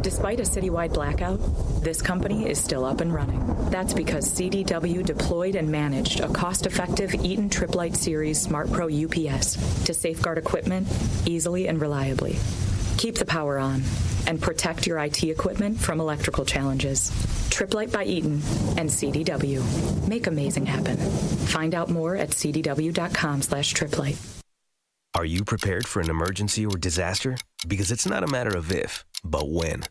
Despite a citywide blackout, this company is still up and running. That's because CDW deployed and managed a cost-effective Eaton Triplite Series Smart Pro UPS to safeguard equipment easily and reliably. Keep the power on and protect your IT equipment from electrical challenges. Triplite by Eaton and CDW. Make amazing happen. Find out more at cdw.com/triplite. Are you prepared for an emergency or disaster? Because it's not a matter of if, but when.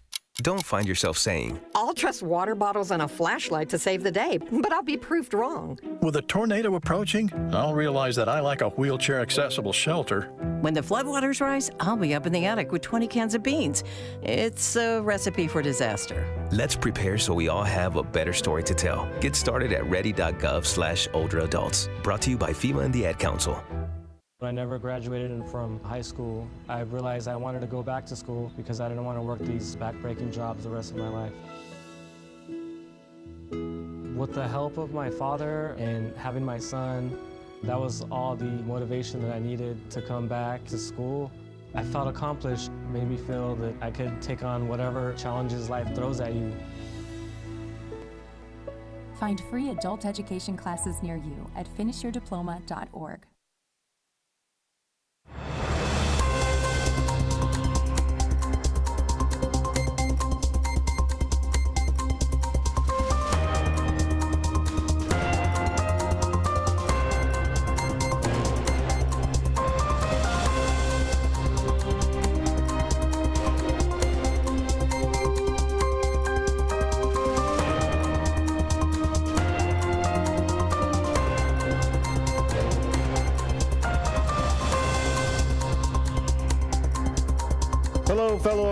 Don't find yourself saying, I'll trust water bottles and a flashlight to save the day, but I'll be proved wrong. With a tornado approaching, I'll realize that I lack a wheelchair-accessible shelter. When the floodwaters rise, I'll be up in the attic with 20 cans of beans. It's a recipe for disaster. let's prepare so we all have a better story to tell. Get started at ready.gov/older adults. Brought to you by FEMA and the Ad Council. When I never graduated from high school, I realized I wanted to go back to school because I didn't want to work these back-breaking jobs the rest of my life. With the help of my father and having my son, that was all the motivation that I needed to come back to school. I felt accomplished, made me feel that I could take on whatever challenges life throws at you. Find free adult education classes near you at finishyourdiploma.org.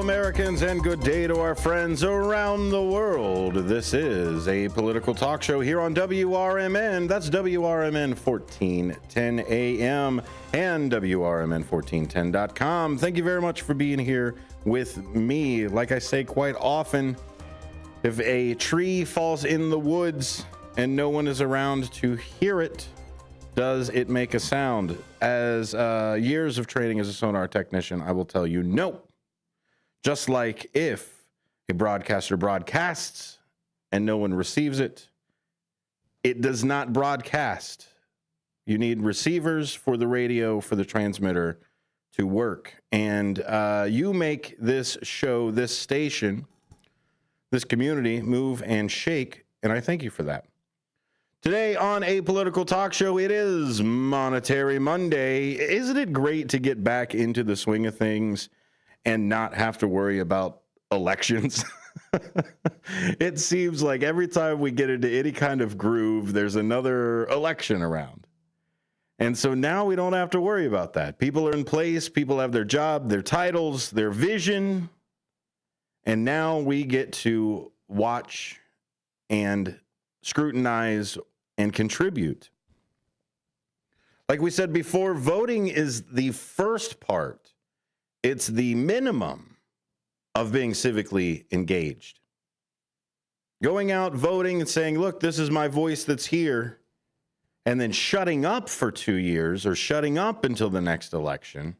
Americans, and good day to our friends around the world. This is a political talk show here on WRMN. That's WRMN 1410 AM and WRMN1410.com. Thank you very much for being here with me. Like I say quite often, if a tree falls in the woods and no one is around to hear it, does it make a sound? As years of training as a sonar technician, I will tell you no. Just like if a broadcaster broadcasts and no one receives it, it does not broadcast. You need receivers for the radio, for the transmitter to work. And you make this show, this station, this community move and shake, and I thank you for that. Today on A Political Talk Show, it is Monetary Monday. Isn't it great to get back into the swing of things and not have to worry about elections? It seems like every time we get into any kind of groove, there's another election around. And so now we don't have to worry about that. People are in place, people have their job, their titles, their vision, and now we get to watch and scrutinize and contribute. Like we said before, voting is the first part. It's the minimum of being civically engaged. Going out, voting, and saying, look, this is my voice that's here, and then shutting up for 2 years or shutting up until the next election,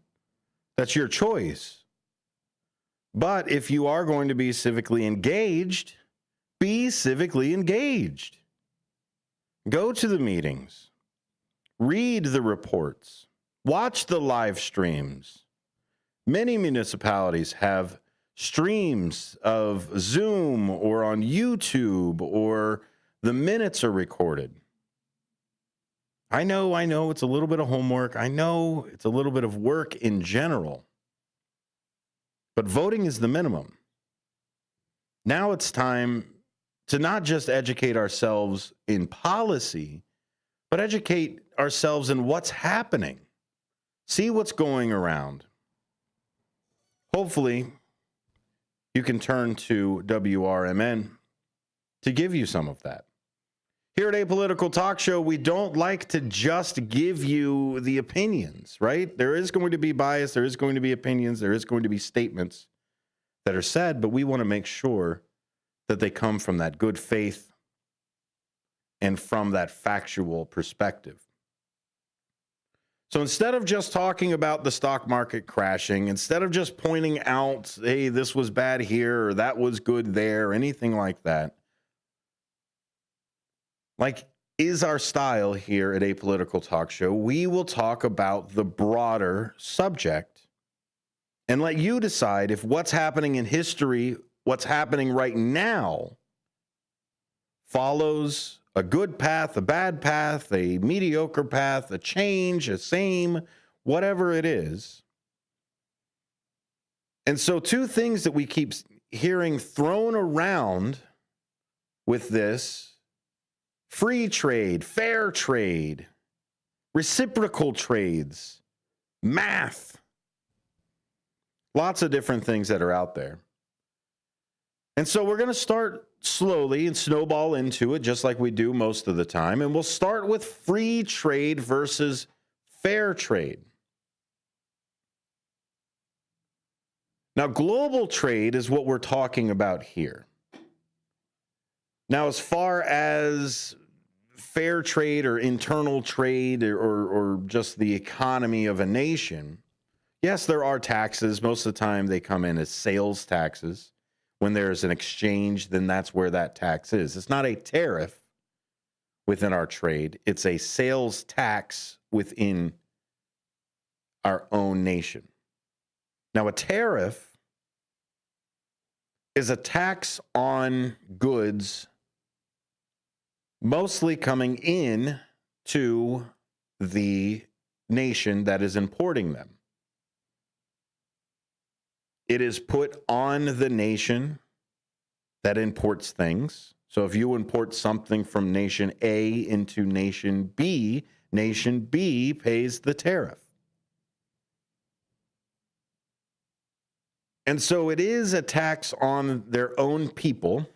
that's your choice. But if you are going to be civically engaged, be civically engaged. Go to the meetings. Read the reports. Watch the live streams. Many municipalities have streams of Zoom or on YouTube, or the minutes are recorded. I know it's a little bit of homework. I know it's a little bit of work in general. But voting is the minimum. Now it's time to not just educate ourselves in policy, but educate ourselves in what's happening. See what's going around. Hopefully, you can turn to WRMN to give you some of that. Here at A Political Talk Show, we don't like to just give you the opinions, right? There is going to be bias, there is going to be opinions, there is going to be statements that are said, but we want to make sure that they come from that good faith and from that factual perspective. So instead of just talking about the stock market crashing, instead of just pointing out, hey, this was bad here or that was good there, or anything like that, like is our style here at A Political Talk Show, we will talk about the broader subject and let you decide if what's happening in history, what's happening right now, follows a good path, a bad path, a mediocre path, a change, a same, whatever it is. And so two things that we keep hearing thrown around with this: free trade, fair trade, reciprocal trades, math, lots of different things that are out there. And so we're going to start slowly and snowball into it just like we do most of the time. And we'll start with free trade versus fair trade. Now, global trade is what we're talking about here. Now, as far as fair trade or internal trade or just the economy of a nation, yes, there are taxes. Most of the time they come in as sales taxes. When there's an exchange, then that's where that tax is. It's not a tariff within our trade. It's a sales tax within our own nation. Now, a tariff is a tax on goods mostly coming in to the nation that is importing them. It is put on the nation that imports things. So if you import something from nation A into nation B pays the tariff. And so it is a tax on their own people.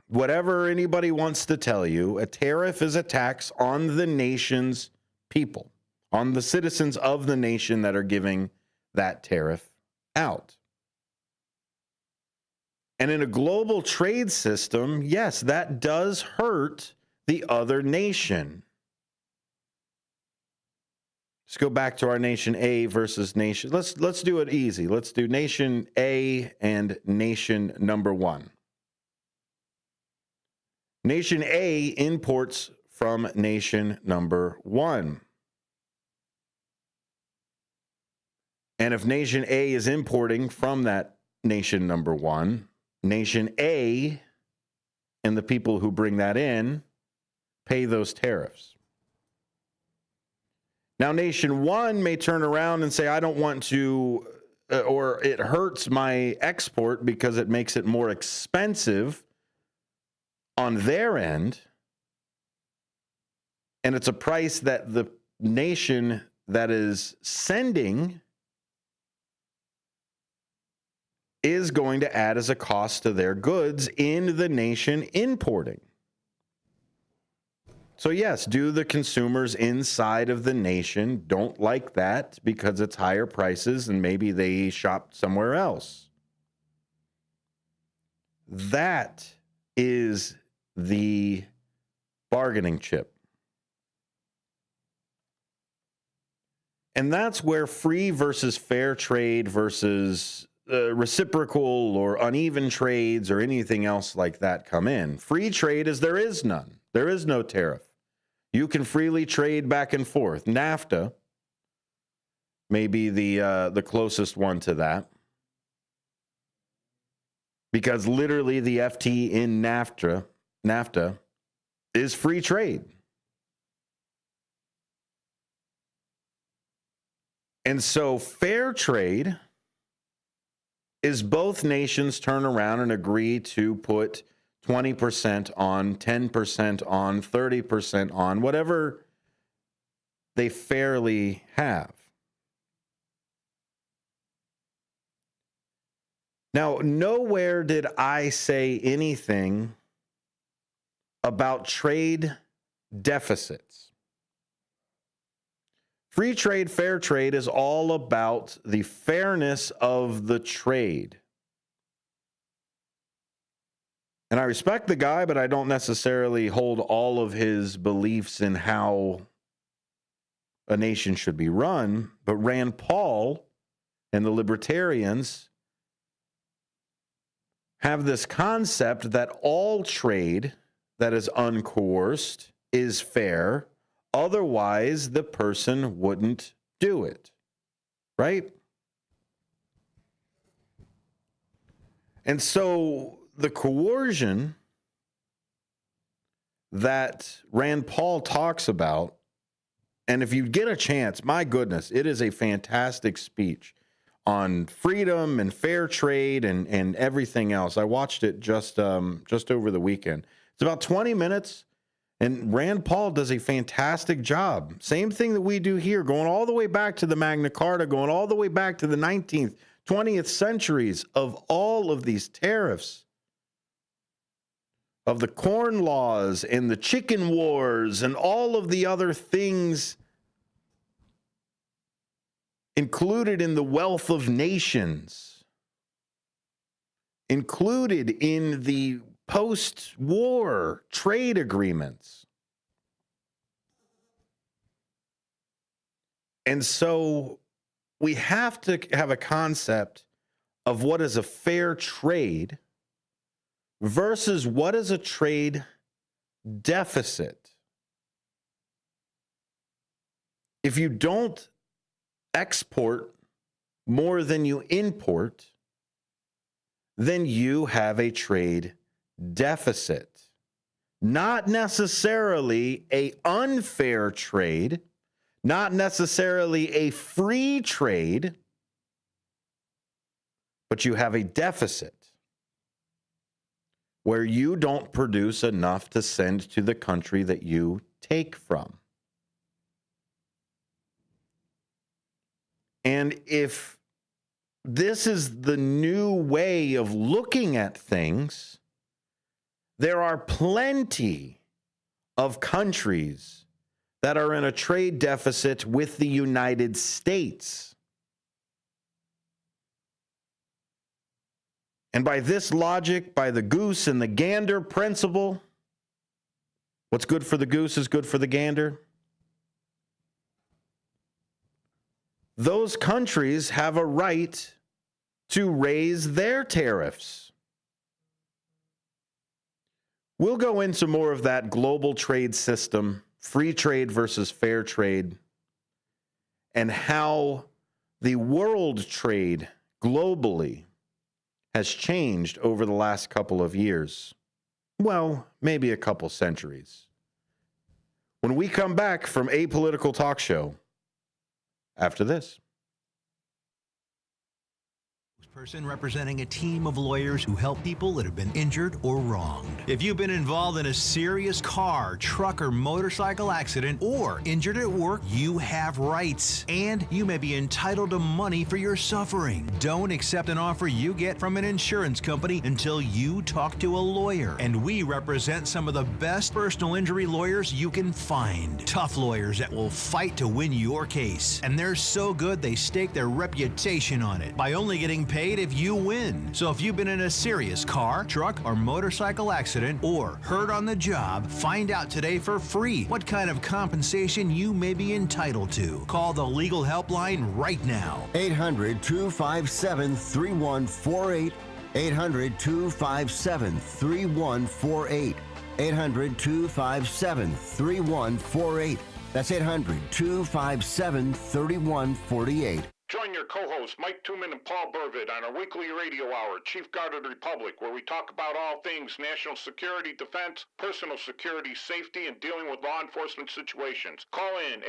Whatever anybody wants to tell you, a tariff is a tax on the nation's people, on the citizens of the nation that are giving that tariff out. And in a global trade system, yes, that does hurt the other nation. Let's go back to our nation A versus nation. Let's do it easy. Let's do nation A and nation number 1. Nation A imports from nation number 1. And if nation A is importing from that nation number 1, nation A and the people who bring that in pay those tariffs. Now, nation 1 may turn around and say, I don't want to, or it hurts my export because it makes it more expensive on their end. And it's a price that the nation that is sending is going to add as a cost to their goods in the nation importing. So yes, do the consumers inside of the nation don't like that because it's higher prices and maybe they shop somewhere else? That is the bargaining chip. And that's where free versus fair trade versus reciprocal or uneven trades or anything else like that come in. Free trade is there is none. There is no tariff. You can freely trade back and forth. NAFTA may be the closest one to that. Because literally the FT in NAFTA is free trade. And so fair trade is both nations turn around and agree to put 20% on, 10% on, 30% on, whatever they fairly have. Now, nowhere did I say anything about trade deficits. Free trade, fair trade is all about the fairness of the trade. And I respect the guy, but I don't necessarily hold all of his beliefs in how a nation should be run. But Rand Paul and the libertarians have this concept that all trade that is uncoerced is fair. Otherwise, the person wouldn't do it. Right? And so the coercion that Rand Paul talks about, and if you get a chance, my goodness, it is a fantastic speech on freedom and fair trade and everything else. I watched it just over the weekend. It's about 20 minutes, and Rand Paul does a fantastic job. Same thing that we do here, going all the way back to the Magna Carta, going all the way back to the 19th, 20th centuries of all of these tariffs, of the corn laws and the chicken wars and all of the other things included in the wealth of nations, included in the post-war trade agreements. And so we have to have a concept of what is a fair trade versus what is a trade deficit. If you don't export more than you import, then you have a trade deficit. Not necessarily an unfair trade, not necessarily a free trade, but you have a deficit where you don't produce enough to send to the country that you take from. And if this is the new way of looking at things. There are plenty of countries that are in a trade deficit with the United States. And by this logic, by the goose and the gander principle, what's good for the goose is good for the gander. Those countries have a right to raise their tariffs. We'll go into more of that global trade system, free trade versus fair trade, and how the world trade globally has changed over the last couple of years. Well, maybe a couple centuries. When we come back from Apolitical Talk Show, after this. Person representing a team of lawyers who help people that have been injured or wronged. If you've been involved in a serious car, truck, or motorcycle accident or injured at work, you have rights, and you may be entitled to money for your suffering. Don't accept an offer you get from an insurance company until you talk to a lawyer. And we represent some of the best personal injury lawyers you can find. Tough lawyers that will fight to win your case. And they're so good they stake their reputation on it by only getting paid if you win. So if you've been in a serious car, truck, or motorcycle accident or hurt on the job, find out today for free what kind of compensation you may be entitled to. Call the legal helpline right now. 800-257-3148. 800-257-3148. 800-257-3148. That's 800-257-3148. Join your co-hosts Mike Tooman and Paul Burvitt on our weekly radio hour, Chief Guard of the Republic, where we talk about all things national security, defense, personal security, safety, and dealing with law enforcement situations. Call in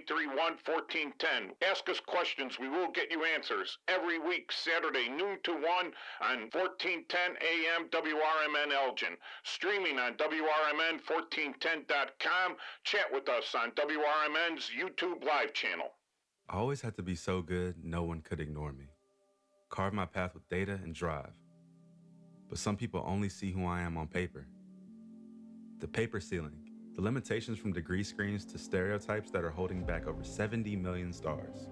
847-931-1410. Ask us questions. We will get you answers. Every week, Saturday, noon to 1 on 1410 AM WRMN Elgin. Streaming on WRMN1410.com. Chat with us on WRMN's YouTube live channel. I always had to be so good, no one could ignore me. Carve my path with data and drive. But some people only see who I am on paper. The paper ceiling, the limitations from degree screens to stereotypes that are holding back over 70 million stars.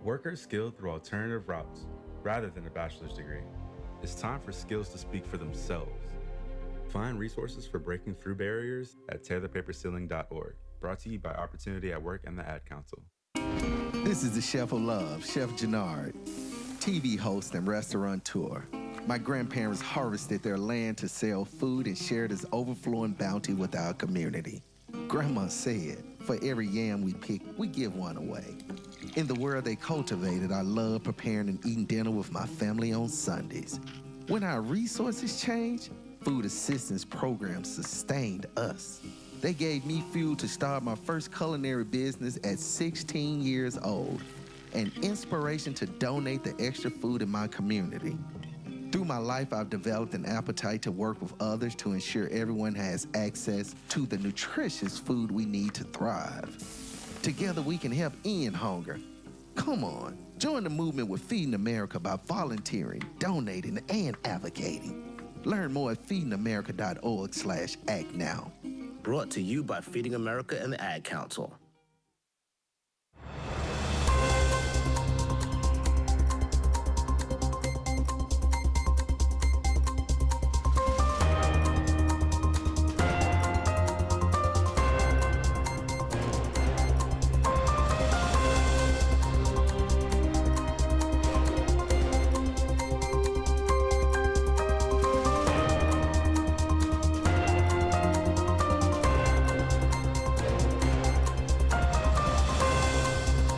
Workers skilled through alternative routes, rather than a bachelor's degree. It's time for skills to speak for themselves. Find resources for breaking through barriers at tearthepaperceiling.org. Brought to you by Opportunity at Work and the Ad Council. This is the Chef of Love, Chef Jannard, TV host and restaurateur. My grandparents harvested their land to sell food and share this overflowing bounty with our community. Grandma said, for every yam we pick, we give one away. In the world they cultivated, I love preparing and eating dinner with my family on Sundays. When our resources changed, food assistance programs sustained us. They gave me fuel to start my first culinary business at 16 years old, and inspiration to donate the extra food in my community. Through my life, I've developed an appetite to work with others to ensure everyone has access to the nutritious food we need to thrive. Together, we can help end hunger. Come on, join the movement with Feeding America by volunteering, donating, and advocating. Learn more at feedingamerica.org/act now. Brought to you by Feeding America and the Ad Council.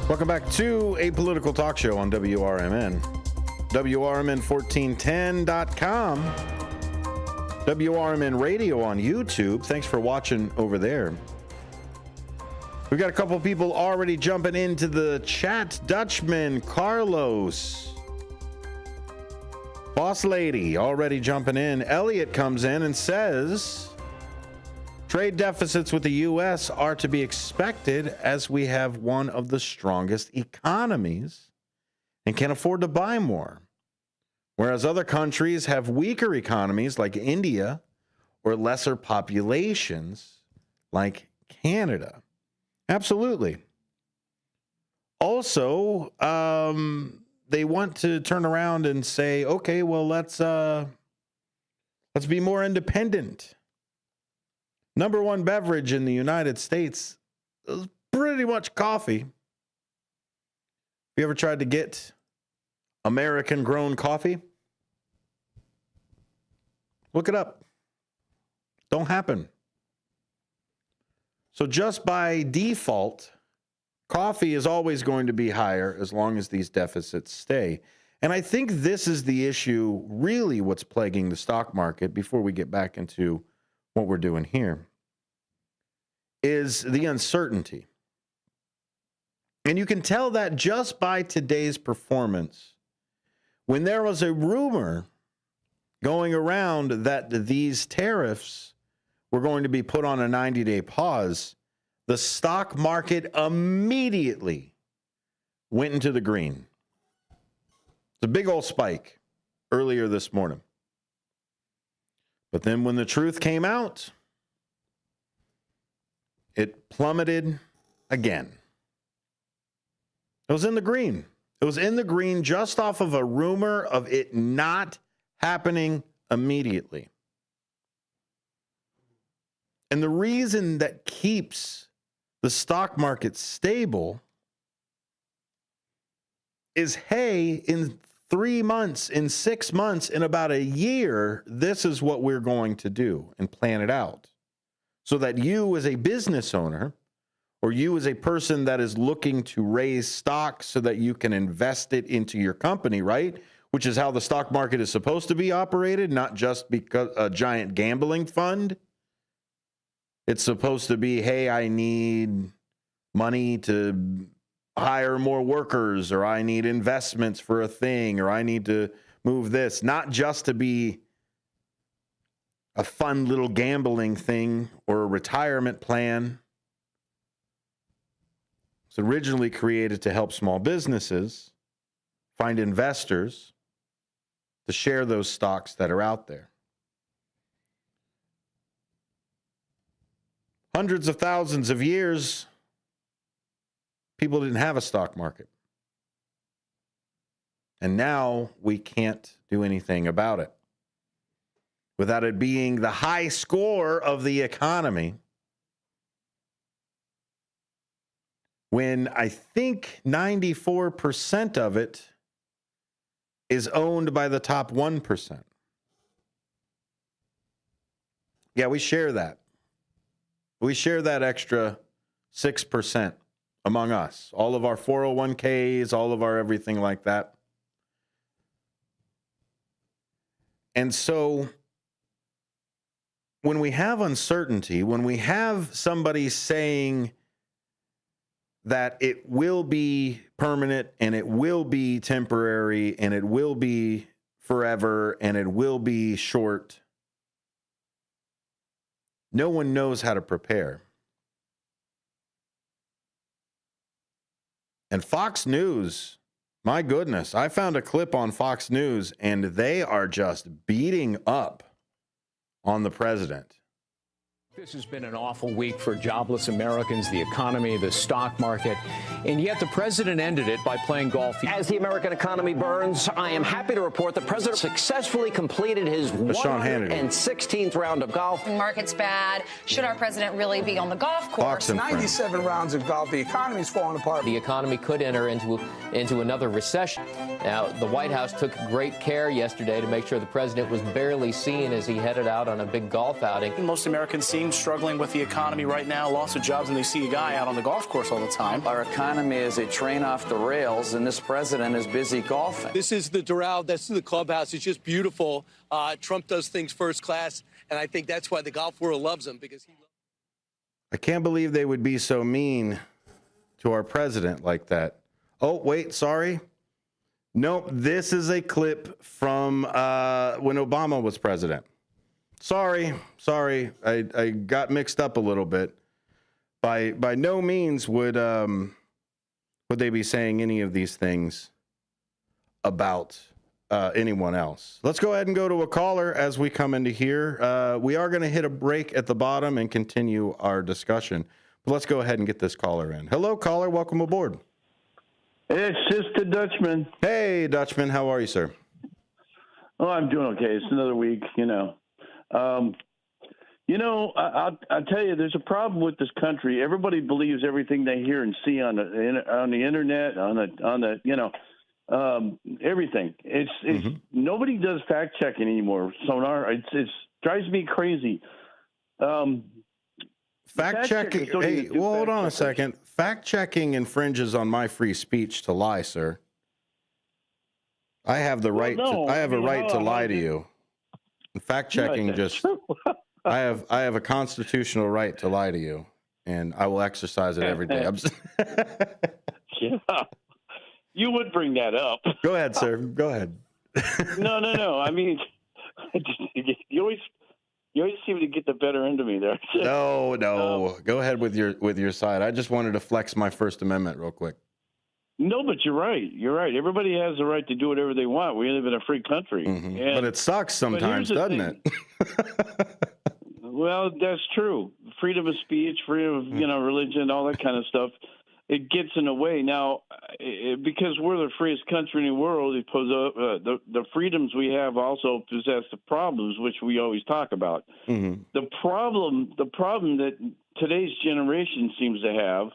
Welcome back to Apolitical Talk Show on WRMN. WRMN1410.com. WRMN Radio on YouTube. Thanks for watching over there. We've got a couple people already jumping into the chat. Dutchman, Carlos, Boss Lady already jumping in. Elliot comes in and says, trade deficits with the U.S. are to be expected as we have one of the strongest economies and can afford to buy more. Whereas other countries have weaker economies like India or lesser populations like Canada. Absolutely. Also, they want to turn around and say, okay, well, let's be more independent. Number one beverage in the United States is pretty much coffee. You ever tried to get American-grown coffee? Look it up. Don't happen. So just by default, coffee is always going to be higher as long as these deficits stay. And I think this is the issue, really what's plaguing the stock market, before we get back into what we're doing here, is the uncertainty. And you can tell that just by today's performance. When there was a rumor going around that these tariffs were going to be put on a 90-day pause, the stock market immediately went into the green. It's a big old spike earlier this morning. But then when the truth came out, it plummeted again. It was in the green. It was in the green just off of a rumor of it not happening immediately. And the reason that keeps the stock market stable is, hey, in 3 months, in 6 months, in about a year, this is what we're going to do, and plan it out. So that you as a business owner, or you as a person that is looking to raise stock so that you can invest it into your company, right? Which is how the stock market is supposed to be operated, not just because a giant gambling fund. It's supposed to be, hey, I need money to hire more workers, or I need investments for a thing, or I need to move this. Not just to be a fun little gambling thing or a retirement plan. It's originally created to help small businesses find investors to share those stocks that are out there. Hundreds of thousands of years, people didn't have a stock market. And now we can't do anything about it. Without it being the high score of the economy, when I think 94% of it is owned by the top 1%. Yeah, we share that. We share that extra 6% among us. All of our 401ks, all of our everything like that. And so when we have uncertainty, when we have somebody saying that it will be permanent and it will be temporary and it will be forever and it will be short, no one knows how to prepare. And Fox News, my goodness, I found a clip on Fox News and they are just beating up on the president. This has been an awful week for jobless Americans, the economy, the stock market, and yet the president ended it by playing golf. As the American economy burns, I am happy to report the president successfully completed his 116th round of golf. The market's bad. Should our president really be on the golf course? 97 rounds of golf. The economy's falling apart. The economy could enter into another recession. Now, the White House took great care yesterday to make sure the president was barely seen as he headed out on a big golf outing. Most Americans seem struggling with the economy right now, loss of jobs, and they see a guy out on the golf course all the time. Our economy is a train off the rails, and this president is busy golfing. This is the Doral. This is the clubhouse. It's just beautiful. Trump does things first class, and I think that's why the golf world loves him, because I can't believe they would be so mean to our president like that. Oh, wait, sorry. Nope, this is a clip from when Obama was president. Sorry. I got mixed up a little bit. By no means would they be saying any of these things about anyone else. Let's go ahead and go to a caller as we come into here. We are going to hit a break at the bottom and continue our discussion. But let's go ahead and get this caller in. Hello, caller. Welcome aboard. It's just a Dutchman. Hey, Dutchman. How are you, sir? Oh, I'm doing okay. It's another week, I'll tell you, there's a problem with this country. Everybody believes everything they hear and see on the internet, everything. It's nobody does fact checking anymore. Sonar, it drives me crazy. Fact checking. Hey, hold on a second. Fact checking infringes on my free speech to lie, sir. I have the right. I have a right to lie to you. Fact checking I have a constitutional right to lie to you, and I will exercise it every day. Yeah, you would bring that up. Go ahead, sir. Go ahead. No. I mean, you always seem to get the better end of me there. No. Go ahead with your side. I just wanted to flex my First Amendment real quick. No, but you're right. Everybody has the right to do whatever they want. We live in a free country. But it sucks sometimes, doesn't it? Well, that's true. Freedom of speech, freedom of religion, all that kind of stuff. It gets in the way now because we're the freest country in the world. The freedoms we have also possess the problems, which we always talk about. The problem that today's generation seems to have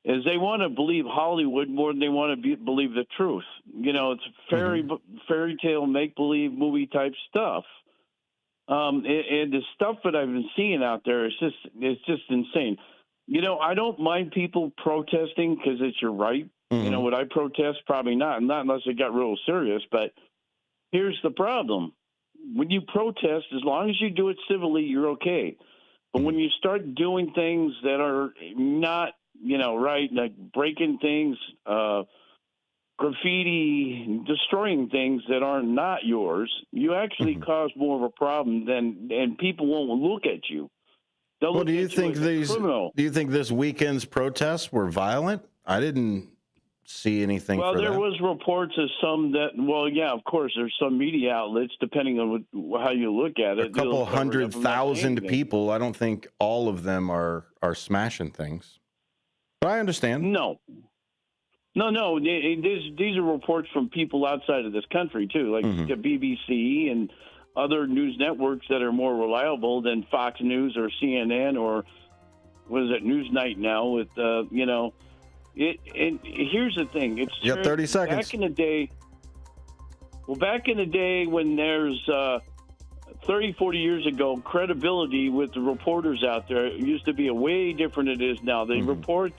is they want to believe Hollywood more than they want to believe the truth. It's fairy tale, make-believe movie type stuff. And the stuff that I've been seeing out there is just insane. I don't mind people protesting because it's your right. Would I protest? Probably not unless it got real serious. But here's the problem. When you protest, as long as you do it civilly, you're okay. But when you start doing things that are not right, like breaking things, graffiti, destroying things that are not yours, you actually cause more of a problem and people won't look at you. Well, do you think this weekend's protests were violent? I didn't see anything. Well, there was reports of some that. Well, yeah, of course, there's some media outlets, depending on how you look at it. A couple 100,000 people. I don't think all of them are smashing things. But I understand. No. These are reports from people outside of this country too, like the BBC and other news networks that are more reliable than Fox News or CNN or what is it, Newsnight now with And here's the thing: it's 30 seconds. Back in the day when there's 30, 40 years ago, credibility with the reporters out there used to be a way different than it is now. They report,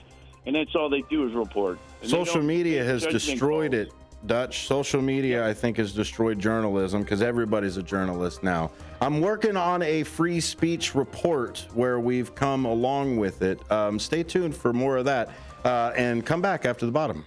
and that's all they do is report. And social media has destroyed it, Dutch. Social media, I think, has destroyed journalism because everybody's a journalist now. I'm working on a free speech report where we've come along with it. Stay tuned for more of that and come back after the bottom.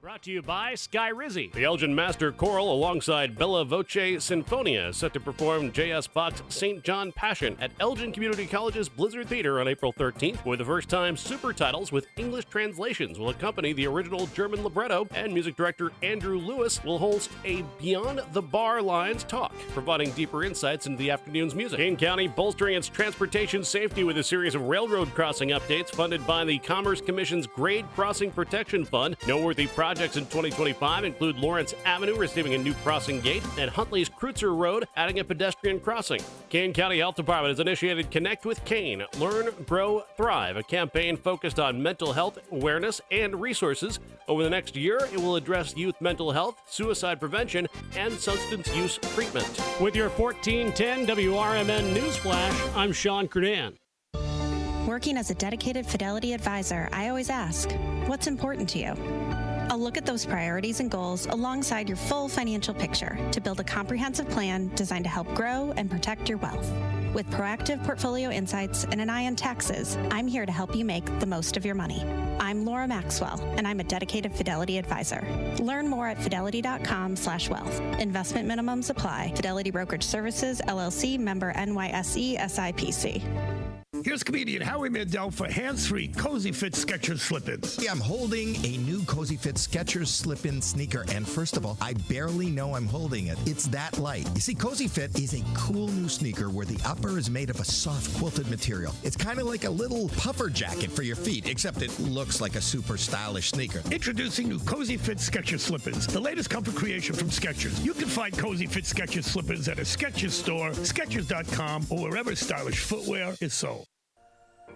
Brought to you by Sky Rizzi. The Elgin Master Choral alongside Bella Voce Sinfonia is set to perform J.S. Bach's St. John Passion at Elgin Community College's Blizzard Theater on April 13th. For the first time, super titles with English translations will accompany the original German libretto, and music director Andrew Lewis will host a Beyond the Bar Lines talk, providing deeper insights into the afternoon's music. Kane County bolstering its transportation safety with a series of railroad crossing updates funded by the Commerce Commission's Grade Crossing Protection Fund. Noteworthy projects in 2025 include Lawrence Avenue receiving a new crossing gate and Huntley's Kreutzer Road adding a pedestrian crossing. Kane County Health Department has initiated Connect with Kane, Learn, Grow, Thrive, a campaign focused on mental health awareness and resources. Over the next year, it will address youth mental health, suicide prevention, and substance use treatment. With your 1410 WRMN Newsflash, I'm Sean Kernan. Working as a dedicated Fidelity advisor, I always ask, what's important to you? I'll look at those priorities and goals alongside your full financial picture to build a comprehensive plan designed to help grow and protect your wealth. With proactive portfolio insights and an eye on taxes, I'm here to help you make the most of your money. I'm Laura Maxwell, and I'm a dedicated Fidelity advisor. Learn more at fidelity.com/wealth. Investment minimums apply. Fidelity Brokerage Services, LLC, member NYSE, SIPC. Here's comedian Howie Mandel for hands-free Cozy Fit Skechers slip-ins. Yeah, I'm holding a new Cozy Fit Skechers slip-in sneaker, and first of all, I barely know I'm holding it. It's that light. You see, Cozy Fit is a cool new sneaker where the upper is made of a soft quilted material. It's kind of like a little puffer jacket for your feet, except it looks like a super stylish sneaker. Introducing new Cozy Fit Skechers slip-ins, the latest comfort creation from Skechers. You can find Cozy Fit Skechers slip-ins at a Skechers store, Skechers.com, or wherever stylish footwear is sold.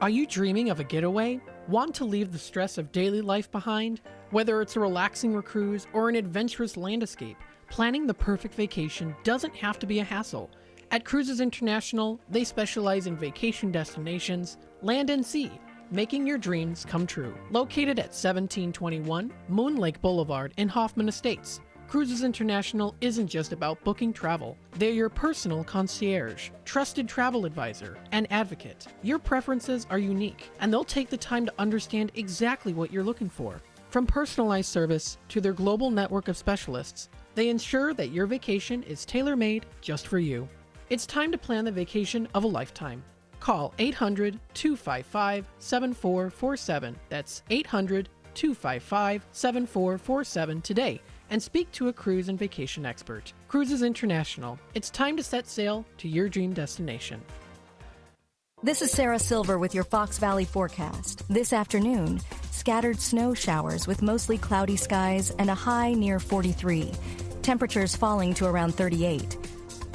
Are you dreaming of a getaway? Want to leave the stress of daily life behind? Whether it's a relaxing cruise or an adventurous land escape, planning the perfect vacation doesn't have to be a hassle. At Cruises International, they specialize in vacation destinations, land and sea, making your dreams come true. Located at 1721 Moon Lake Boulevard in Hoffman Estates, Cruises International isn't just about booking travel. They're your personal concierge, trusted travel advisor, and advocate. Your preferences are unique, and they'll take the time to understand exactly what you're looking for. From personalized service to their global network of specialists, they ensure that your vacation is tailor-made just for you. It's time to plan the vacation of a lifetime. Call 800-255-7447. That's 800-255-7447 today and speak to a cruise and vacation expert. Cruises International. It's time to set sail to your dream destination. This is Sarah Silver with your Fox Valley forecast. This afternoon, scattered snow showers with mostly cloudy skies and a high near 43. Temperatures falling to around 38.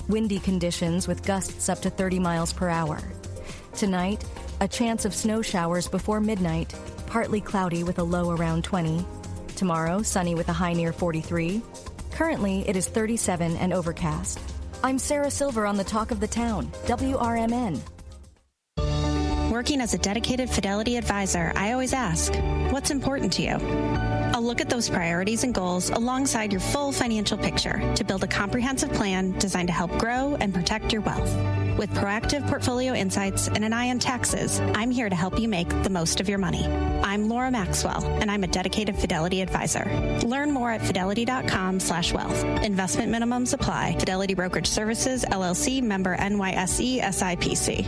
Windy conditions with gusts up to 30 miles per hour. Tonight, a chance of snow showers before midnight, partly cloudy with a low around 20. Tomorrow, sunny with a high near 43. Currently, it is 37 and overcast. I'm Sarah Silver on the Talk of the Town, WRMN. Working as a dedicated Fidelity advisor, I always ask, what's important to you? I'll look at those priorities and goals alongside your full financial picture to build a comprehensive plan designed to help grow and protect your wealth. With proactive portfolio insights and an eye on taxes, I'm here to help you make the most of your money. I'm Laura Maxwell, and I'm a dedicated Fidelity advisor. Learn more at fidelity.com/wealth. Investment minimums apply. Fidelity Brokerage Services, LLC, member NYSE, SIPC.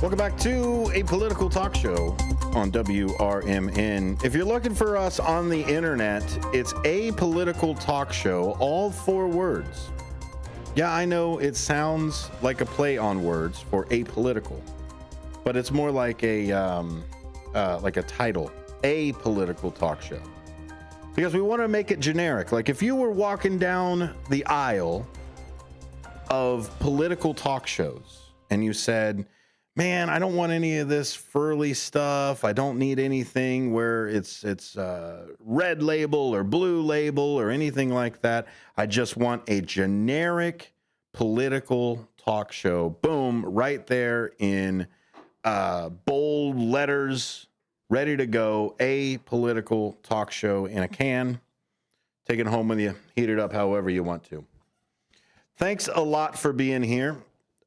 Welcome back to a political talk show on WRMN. If you're looking for us on the internet, it's a political talk show, all 4 words. Yeah, I know it sounds like a play on words for apolitical, but it's more like a title, a political talk show, because we want to make it generic. Like if you were walking down the aisle of political talk shows and you said, man, I don't want any of this furly stuff. I don't need anything where it's red label or blue label or anything like that. I just want a generic political talk show. Boom, right there in bold letters, ready to go. A political talk show in a can. Take it home with you. Heat it up however you want to. Thanks a lot for being here.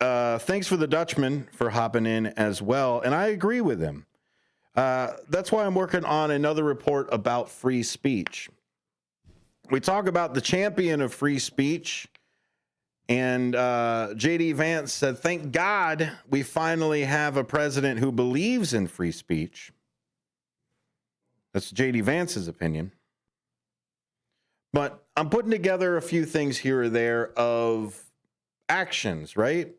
Thanks for the Dutchman for hopping in as well. And I agree with him. That's why I'm working on another report about free speech. We talk about the champion of free speech. And J.D. Vance said, thank God we finally have a president who believes in free speech. That's J.D. Vance's opinion. But I'm putting together a few things here or there of actions, right?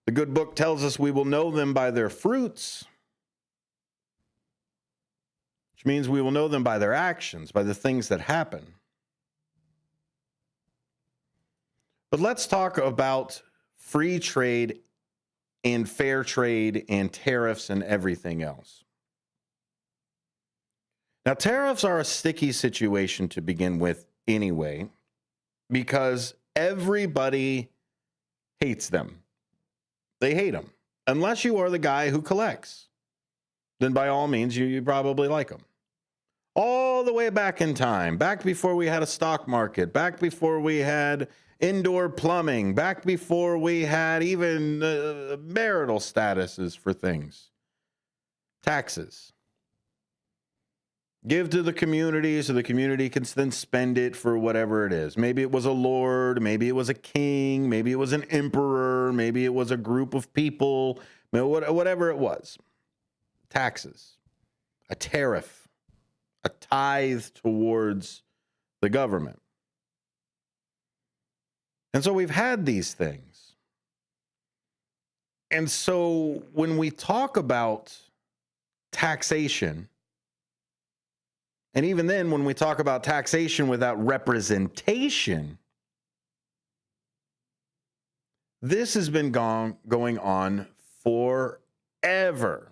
The good book tells us we will know them by their fruits, which means we will know them by their actions, by the things that happen. But let's talk about free trade and fair trade and tariffs and everything else. Now, tariffs are a sticky situation to begin with anyway, because everybody hates them. They hate them. Unless you are the guy who collects. Then by all means, you probably like them. All the way back in time, back before we had a stock market, back before we had indoor plumbing, back before we had even marital statuses for things. Taxes. Give to the community so the community can then spend it for whatever it is. Maybe it was a lord, maybe it was a king, maybe it was an emperor, maybe it was a group of people, whatever it was. Taxes, a tariff, a tithe towards the government. And so we've had these things. And so when we talk about taxation, and even then when we talk about taxation without representation, this has been going on forever.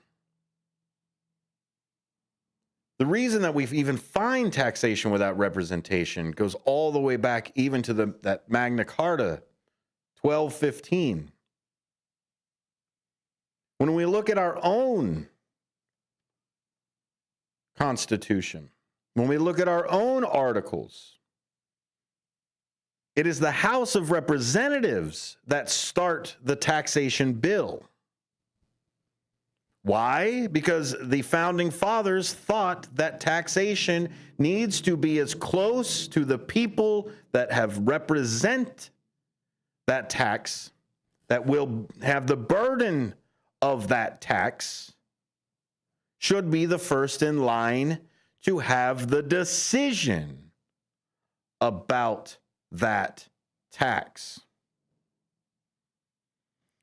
The reason that we even find taxation without representation goes all the way back even to that Magna Carta, 1215. When we look at our own Constitution, when we look at our own articles, it is the House of Representatives that start the taxation bill. Why? Because the founding fathers thought that taxation needs to be as close to the people that have represent that tax, that will have the burden of that tax, should be the first in line to have the decision about that tax.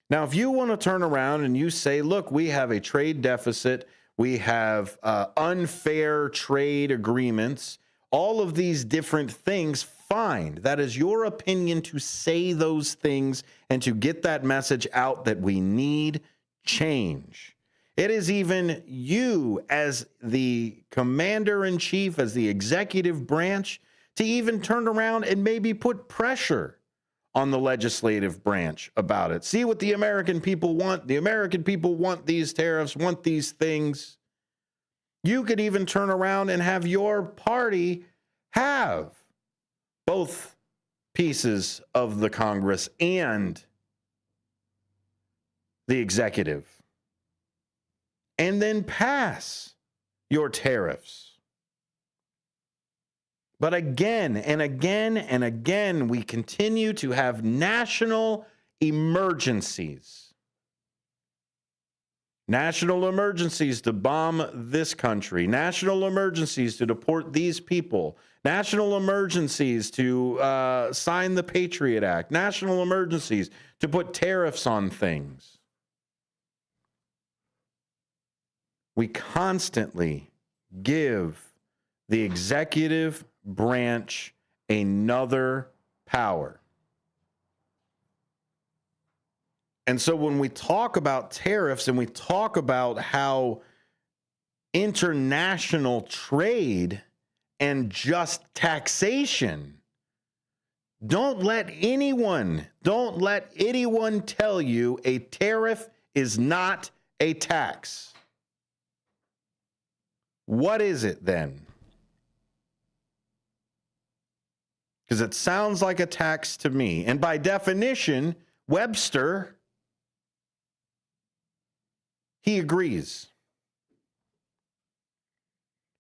Now, if you want to turn around and you say, look, we have a trade deficit, we have unfair trade agreements, all of these different things, fine. That is your opinion to say those things and to get that message out that we need change. It is even you as the commander-in-chief, as the executive branch, to even turn around and maybe put pressure on the legislative branch about it. See what the American people want. The American people want these tariffs, want these things. You could even turn around and have your party have both pieces of the Congress and the executive, and then pass your tariffs. But again and again and again, we continue to have national emergencies. National emergencies to bomb this country. National emergencies to deport these people. National emergencies to sign the Patriot Act. National emergencies to put tariffs on things. We constantly give the executive branch another power. And so when we talk about tariffs and we talk about how international trade and just taxation, don't let anyone tell you a tariff is not a tax. What is it then? Because it sounds like a tax to me. And by definition, Webster, he agrees.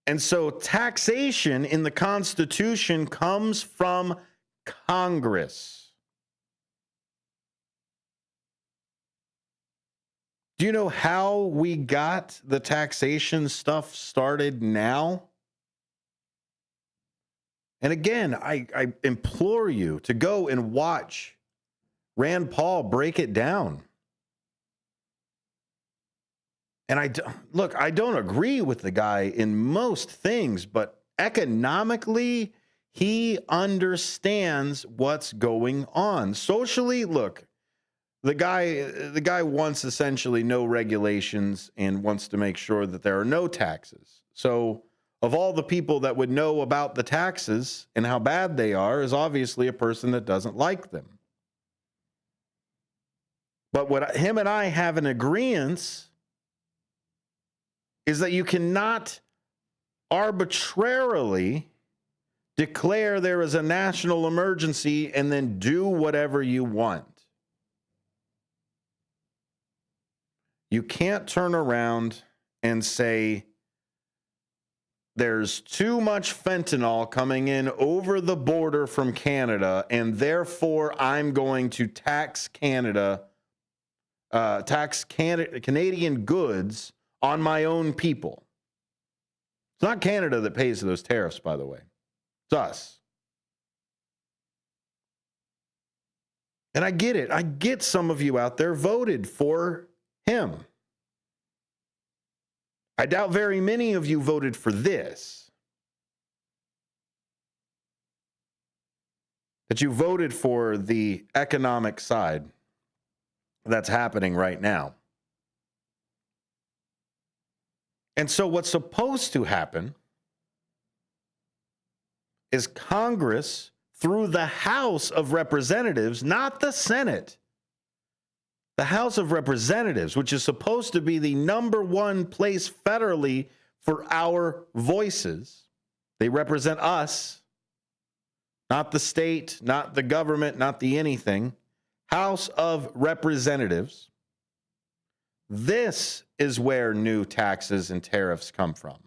And so taxation in the Constitution comes from Congress. Do you know how we got the taxation stuff started now? And again, I implore you to go and watch Rand Paul break it down. And I don't agree with the guy in most things, but economically, he understands what's going on. Socially, look, the guy wants essentially no regulations and wants to make sure that there are no taxes. So of all the people that would know about the taxes and how bad they are is obviously a person that doesn't like them. But what him and I have in agreement is that you cannot arbitrarily declare there is a national emergency and then do whatever you want. You can't turn around and say there's too much fentanyl coming in over the border from Canada, and therefore I'm going to tax Canadian goods on my own people. It's not Canada that pays those tariffs, by the way. It's us. And I get it. I get some of you out there voted for him. I doubt very many of you voted for this. That you voted for the economic side that's happening right now. And so what's supposed to happen is Congress, through the House of Representatives, not the Senate, the House of Representatives, which is supposed to be the number one place federally for our voices. They represent us, not the state, not the government, not the anything. House of Representatives. This is where new taxes and tariffs come from.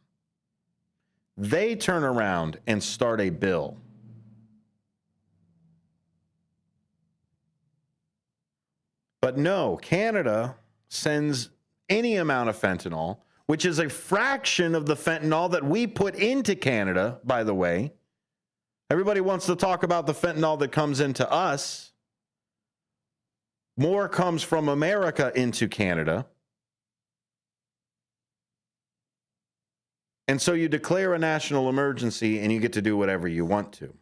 They turn around and start a bill. But no, Canada sends any amount of fentanyl, which is a fraction of the fentanyl that we put into Canada, by the way. Everybody wants to talk about the fentanyl that comes into us. More comes from America into Canada. And so you declare a national emergency and you get to do whatever you want to.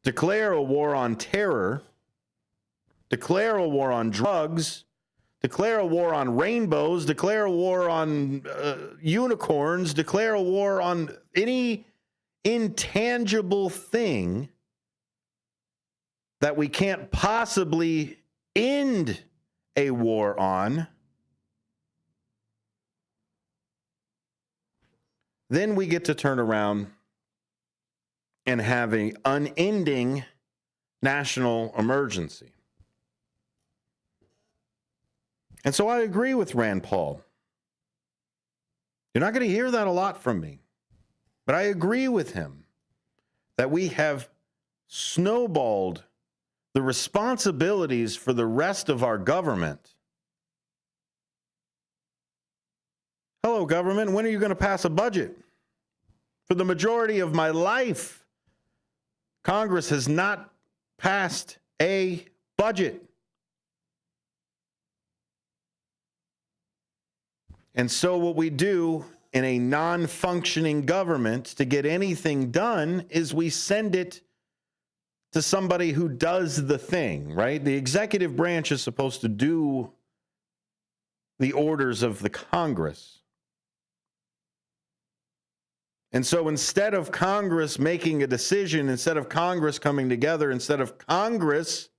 Declare a war on terror. Declare a war on drugs. Declare a war on rainbows. Declare a war on unicorns. Declare a war on any intangible thing that we can't possibly end a war on. Then we get to turn around and have an unending national emergency. And so I agree with Rand Paul. You're not going to hear that a lot from me. But I agree with him that we have snowballed the responsibilities for the rest of our government. Hello, government. When are you going to pass a budget? For the majority of my life, Congress has not passed a budget. And so what we do in a non-functioning government to get anything done is we send it to somebody who does the thing, right? The executive branch is supposed to do the orders of the Congress. And so instead of Congress making a decision, instead of Congress coming together, instead of Congress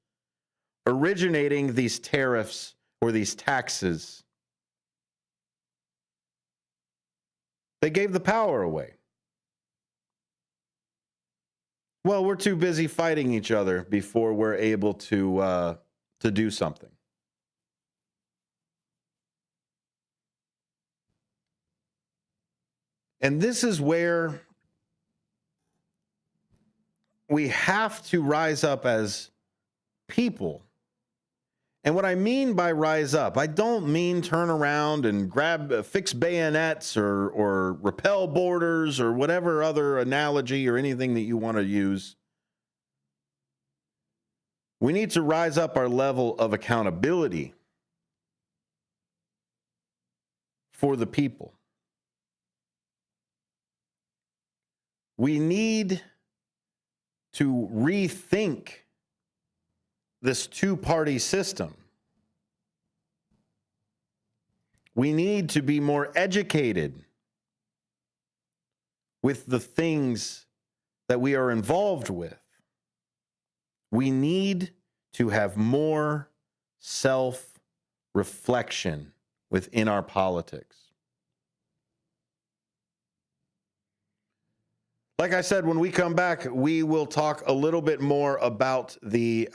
originating these tariffs or these taxes, they gave the power away. Well, we're too busy fighting each other before we're able to do something. And this is where we have to rise up as people. And what I mean by rise up, I don't mean turn around and fix bayonets or repel borders or whatever other analogy or anything that you want to use. We need to rise up our level of accountability for the people. We need to rethink this two-party system. We need to be more educated with the things that we are involved with. We need to have more self-reflection within our politics. Like I said, when we come back, we will talk a little bit more about the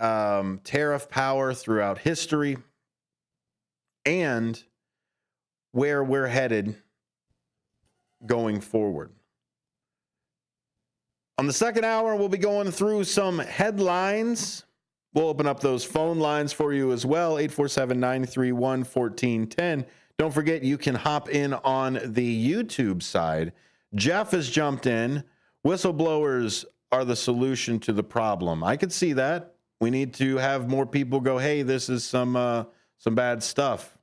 tariff power throughout history and where we're headed going forward. On the second hour, we'll be going through some headlines. We'll open up those phone lines for you as well, 847-931-1410. Don't forget, you can hop in on the YouTube side. Jeff has jumped in. Whistleblowers are the solution to the problem. I could see that. We need to have more people go, hey, this is some bad stuff.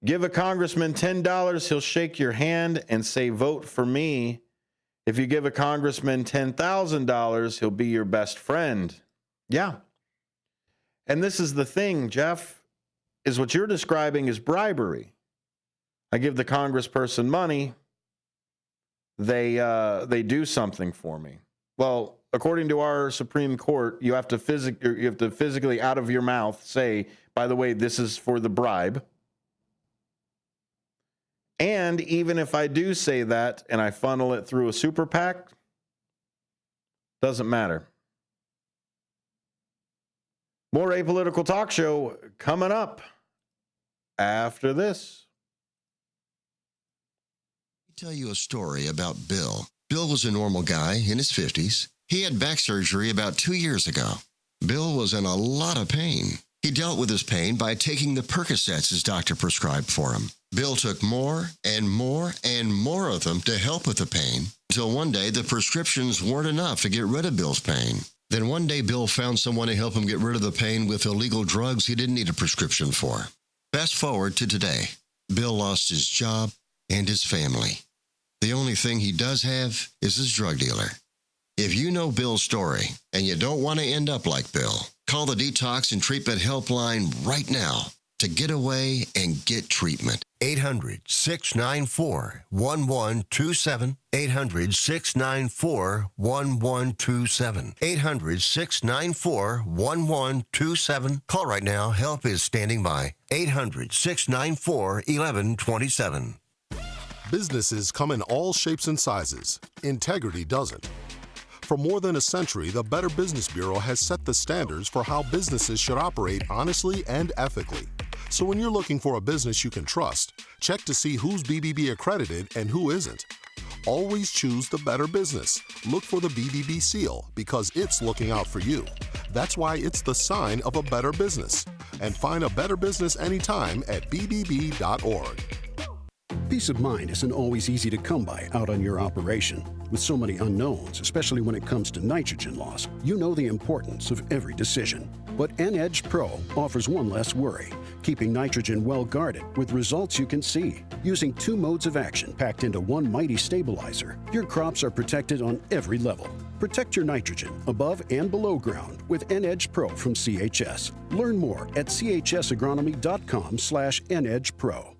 Give a congressman $10, he'll shake your hand and say, vote for me. If you give a congressman $10,000, he'll be your best friend. Yeah. And this is the thing, Jeff, is what you're describing is bribery. I give the congressperson money. They do something for me. Well, according to our Supreme Court, you have to physically out of your mouth say, by the way, this is for the bribe. And even if I do say that and I funnel it through a super PAC, doesn't matter. More Apolitical Talk Show coming up after this. Tell you a story about Bill. Bill was a normal guy in his 50s. He had back surgery about 2 years ago. Bill was in a lot of pain. He dealt with his pain by taking the Percocets his doctor prescribed for him. Bill took more and more and more of them to help with the pain, until one day the prescriptions weren't enough to get rid of Bill's pain. Then one day Bill found someone to help him get rid of the pain with illegal drugs he didn't need a prescription for. Fast forward to today. Bill lost his job and his family. The only thing he does have is his drug dealer. If you know Bill's story and you don't want to end up like Bill, call the Detox and Treatment Helpline right now to get away and get treatment. 800-694-1127. 800-694-1127. 800-694-1127. Call right now. Help is standing by. 800-694-1127. Businesses come in all shapes and sizes. Integrity doesn't. For more than a century, the Better Business Bureau has set the standards for how businesses should operate honestly and ethically. So when you're looking for a business you can trust, check to see who's BBB accredited and who isn't. Always choose the Better Business. Look for the BBB seal because it's looking out for you. That's why it's the sign of a better business. And find a better business anytime at bbb.org. Peace of mind isn't always easy to come by out on your operation. With so many unknowns, especially when it comes to nitrogen loss, you know the importance of every decision. But N-Edge Pro offers one less worry, keeping nitrogen well guarded with results you can see. Using 2 modes of action packed into one mighty stabilizer, your crops are protected on every level. Protect your nitrogen above and below ground with N-Edge Pro from CHS. Learn more at chsagronomy.com/N-Edge Pro.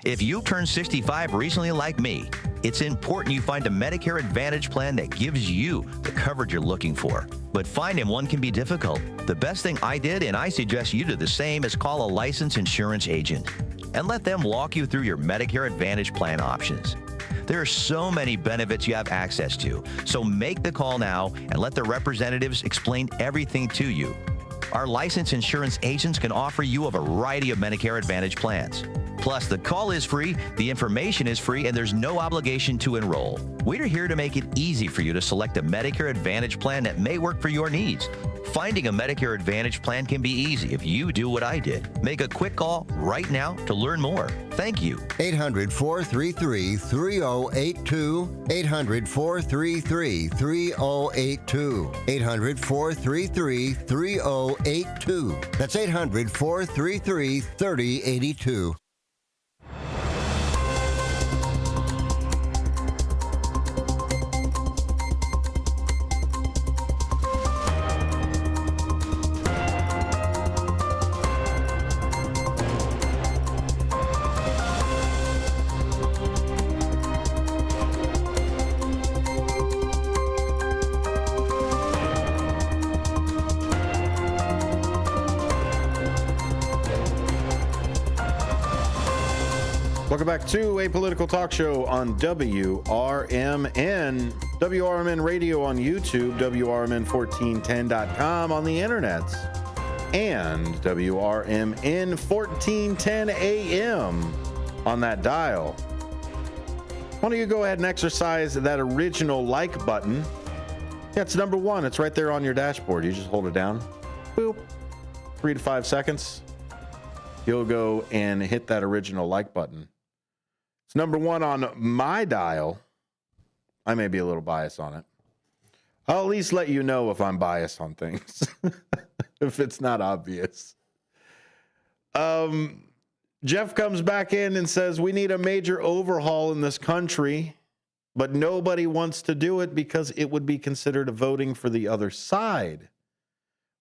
If you turned 65 recently like me, it's important you find a Medicare Advantage plan that gives you the coverage you're looking for. But finding one can be difficult. The best thing I did, and I suggest you do the same, is call a licensed insurance agent and let them walk you through your Medicare Advantage plan options. There are so many benefits you have access to, so make the call now and let the representatives explain everything to you. Our licensed insurance agents can offer you a variety of Medicare Advantage plans. Plus, the call is free, the information is free, and there's no obligation to enroll. We're here to make it easy for you to select a Medicare Advantage plan that may work for your needs. Finding a Medicare Advantage plan can be easy if you do what I did. Make a quick call right now to learn more. Thank you. 800-433-3082. 800-433-3082. 800-433-3082. That's 800-433-3082. Welcome back to Apolitical Talk Show on WRMN. WRMN Radio on YouTube, WRMN1410.com on the internet, and WRMN 1410 AM on that dial. Why don't you go ahead and exercise that original like button? Yeah, it's number 1. It's right there on your dashboard. You just hold it down. Boop. 3 to 5 seconds. You'll go and hit that original like button. It's number 1 on my dial. I may be a little biased on it. I'll at least let you know if I'm biased on things, if it's not obvious. Jeff comes back in and says, we need a major overhaul in this country, but nobody wants to do it because it would be considered voting for the other side.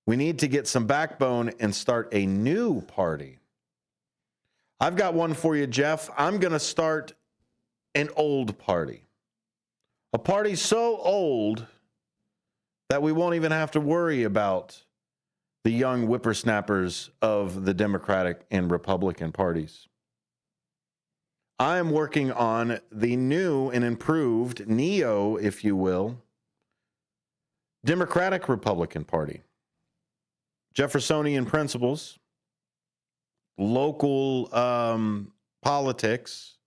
We need to get some backbone and start a new party. I've got one for you, Jeff. I'm going to start an old party. A party so old that we won't even have to worry about the young whippersnappers of the Democratic and Republican parties. I am working on the new and improved NEO, if you will, Democratic Republican Party. Jeffersonian principles, local politics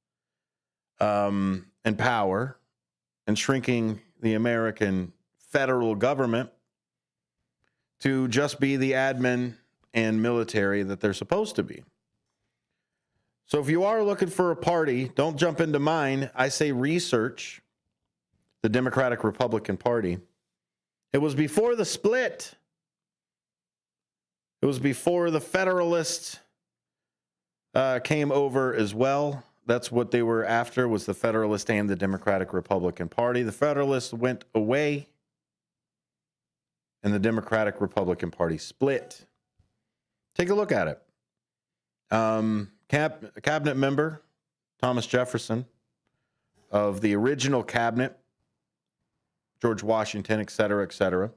and power, and shrinking the American federal government to just be the admin and military that they're supposed to be. So if you are looking for a party, don't jump into mine. I say research the Democratic Republican Party. It was before the split. It was before the Federalists came over as well. That's what they were after, was the Federalist and the Democratic Republican Party. The Federalists went away, and the Democratic Republican Party split. Take a look at it. Cabinet member Thomas Jefferson of the original cabinet, George Washington, et cetera, et cetera.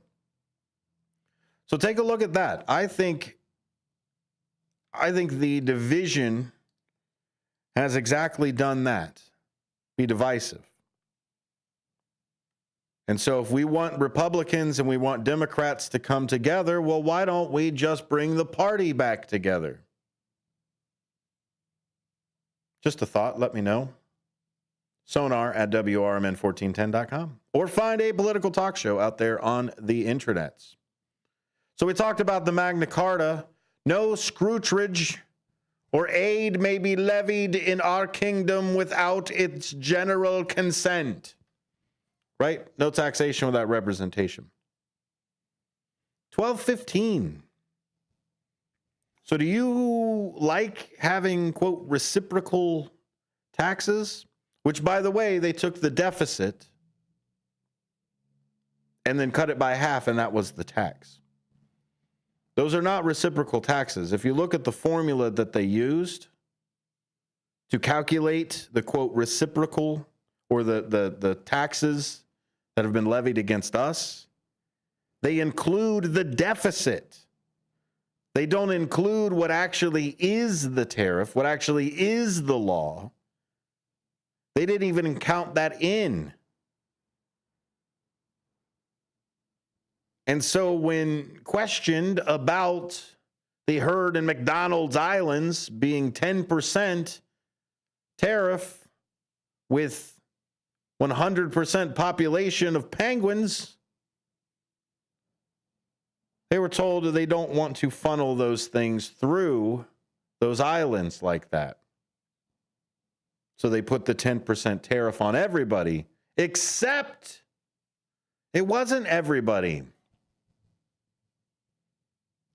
So take a look at that. I think the division has exactly done that. Be divisive. And so if we want Republicans and we want Democrats to come together, well, why don't we just bring the party back together? Just a thought. Let me know. Sonar at WRMN1410.com. Or find a political talk show out there on the intranets. So we talked about the Magna Carta. No scrutiny or aid may be levied in our kingdom without its general consent. Right? No taxation without representation. 1215. So do you like having, quote, reciprocal taxes? Which, by the way, they took the deficit and then cut it by half, and that was the tax. Those are not reciprocal taxes. If you look at the formula that they used to calculate the, quote, reciprocal or the taxes that have been levied against us, they include the deficit. They don't include what actually is the tariff, what actually is the law. They didn't even count that in. And so when questioned about the herd in McDonald's Islands being 10% tariff with 100% population of penguins, they were told that they don't want to funnel those things through those islands like that. So they put the 10% tariff on everybody, except it wasn't everybody.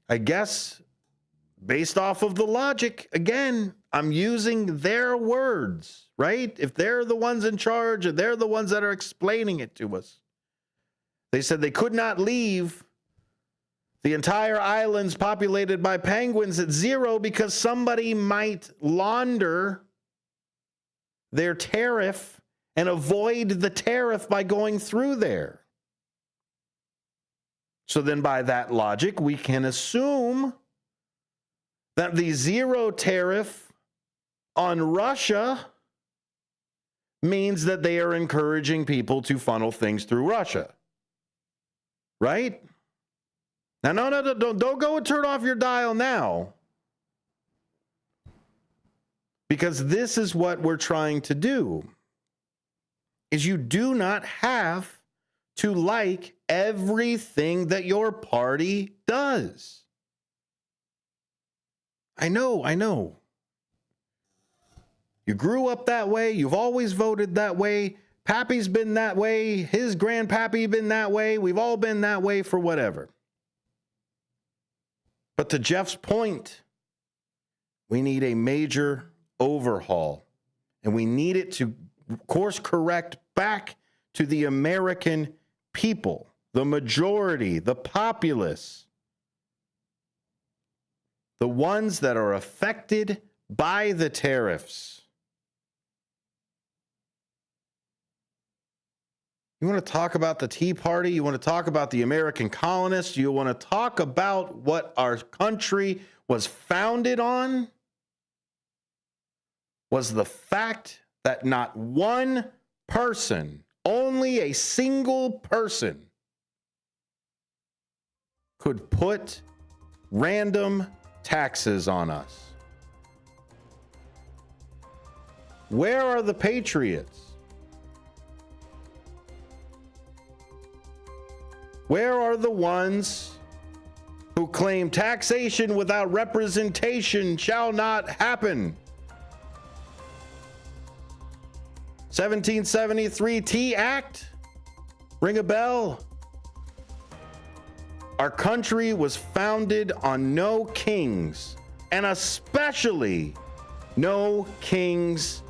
I guess based off of the logic, again, I'm using their words, right? If they're the ones in charge and they're the ones that are explaining it to us. They said they could not leave the entire islands populated by penguins at zero because somebody might launder their tariff and avoid the tariff by going through there. So then by that logic, we can assume that the zero tariff on Russia means that they are encouraging people to funnel things through Russia. Right? Now, don't go and turn off your dial now. Because this is what we're trying to do. Is you do not have to like everything that your party does. I know. You grew up that way. You've always voted that way. Pappy's been that way. His grandpappy been that way. We've all been that way for whatever. But to Jeff's point, we need a major overhaul. And we need it to course correct back to the American people, the majority, the populace, the ones that are affected by the tariffs. You want to talk about the Tea Party? You want to talk about the American colonists? You want to talk about what our country was founded on? Was the fact that not one person, only a single person, could put random taxes on us. Where are the patriots? Where are the ones who claim taxation without representation shall not happen? 1773 T Act? Ring a bell? Our country was founded on no kings, and especially no kings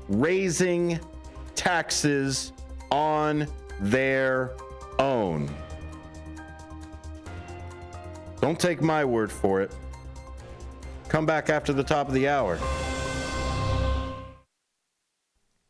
raising taxes on their own. Don't take my word for it. Come back after the top of the hour.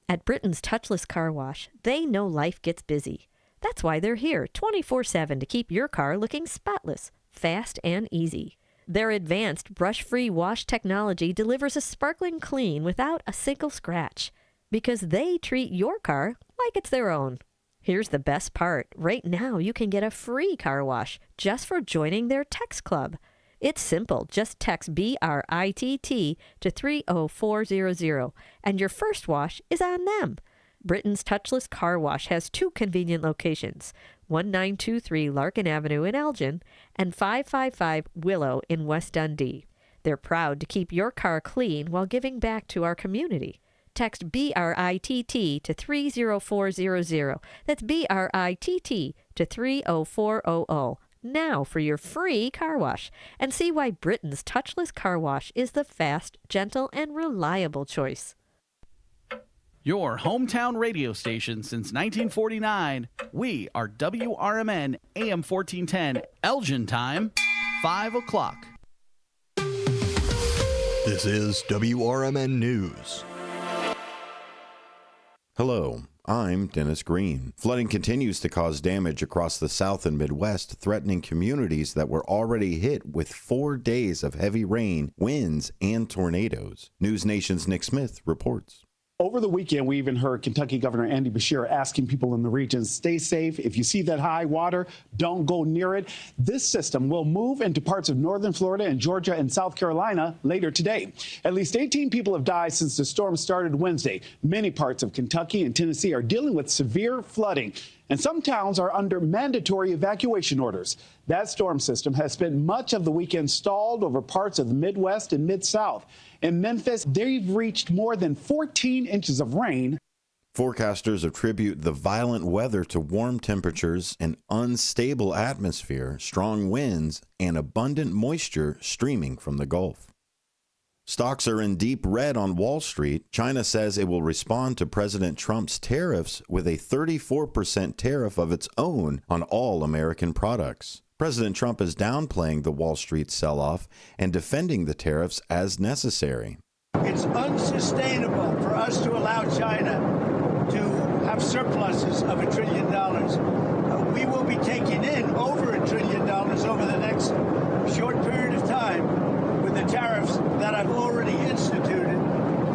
At Britain's Touchless Car Wash, they know life gets busy. That's why they're here 24/7 to keep your car looking spotless, fast, and easy. Their advanced brush-free wash technology delivers a sparkling clean without a single scratch, because they treat your car like it's their own. Here's the best part. Right now, you can get a free car wash just for joining their text club. It's simple. Just text BRITT to 30400, and your first wash is on them. Britain's Touchless Car Wash has two convenient locations, 1923 Larkin Avenue in Elgin and 555 Willow in West Dundee. They're proud to keep your car clean while giving back to our community. Text BRITT to 30400. That's BRITT to 30400. Now for your free car wash, and see why Britain's Touchless Car Wash is the fast, gentle, and reliable choice. Your hometown radio station since 1949. We are WRMN AM 1410, Elgin time, 5 o'clock. This is WRMN News. Hello, I'm Dennis Green. Flooding continues to cause damage across the South and Midwest, threatening communities that were already hit with 4 days of heavy rain, winds, and tornadoes. News Nation's Nick Smith reports. Over the weekend, we even heard Kentucky Governor Andy Beshear asking people in the region, stay safe. If you see that high water, don't go near it. This system will move into parts of northern Florida and Georgia and South Carolina later today. At least 18 people have died since the storm started Wednesday. Many parts of Kentucky and Tennessee are dealing with severe flooding, and some towns are under mandatory evacuation orders. That storm system has spent much of the weekend stalled over parts of the Midwest and Mid-South. In Memphis, they've reached more than 14 inches of rain. Forecasters attribute the violent weather to warm temperatures, an unstable atmosphere, strong winds, and abundant moisture streaming from the Gulf. Stocks are in deep red on Wall Street. China says it will respond to President Trump's tariffs with a 34% tariff of its own on all American products. President Trump is downplaying the Wall Street sell-off and defending the tariffs as necessary. It's unsustainable for us to allow China to have surpluses of $1 trillion. We will be taking in over $1 trillion over the next short period of time with the tariffs that I've already instituted.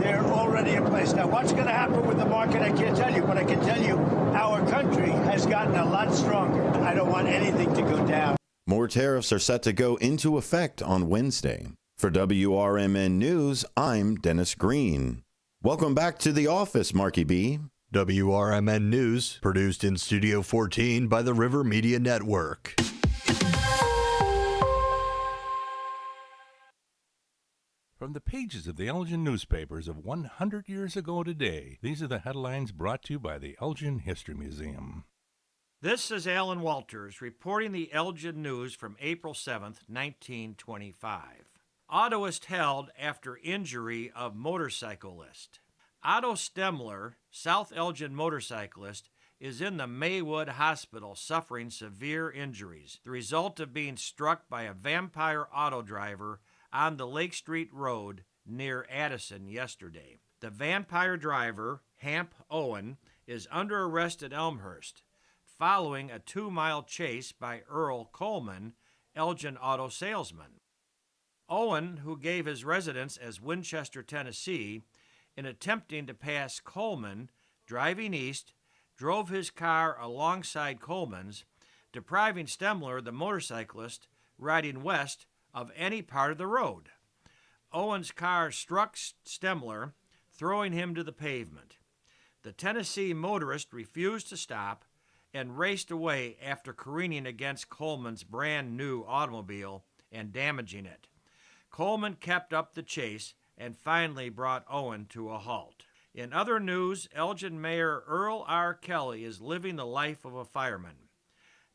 They're already already in place. Now, what's going to happen with the market, I can't tell you, but I can tell you our country has gotten a lot stronger. I don't want anything to go down. More tariffs are set to go into effect on Wednesday. For WRMN News, I'm Dennis Green. Welcome back to the office, Marky B. WRMN News, produced in Studio 14 by the River Media Network. From the pages of the Elgin newspapers of 100 years ago today, these are the headlines brought to you by the Elgin History Museum. This is Alan Walters reporting the Elgin News from April 7th, 1925. Autoist held after injury of motorcyclist. Otto Stemler, South Elgin motorcyclist, is in the Maywood Hospital suffering severe injuries, the result of being struck by a vampire auto driver on the Lake Street Road near Addison yesterday. The vampire driver, Hamp Owen, is under arrest at Elmhurst, following a 2-mile chase by Earl Coleman, Elgin auto salesman. Owen, who gave his residence as Winchester, Tennessee, in attempting to pass Coleman, driving east, drove his car alongside Coleman's, depriving Stemler, the motorcyclist, riding west, of any part of the road. Owen's car struck Stemler, throwing him to the pavement. The Tennessee motorist refused to stop and raced away after careening against Coleman's brand new automobile and damaging it. Coleman kept up the chase and finally brought Owen to a halt. In other news, Elgin Mayor Earl R. Kelly is living the life of a fireman.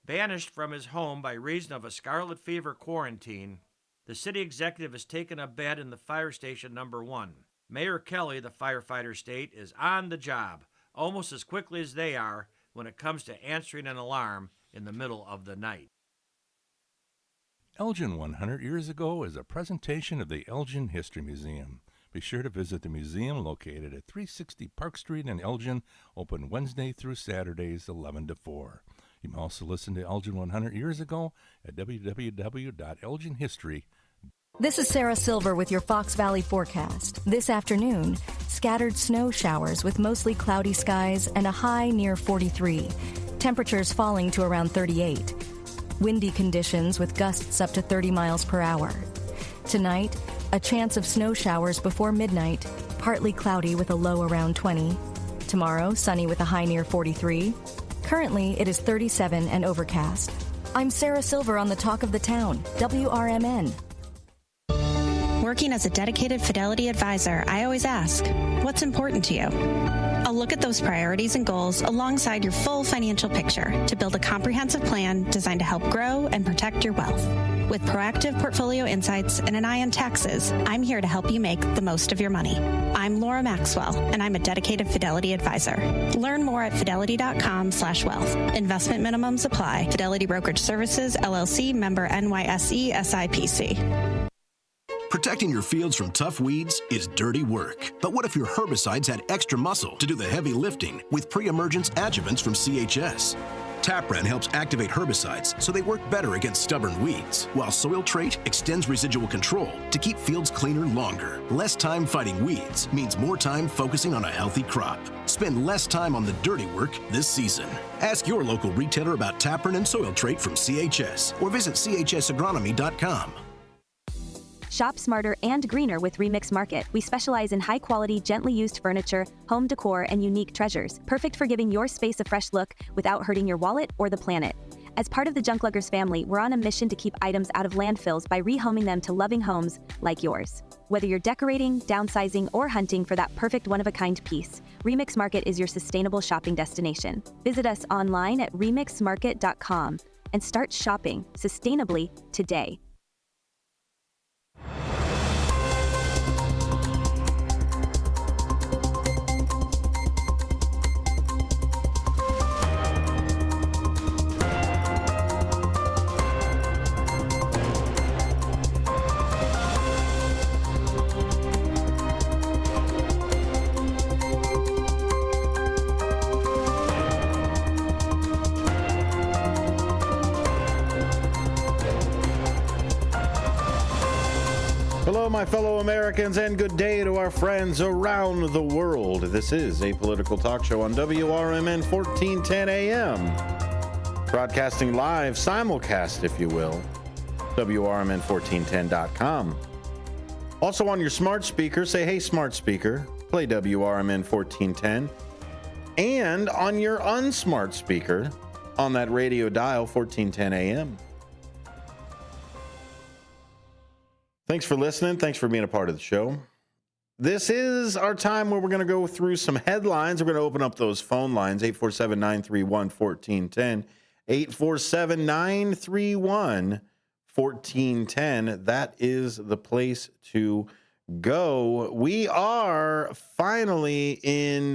Banished from his home by reason of a scarlet fever quarantine, the city executive has taken a bed in the fire station number 1. Mayor Kelly, the firefighter state, is on the job almost as quickly as they are when it comes to answering an alarm in the middle of the night. Elgin 100 Years Ago is a presentation of the Elgin History Museum. Be sure to visit the museum located at 360 Park Street in Elgin, open Wednesday through Saturdays 11 to 4. You can also listen to Elgin 100 Years Ago at www.elginhistory.com. This is Sarah Silver with your Fox Valley forecast. This afternoon, scattered snow showers with mostly cloudy skies and a high near 43. Temperatures falling to around 38. Windy conditions with gusts up to 30 miles per hour. Tonight, a chance of snow showers before midnight, partly cloudy with a low around 20. Tomorrow, sunny with a high near 43. Currently, it is 37 and overcast. I'm Sarah Silver on the Talk of the Town, WRMN. Working as a dedicated Fidelity advisor, I always ask, what's important to you? I'll look at those priorities and goals alongside your full financial picture to build a comprehensive plan designed to help grow and protect your wealth. With proactive portfolio insights and an eye on taxes, I'm here to help you make the most of your money. I'm Laura Maxwell, and I'm a dedicated Fidelity advisor. Learn more at fidelity.com/wealth. Investment minimums apply. Fidelity Brokerage Services, LLC, member NYSE, SIPC. Protecting your fields from tough weeds is dirty work. But what if your herbicides had extra muscle to do the heavy lifting with pre-emergence adjuvants from CHS? Tapran helps activate herbicides so they work better against stubborn weeds, while Soil Trait extends residual control to keep fields cleaner longer. Less time fighting weeds means more time focusing on a healthy crop. Spend less time on the dirty work this season. Ask your local retailer about Tapran and Soil Trait from CHS or visit chsagronomy.com. Shop smarter and greener with Remix Market. We specialize in high-quality, gently used furniture, home decor, and unique treasures. Perfect for giving your space a fresh look without hurting your wallet or the planet. As part of the Junk Luggers family, we're on a mission to keep items out of landfills by rehoming them to loving homes like yours. Whether you're decorating, downsizing, or hunting for that perfect one-of-a-kind piece, Remix Market is your sustainable shopping destination. Visit us online at remixmarket.com and start shopping sustainably today. Hello, my fellow Americans, and good day to our friends around the world. This is a political talk show on WRMN 1410 AM. Broadcasting live, simulcast, if you will, WRMN1410.com. Also on your smart speaker, say, hey, smart speaker, play WRMN 1410. And on your unsmart speaker, on that radio dial, 1410 AM. Thanks for listening. Thanks for being a part of the show. This is our time where we're going to go through some headlines. We're going to open up those phone lines, 847-931-1410, 847-931-1410. That is the place to go. We are finally in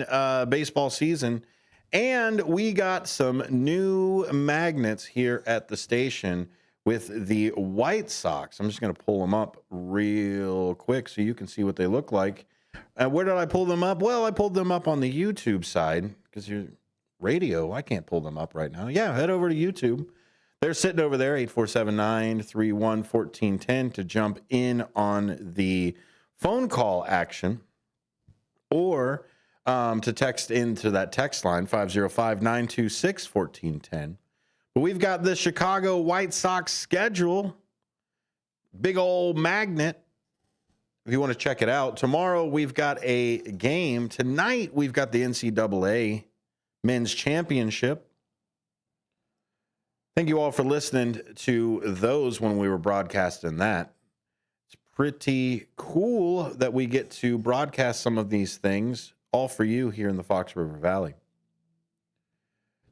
baseball season, and we got some new magnets here at the station with the White Sox. I'm just going to pull them up real quick so you can see what they look like. Where did I pull them up? Well, I pulled them up on the YouTube side because you're radio. I can't pull them up right now. Yeah, head over to YouTube. They're sitting over there, 847-931-1410 to jump in on the phone call action or to text into that text line, 505-926-1410. But we've got the Chicago White Sox schedule, big old magnet, if you want to check it out. Tomorrow we've got a game. Tonight we've got the NCAA Men's Championship. Thank you all for listening to those when we were broadcasting that. It's pretty cool that we get to broadcast some of these things, all for you here in the Fox River Valley.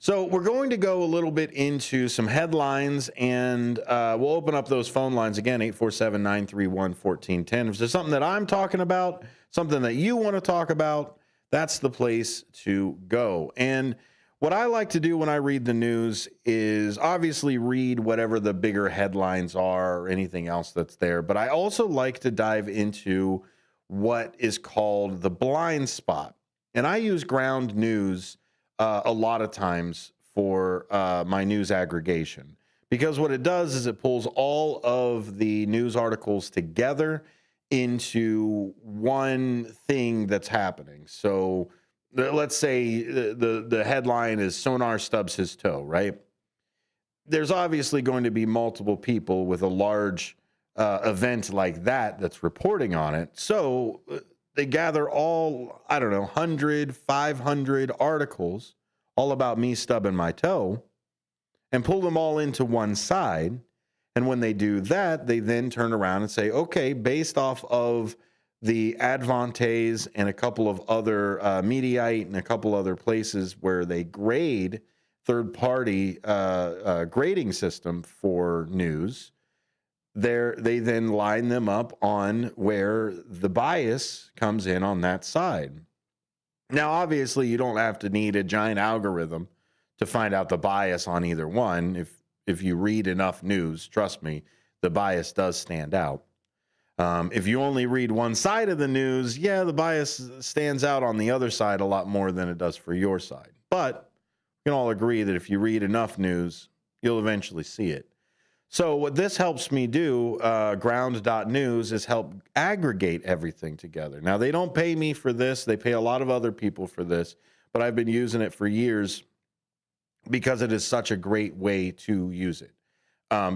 So we're going to go a little bit into some headlines, and we'll open up those phone lines again, 847-931-1410. If there's something that I'm talking about, something that you want to talk about, that's the place to go. And what I like to do when I read the news is obviously read whatever the bigger headlines are or anything else that's there. But I also like to dive into what is called the blind spot. And I use Ground News a lot of times for my news aggregation, because what it does is it pulls all of the news articles together into one thing that's happening. So let's say the headline is Sonar stubs his toe, right? There's obviously going to be multiple people with a large event like that that's reporting on it. So they gather all, 100, 500 articles all about me stubbing my toe and pull them all into one side. And when they do that, they then turn around and say, okay, based off of the Advantes and a couple of other Mediaite and a couple other places where they grade third-party grading system for news, they then line them up on where the bias comes in on that side. Now, obviously, you don't have to need a giant algorithm to find out the bias on either one. If you read enough news, trust me, the bias does stand out. If you only read one side of the news, yeah, the bias stands out on the other side a lot more than it does for your side. But we can all agree that if you read enough news, you'll eventually see it. So what this helps me do, ground.news, is help aggregate everything together. Now, they don't pay me for this. They pay a lot of other people for this, but I've been using it for years because it is such a great way to use it,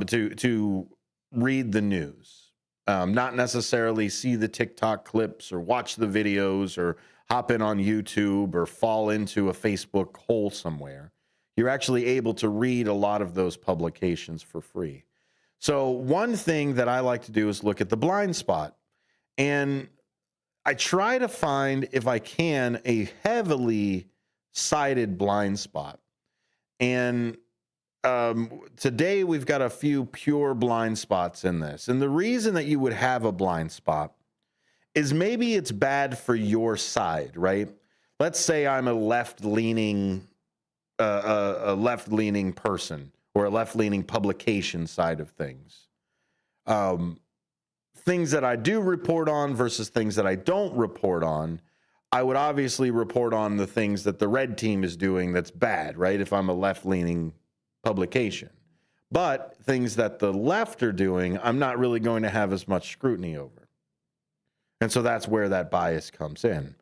to read the news, not necessarily see the TikTok clips or watch the videos or hop in on YouTube or fall into a Facebook hole somewhere. You're actually able to read a lot of those publications for free. So one thing that I like to do is look at the blind spot. And I try to find, if I can, a heavily cited blind spot. And today we've got a few pure blind spots in this. And the reason that you would have a blind spot is maybe it's bad for your side, right? Let's say I'm a left-leaning person or a left-leaning publication side of things. Things that I do report on versus things that I don't report on. I would obviously report on the things that the red team is doing that's bad, right? If I'm a left-leaning publication. But things that the left are doing, I'm not really going to have as much scrutiny over. And so that's where that bias comes in.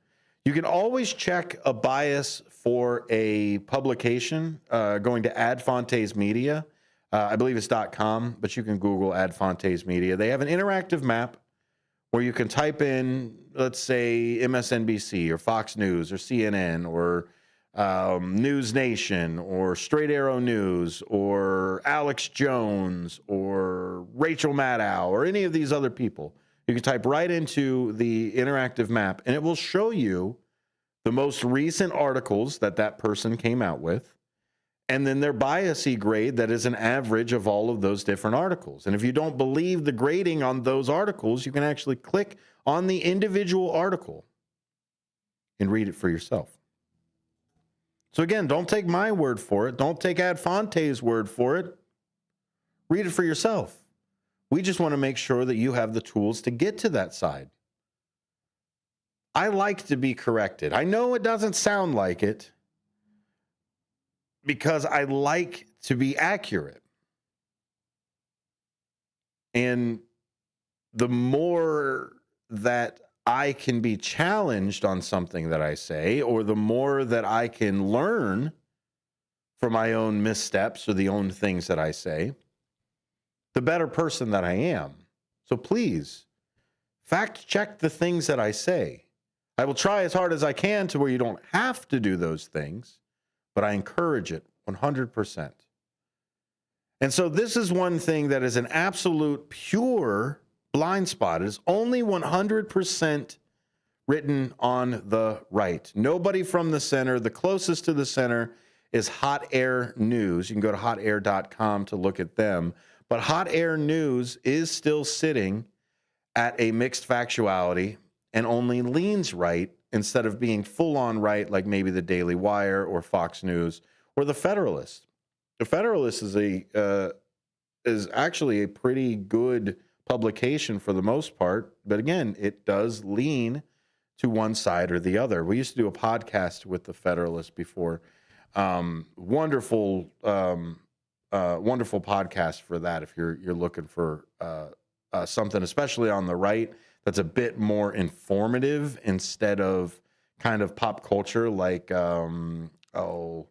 You can always check a bias for a publication going to Ad Fontes Media. I believe it's .com, but you can Google Ad Fontes Media. They have an interactive map where you can type in, let's say, MSNBC or Fox News or CNN or News Nation or Straight Arrow News or Alex Jones or Rachel Maddow or any of these other people. You can type right into the interactive map, and it will show you the most recent articles that person came out with, and then their bias grade that is an average of all of those different articles. And if you don't believe the grading on those articles, you can actually click on the individual article and read it for yourself. So again, don't take my word for it. Don't take Ad Fontes' word for it. Read it for yourself. We just want to make sure that you have the tools to get to that side. I like to be corrected. I know it doesn't sound like it because I like to be accurate. And the more that I can be challenged on something that I say, or the more that I can learn from my own missteps or the own things that I say, the better person that I am. So please, fact check the things that I say. I will try as hard as I can to where you don't have to do those things, but I encourage it 100%. And so this is one thing that is an absolute pure blind spot. It is only 100% written on the right. Nobody from the center. The closest to the center is Hot Air News. You can go to hotair.com to look at them. But Hot Air News is still sitting at a mixed factuality and only leans right instead of being full-on right like maybe the Daily Wire or Fox News or the Federalist. The Federalist is actually a pretty good publication for the most part, but again, it does lean to one side or the other. We used to do a podcast with the Federalist before. Wonderful podcast for that if you're looking for something, especially on the right, that's a bit more informative instead of kind of pop culture like Joe Rogan.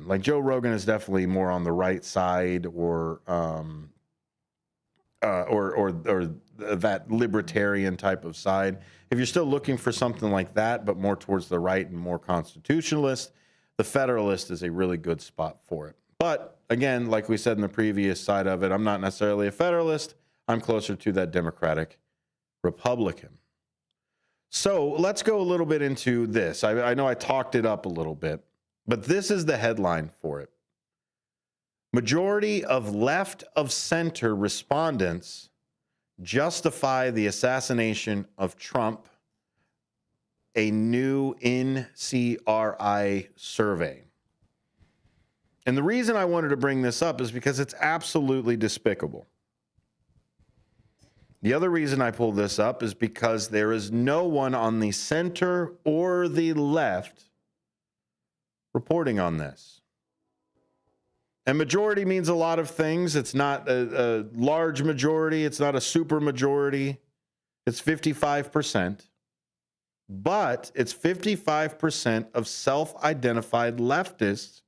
Like Joe Rogan is definitely more on the right side or that libertarian type of side. If you're still looking for something like that, but more towards the right and more constitutionalist, the Federalist is a really good spot for it. But again, like we said in the previous side of it, I'm not necessarily a Federalist. I'm closer to that Democratic Republican. So let's go a little bit into this. I know I talked it up a little bit, but this is the headline for it. Majority of left of center respondents justify the assassination of Trump, a new NCRI survey. And the reason I wanted to bring this up is because it's absolutely despicable. The other reason I pulled this up is because there is no one on the center or the left reporting on this. And majority means a lot of things. It's not a large majority. It's not a super majority. It's 55%. But it's 55% of self-identified leftists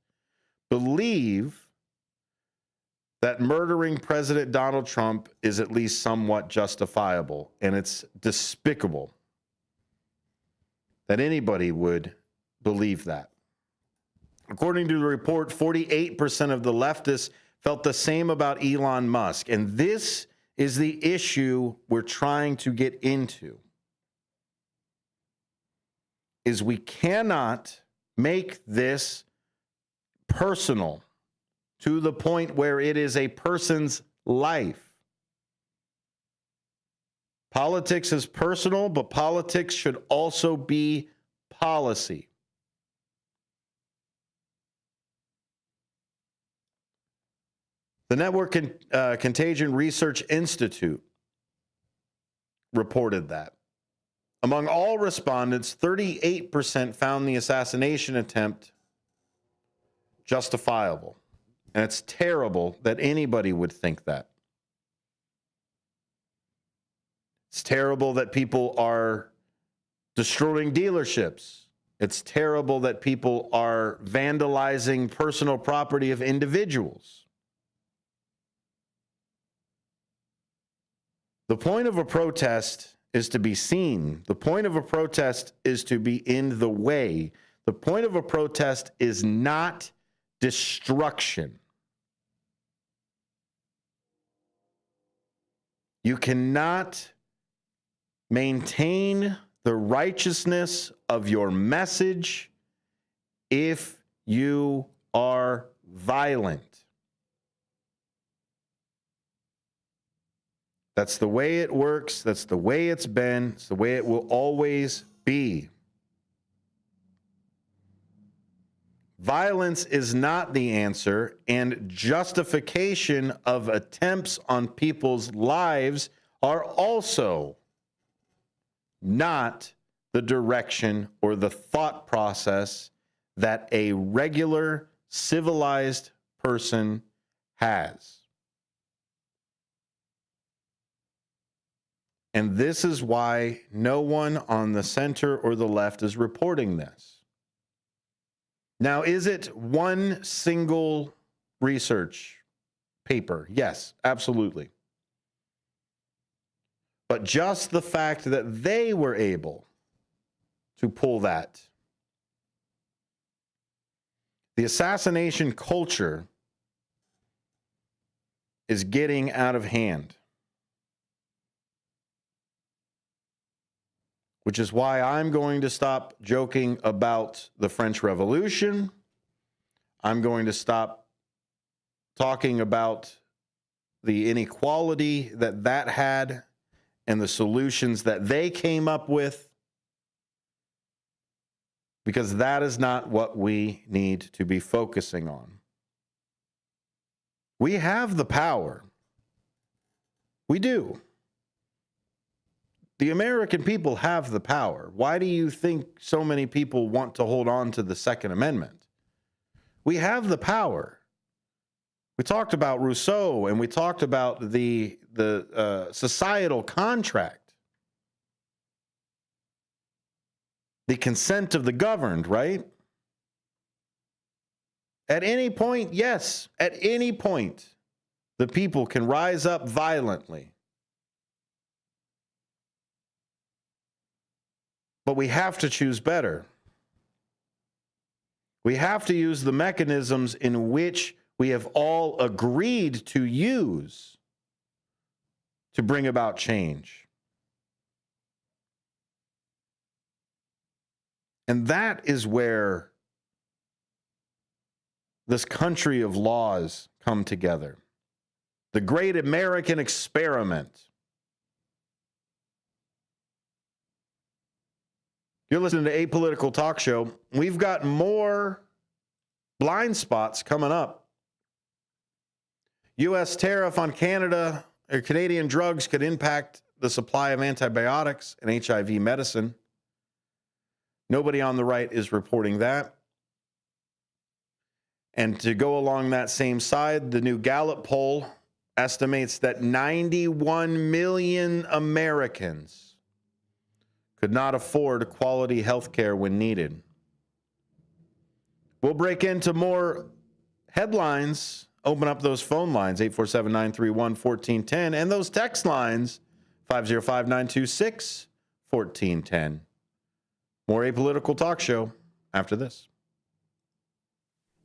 believe that murdering President Donald Trump is at least somewhat justifiable. And it's despicable that anybody would believe that. According to the report, 48% of the leftists felt the same about Elon Musk. And this is the issue we're trying to get into. Is we cannot make this personal to the point where it is a person's life. Politics is personal, but politics should also be policy. The Network Contagion Research Institute reported that. Among all respondents, 38% found the assassination attempt justifiable. And it's terrible that anybody would think that. It's terrible that people are destroying dealerships. It's terrible that people are vandalizing personal property of individuals. The point of a protest is to be seen. The point of a protest is to be in the way. The point of a protest is not destruction. You cannot maintain the righteousness of your message if you are violent. That's the way it works. That's the way it's been. It's the way it will always be. Violence is not the answer, and justification of attempts on people's lives are also not the direction or the thought process that a regular civilized person has. And this is why no one on the center or the left is reporting this. Now, is it one single research paper? Yes, absolutely. But just the fact that they were able to pull that. The assassination culture is getting out of hand. Which is why I'm going to stop joking about the French Revolution. I'm going to stop talking about the inequality that that had and the solutions that they came up with, because that is not what we need to be focusing on. We have the power. We do. The American people have the power. Why do you think so many people want to hold on to the Second Amendment? We have the power. We talked about Rousseau, and we talked about the societal contract, the consent of the governed, right? At any point, yes, at any point, the people can rise up violently. But we have to choose better. We have to use the mechanisms in which we have all agreed to use to bring about change. And that is where this country of laws come together. The great American experiment. You're listening to Apolitical Talk Show. We've got more blind spots coming up. U.S. tariff on Canada or Canadian drugs could impact the supply of antibiotics and HIV medicine. Nobody on the right is reporting that. And to go along that same side, the new Gallup poll estimates that 91 million Americans could not afford quality health care when needed. We'll break into more headlines, open up those phone lines, 847-931-1410, and those text lines, 505-926-1410. More Apolitical Talk Show after this.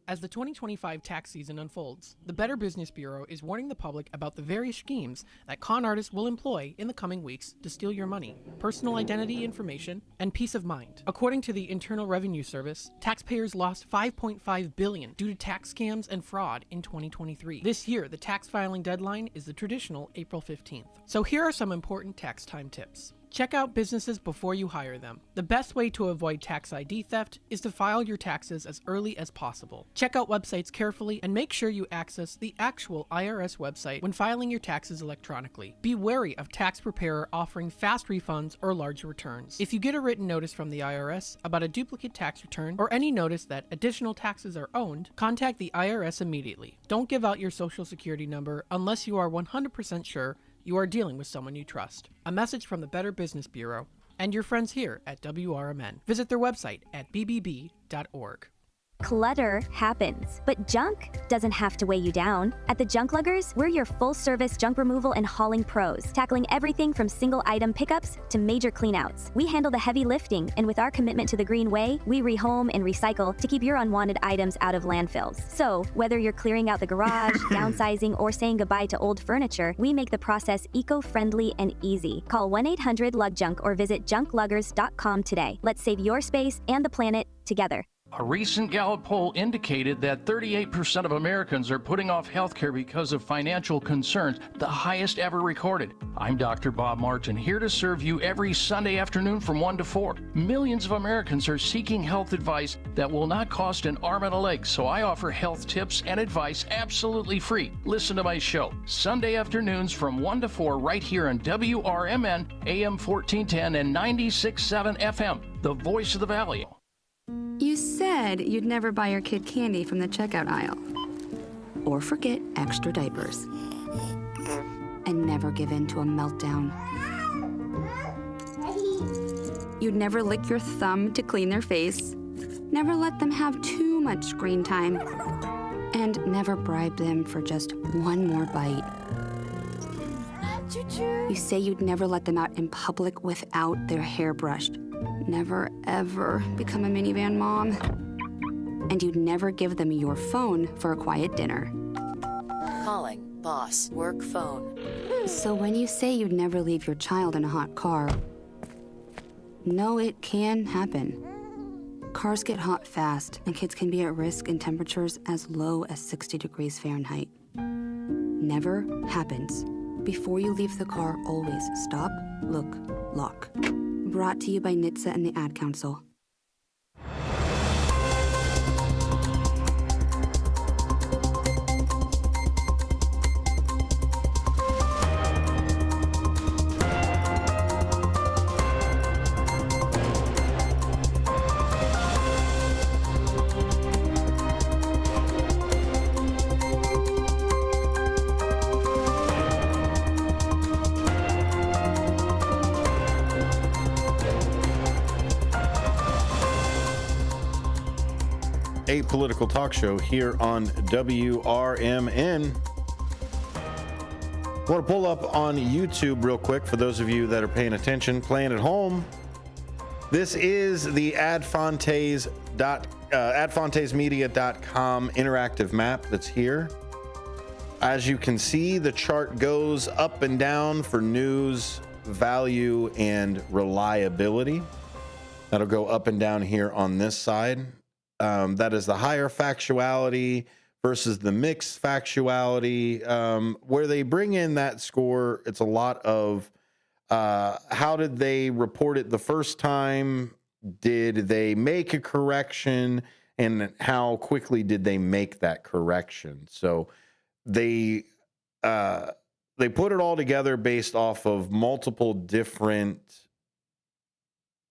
As the 2025 tax season unfolds, the Better Business Bureau is warning the public about the various schemes that con artists will employ in the coming weeks to steal your money, personal identity information, and peace of mind. According to the Internal Revenue Service, taxpayers lost $5.5 billion due to tax scams and fraud in 2023. This year, the tax filing deadline is the traditional April 15th. So here are some important tax time tips. Check out businesses before you hire them. The best way to avoid tax ID theft is to file your taxes as early as possible. Check out websites carefully and make sure you access the actual IRS website when filing your taxes electronically. Be wary of tax preparer offering fast refunds or large returns. If you get a written notice from the IRS about a duplicate tax return or any notice that additional taxes are owned, contact the IRS immediately. Don't give out your social security number unless you are 100% sure you are dealing with someone you trust. A message from the Better Business Bureau and your friends here at WRMN. Visit their website at bbb.org. Clutter happens, but junk doesn't have to weigh you down. At the Junk Luggers, we're your full-service junk removal and hauling pros, tackling everything from single-item pickups to major cleanouts. We handle the heavy lifting, and with our commitment to the green way, we rehome and recycle to keep your unwanted items out of landfills. So, whether you're clearing out the garage, downsizing, or saying goodbye to old furniture, we make the process eco-friendly and easy. Call 1-800-LUG-JUNK or visit junkluggers.com today. Let's save your space and the planet together. A recent Gallup poll indicated that 38% of Americans are putting off health care because of financial concerns, the highest ever recorded. I'm Dr. Bob Martin, here to serve you every Sunday afternoon from 1 to 4. Millions of Americans are seeking health advice that will not cost an arm and a leg, so I offer health tips and advice absolutely free. Listen to my show, Sunday afternoons from 1 to 4 right here on WRMN, AM 1410 and 96.7 FM, the voice of the Valley. You said you'd never buy your kid candy from the checkout aisle. Or forget extra diapers. And never give in to a meltdown. You'd never lick your thumb to clean their face. Never let them have too much screen time. And never bribe them for just one more bite. You say you'd never let them out in public without their hair brushed. Never, ever become a minivan mom. And you'd never give them your phone for a quiet dinner. Calling boss work phone. So when you say you'd never leave your child in a hot car, no, it can happen. Cars get hot fast, and kids can be at risk in temperatures as low as 60 degrees Fahrenheit. Never happens. Before you leave the car, always stop, look, lock. Brought to you by NHTSA and the Ad Council. A political talk show here on WRMN. I want to pull up on YouTube real quick for those of you that are paying attention, playing at home. This is the adfontesmedia.com interactive map that's here. As you can see, the chart goes up and down for news, value, and reliability. That'll go up and down here on this side. That is the higher factuality versus the mixed factuality. Where they bring in that score, it's a lot of how did they report it the first time? Did they make a correction? And how quickly did they make that correction? So they put it all together based off of multiple different,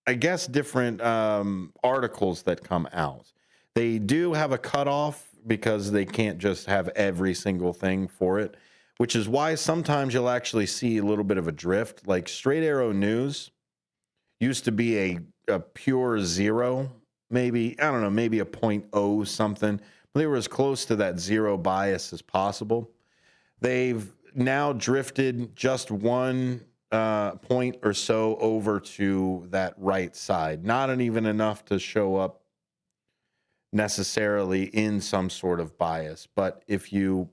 different articles that come out. They do have a cutoff because they can't just have every single thing for it, which is why sometimes you'll actually see a little bit of a drift. Like Straight Arrow News used to be a pure zero, maybe, I don't know, maybe a 0.0 something. But they were as close to that zero bias as possible. They've now drifted just one point or so over to that right side. Not even enough to show up necessarily in some sort of bias. But if you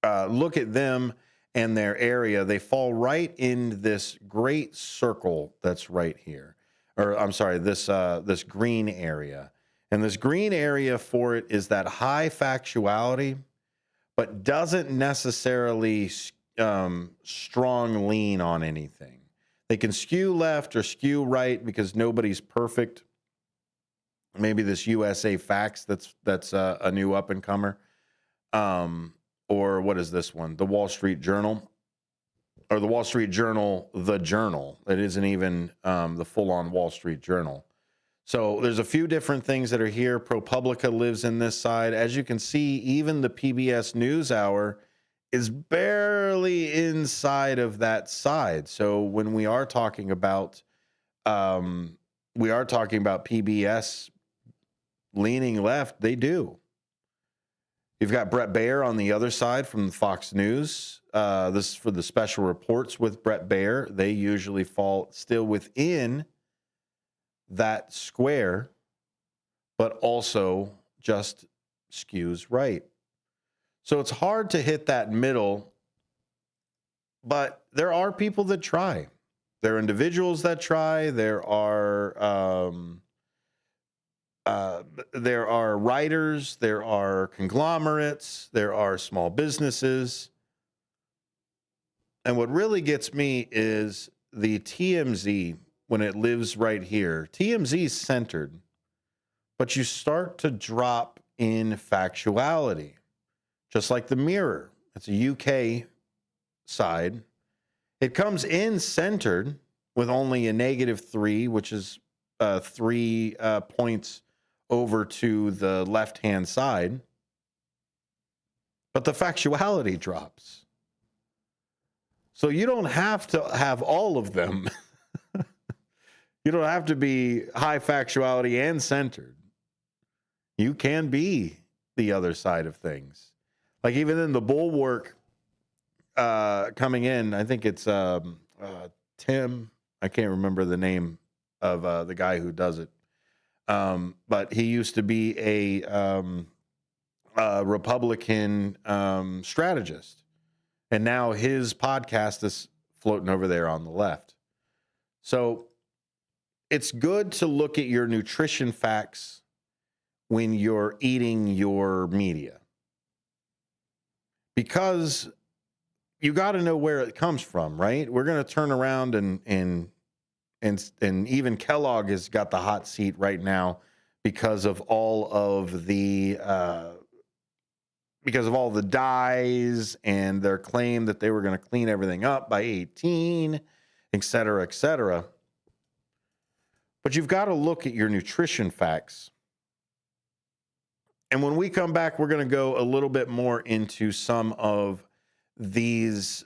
look at them and their area, they fall right in this great circle that's right here. Or I'm sorry, this green area. And this green area for it is that high factuality, but doesn't necessarily strong lean on anything. They can skew left or skew right because nobody's perfect. Maybe this USA Facts that's a new up and comer, or what is this one? The Wall Street Journal, or the Wall Street Journal, the Journal. It isn't even the full-on Wall Street Journal. So there's a few different things that are here. ProPublica lives in this side. As you can see, even the PBS NewsHour is barely inside of that side. So when we are talking about PBS leaning left, they do. You've got Brett Baer on the other side from Fox News. This is for the special reports with Brett Baer. They usually fall still within that square, but also just skews right. So it's hard to hit that middle, but there are people that try. There are individuals that try. There are writers. There are conglomerates. There are small businesses. And what really gets me is the TMZ, when it lives right here. TMZ is centered, but you start to drop in factuality. Just like the Mirror, it's a UK side. It comes in centered with only a -3, which is 3 points over to the left-hand side. But the factuality drops. So you don't have to have all of them. You don't have to be high factuality and centered. You can be the other side of things. Like even in the Bulwark coming in, I think it's Tim. I can't remember the name of the guy who does it. But he used to be a Republican strategist. And now his podcast is floating over there on the left. So it's good to look at your nutrition facts when you're eating your media. Because you got to know where it comes from, right? We're going to turn around and even Kellogg has got the hot seat right now because of all of the dyes and their claim that they were going to clean everything up by 18, et cetera, et cetera. But you've got to look at your nutrition facts. And when we come back, we're going to go a little bit more into some of these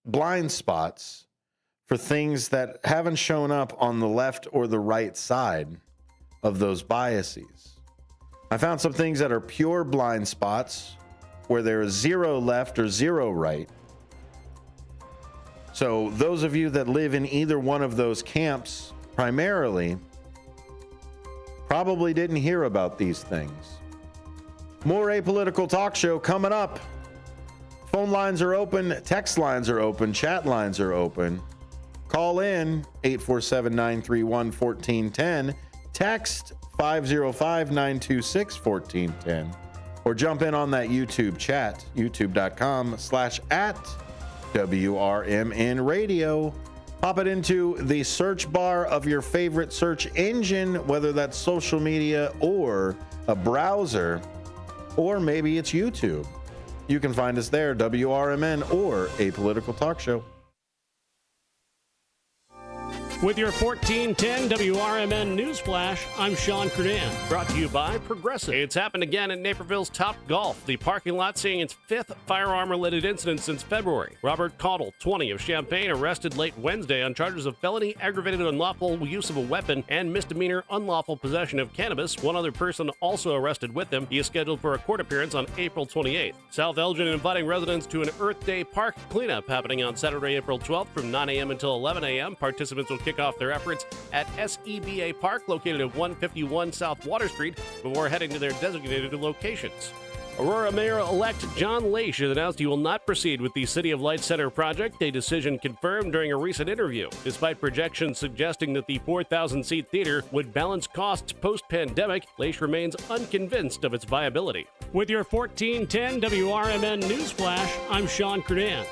blind spots for things that haven't shown up on the left or the right side of those biases. I found some things that are pure blind spots where there is 0 left or 0 right. So those of you that live in either one of those camps primarily probably didn't hear about these things. More Apolitical Talk Show coming up. Phone lines are open, text lines are open, chat lines are open. Call in 847-931-1410, text 505-926-1410, or jump in on that YouTube chat, youtube.com/@WRMN Radio. Pop it into the search bar of your favorite search engine, whether that's social media or a browser, or maybe it's YouTube. You can find us there, WRMN or Apolitical Talk Show. With your 1410 WRMN News Flash, I'm Sean Curdan. Brought to you by Progressive. It's happened again at Naperville's Top Golf. The parking lot seeing its 5th firearm-related incident since February. Robert Caudle, 20, of Champaign, arrested late Wednesday on charges of felony aggravated unlawful use of a weapon and misdemeanor unlawful possession of cannabis. One other person also arrested with him. He is scheduled for a court appearance on April 28th. South Elgin inviting residents to an Earth Day park cleanup happening on Saturday, April 12th from 9 a.m. until 11 a.m. Participants will kick off their efforts at SEBA Park, located at 151 South Water Street, before heading to their designated locations. Aurora Mayor-elect John Laish has announced he will not proceed with the City of Lights Center project, a decision confirmed during a recent interview. Despite projections suggesting that the 4,000-seat theater would balance costs post-pandemic, Laish remains unconvinced of its viability. With your 1410 WRMN News Flash, I'm Sean Curdan.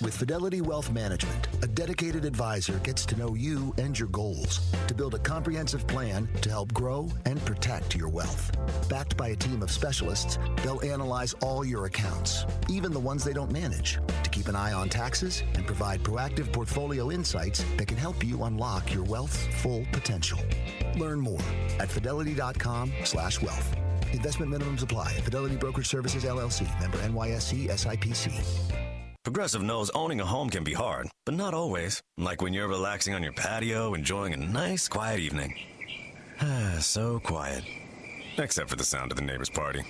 With Fidelity Wealth Management, a dedicated advisor gets to know you and your goals to build a comprehensive plan to help grow and protect your wealth. Backed by a team of specialists, they'll analyze all your accounts, even the ones they don't manage, to keep an eye on taxes and provide proactive portfolio insights that can help you unlock your wealth's full potential. Learn more at fidelity.com/wealth. Investment minimums apply. Fidelity Brokerage Services, LLC. Member NYSE SIPC. Progressive knows owning a home can be hard, but not always. Like when you're relaxing on your patio, enjoying a nice, quiet evening. So quiet. Except for the sound of the neighbor's party.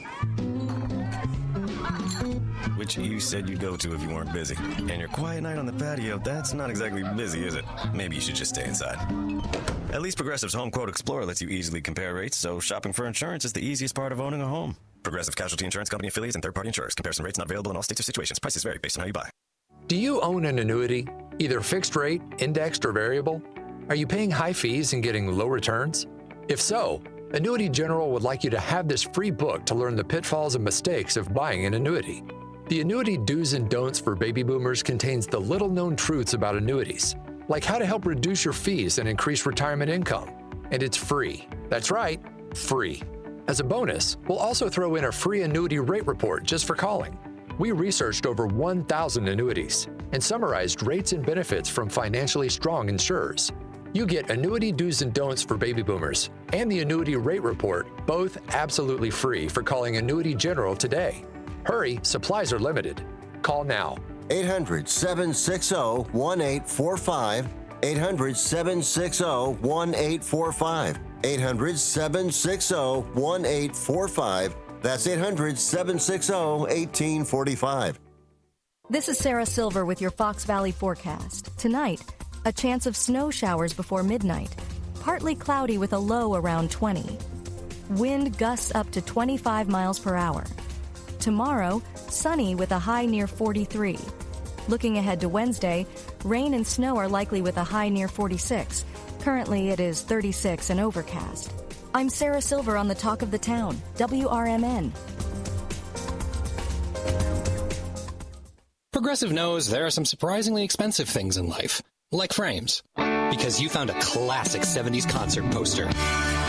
Which you said you'd go to if you weren't busy. And your quiet night on the patio, that's not exactly busy, is it? Maybe you should just stay inside. At least Progressive's Home Quote Explorer lets you easily compare rates, so shopping for insurance is the easiest part of owning a home. Progressive Casualty Insurance Company affiliates and third-party insurers. Comparison rates not available in all states or situations. Prices vary based on how you buy. Do you own an annuity, either fixed rate, indexed, or variable? Are you paying high fees and getting low returns? If so, Annuity General would like you to have this free book to learn the pitfalls and mistakes of buying an annuity. The Annuity Do's and Don'ts for Baby Boomers contains the little-known truths about annuities, like how to help reduce your fees and increase retirement income. And it's free. That's right, free. As a bonus, we'll also throw in a free annuity rate report just for calling. We researched over 1,000 annuities and summarized rates and benefits from financially strong insurers. You get Annuity Do's and Don'ts for Baby Boomers and the Annuity Rate Report, both absolutely free for calling Annuity General today. Hurry, supplies are limited. Call now. 800-760-1845. 800-760-1845. 800-760-1845. That's 800-760-1845. This is Sarah Silver with your Fox Valley forecast. Tonight, a chance of snow showers before midnight. Partly cloudy with a low around 20. Wind gusts up to 25 miles per hour. Tomorrow, sunny with a high near 43. Looking ahead to Wednesday, rain and snow are likely with a high near 46. Currently, it is 36 and overcast. I'm Sarah Silver on the Talk of the Town, WRMN. Progressive knows there are some surprisingly expensive things in life, like frames. Because you found a classic 70s concert poster.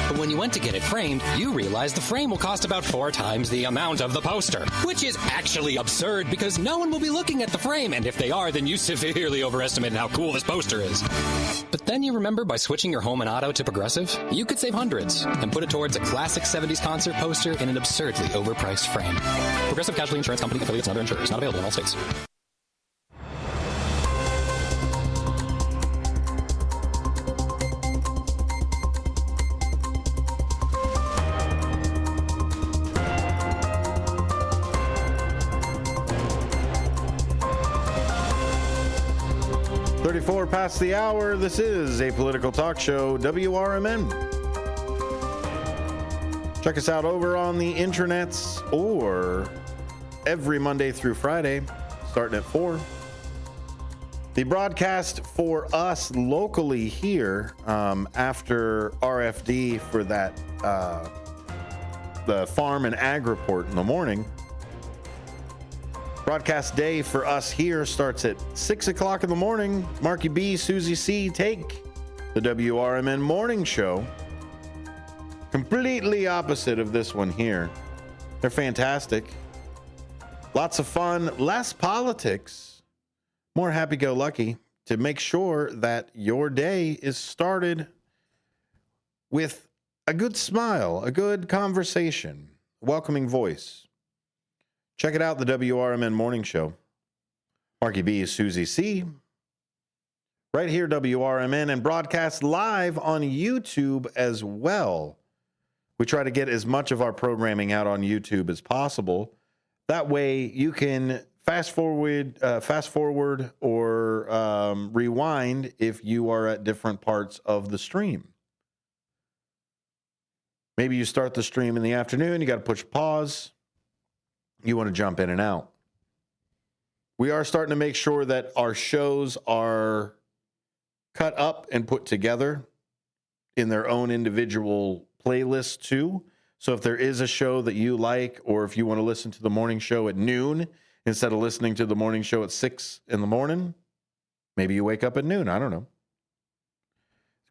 But when you went to get it framed, you realized the frame will cost about 4 times the amount of the poster. Which is actually absurd because no one will be looking at the frame, and if they are, then you severely overestimated how cool this poster is. But then you remember by switching your home and auto to Progressive, you could save hundreds and put it towards a classic 70s concert poster in an absurdly overpriced frame. Progressive Casualty Insurance Company, affiliates, and other insurers. Not available in all states. Past the hour. This is a political talk show, WRMN. Check us out over on the internets or every Monday through Friday, starting at 4. The broadcast for us locally here after RFD for that the farm and ag report in the morning. Broadcast day for us here starts at 6 o'clock in the morning. Marky B, Susie C take the WRMN morning show. Completely opposite of this one here. They're fantastic. Lots of fun, less politics, more happy-go-lucky to make sure that your day is started with a good smile, a good conversation, welcoming voice. Check it out, the WRMN Morning Show. Marky B, Susie C. Right here, WRMN, and broadcast live on YouTube as well. We try to get as much of our programming out on YouTube as possible. That way you can fast forward or rewind if you are at different parts of the stream. Maybe you start the stream in the afternoon, you got to push pause. You want to jump in and out. We are starting to make sure that our shows are cut up and put together in their own individual playlists too. So if there is a show that you like, or if you want to listen to the morning show at noon instead of listening to the morning show at 6 in the morning, maybe you wake up at noon. I don't know.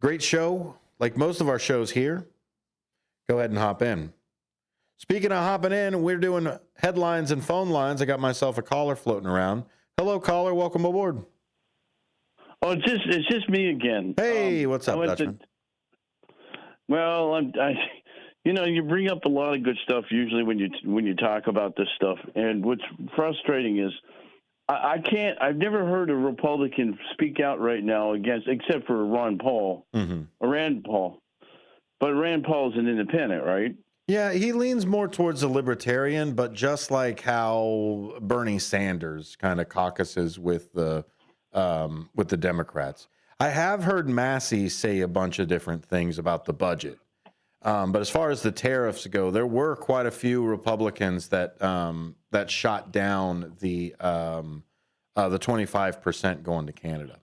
Great show. Like most of our shows here, go ahead and hop in. Speaking of hopping in, we're doing headlines and phone lines. I got myself a caller floating around. Hello, caller. Welcome aboard. Oh, it's just me again. Hey, what's up, Dutchman? You bring up a lot of good stuff usually when you talk about this stuff. And what's frustrating is I've never heard a Republican speak out right now except for Rand Paul. But Rand Paul's an independent, right? Yeah, he leans more towards a libertarian, but just like how Bernie Sanders kind of caucuses with the Democrats. I have heard Massey say a bunch of different things about the budget. But as far as the tariffs go, there were quite a few Republicans that shot down the 25% going to Canada.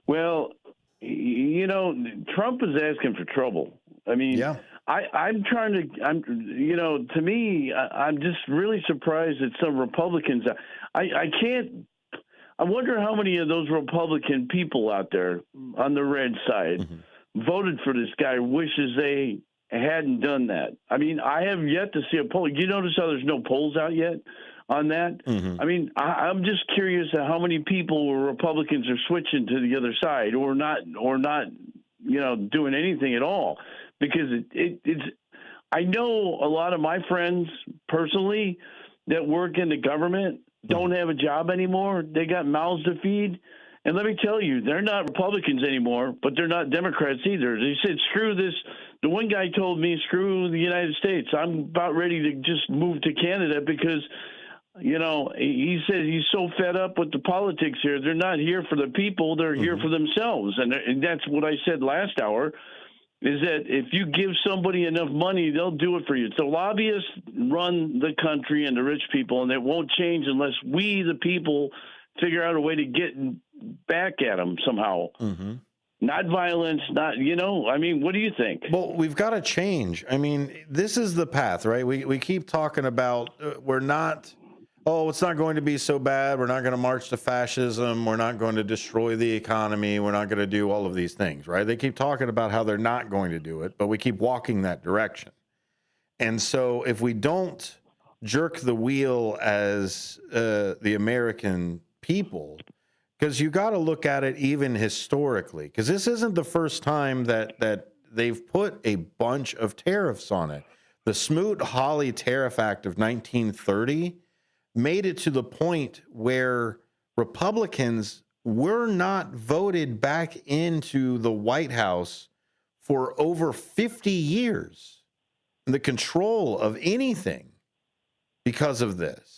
Well, Trump is asking for trouble. I mean, yeah. I'm to me, I'm just really surprised that some Republicans. I wonder how many of those Republican people out there on the red side voted for this guy, wishes they hadn't done that. I mean, I have yet to see a poll. You notice how there's no polls out yet on that? I mean, I'm just curious at how many people or Republicans are switching to the other side or not, doing anything at all. Because it's I know a lot of my friends personally that work in the government don't have a job anymore. They got mouths to feed. And let me tell you, they're not Republicans anymore, but they're not Democrats either. They said, screw this. The one guy told me, screw the United States. I'm about ready to just move to Canada because, he said he's so fed up with the politics here. They're not here for the people. They're here for themselves. And that's what I said last hour, is that if you give somebody enough money, they'll do it for you. So lobbyists run the country and the rich people, and it won't change unless we, the people, figure out a way to get back at them somehow. Not violence, not, I mean, what do you think? Well, we've got to change. I mean, this is the path, right? We keep talking about it's not going to be so bad. We're not going to march to fascism. We're not going to destroy the economy. We're not going to do all of these things, right? They keep talking about how they're not going to do it, but we keep walking that direction. And so if we don't jerk the wheel as the American people, because you got to look at it even historically, because this isn't the first time that they've put a bunch of tariffs on it. The Smoot-Hawley Tariff Act of 1930 made it to the point where Republicans were not voted back into the White House for over 50 years, the control of anything because of this.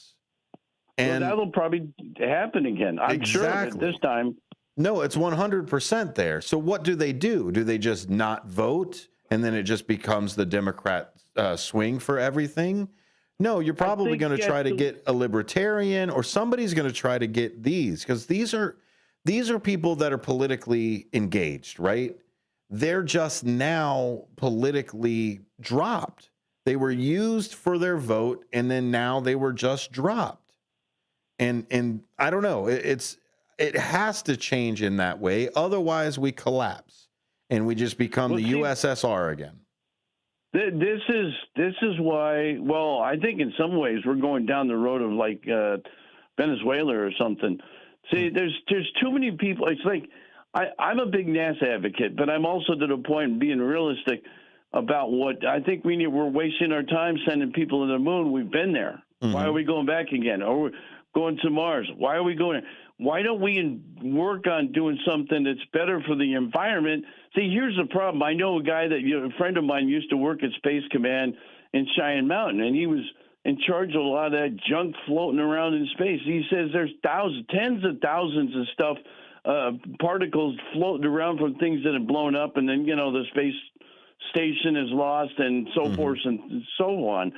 And that'll probably happen again. I'm sure that this time. No, it's 100% there. So what do? Do they just not vote and then it just becomes the Democrat swing for everything? No, you're probably going to try to get a libertarian or somebody's going to try to get these, because these are people that are politically engaged, right? They're just now politically dropped. They were used for their vote and then now they were just dropped. And I don't know, it has to change in that way. Otherwise we collapse and we just become the USSR again. This is why. Well, I think in some ways we're going down the road of like Venezuela or something. See, there's too many people. It's like I'm a big NASA advocate, but I'm also to the point of being realistic about what I think we're wasting our time sending people to the moon. We've been there. Why are we going back again? Or we're going to Mars? Why are we going? Why don't we work on doing something that's better for the environment? See, here's the problem. I know a guy a friend of mine used to work at Space Command in Cheyenne Mountain, and he was in charge of a lot of that junk floating around in space. He says there's tens of thousands of stuff, particles floating around from things that have blown up, and then, the space station is lost and so forth and so on.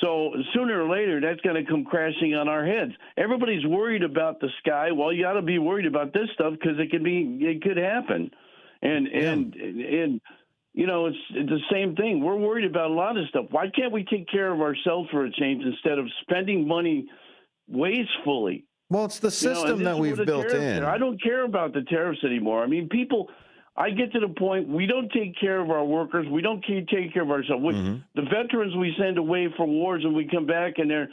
So sooner or later, that's going to come crashing on our heads. Everybody's worried about the sky. Well, you got to be worried about this stuff because it could happen. And it's the same thing. We're worried about a lot of stuff. Why can't we take care of ourselves for a change instead of spending money wastefully? Well, it's the system that we've built in. I don't care about the tariffs anymore. I mean, I get to the point we don't take care of our workers. We don't take care of ourselves. The veterans we send away for wars and we come back and they're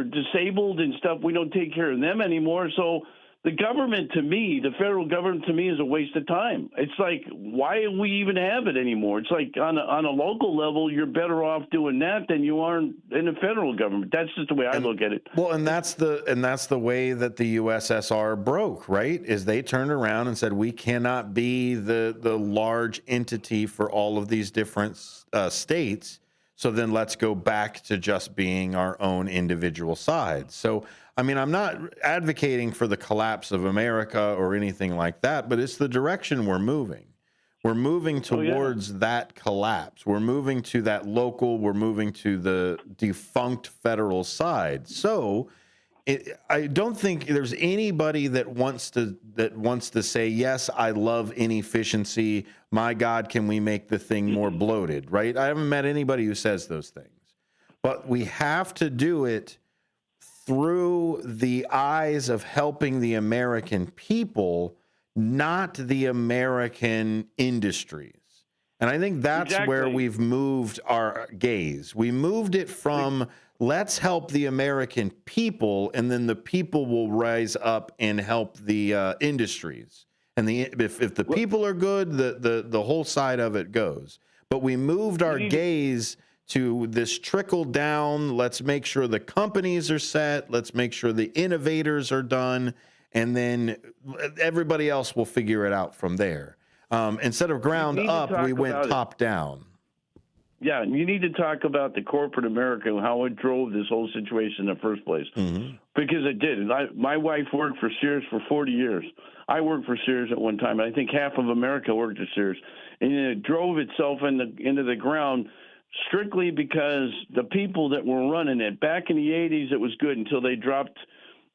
disabled and stuff. We don't take care of them anymore. So the government to me, the federal government to me, is a waste of time. It's like, why do we even have it anymore? It's like on a local level, you're better off doing that than you are in the federal government. That's just the way I look at it. Well, and that's the way that the USSR broke, right? Is they turned around and said, we cannot be the large entity for all of these different states. So then let's go back to just being our own individual sides. So, I mean, I'm not advocating for the collapse of America or anything like that, but it's the direction we're moving. We're moving towards that collapse. We're moving to that local. We're moving to the defunct federal side. So I don't think there's anybody that wants to say, yes, I love inefficiency. My God, can we make the thing more bloated, right? I haven't met anybody who says those things. But we have to do it through the eyes of helping the American people, not the American industries. And I think that's where we've moved our gaze. We moved it from let's help the American people, and then the people will rise up and help the industries. And if the people are good, the whole side of it goes. But we moved our gaze to this trickle down. Let's make sure the companies are set. Let's make sure the innovators are done. And then everybody else will figure it out from there. Instead of ground up, we went top down. Yeah, you need to talk about the corporate America and how it drove this whole situation in the first place. Mm-hmm. Because it did. My wife worked for Sears for 40 years. I worked for Sears at one time. I think half of America worked at Sears. And it drove itself into the ground strictly because the people that were running it, back in the 80s, it was good until they dropped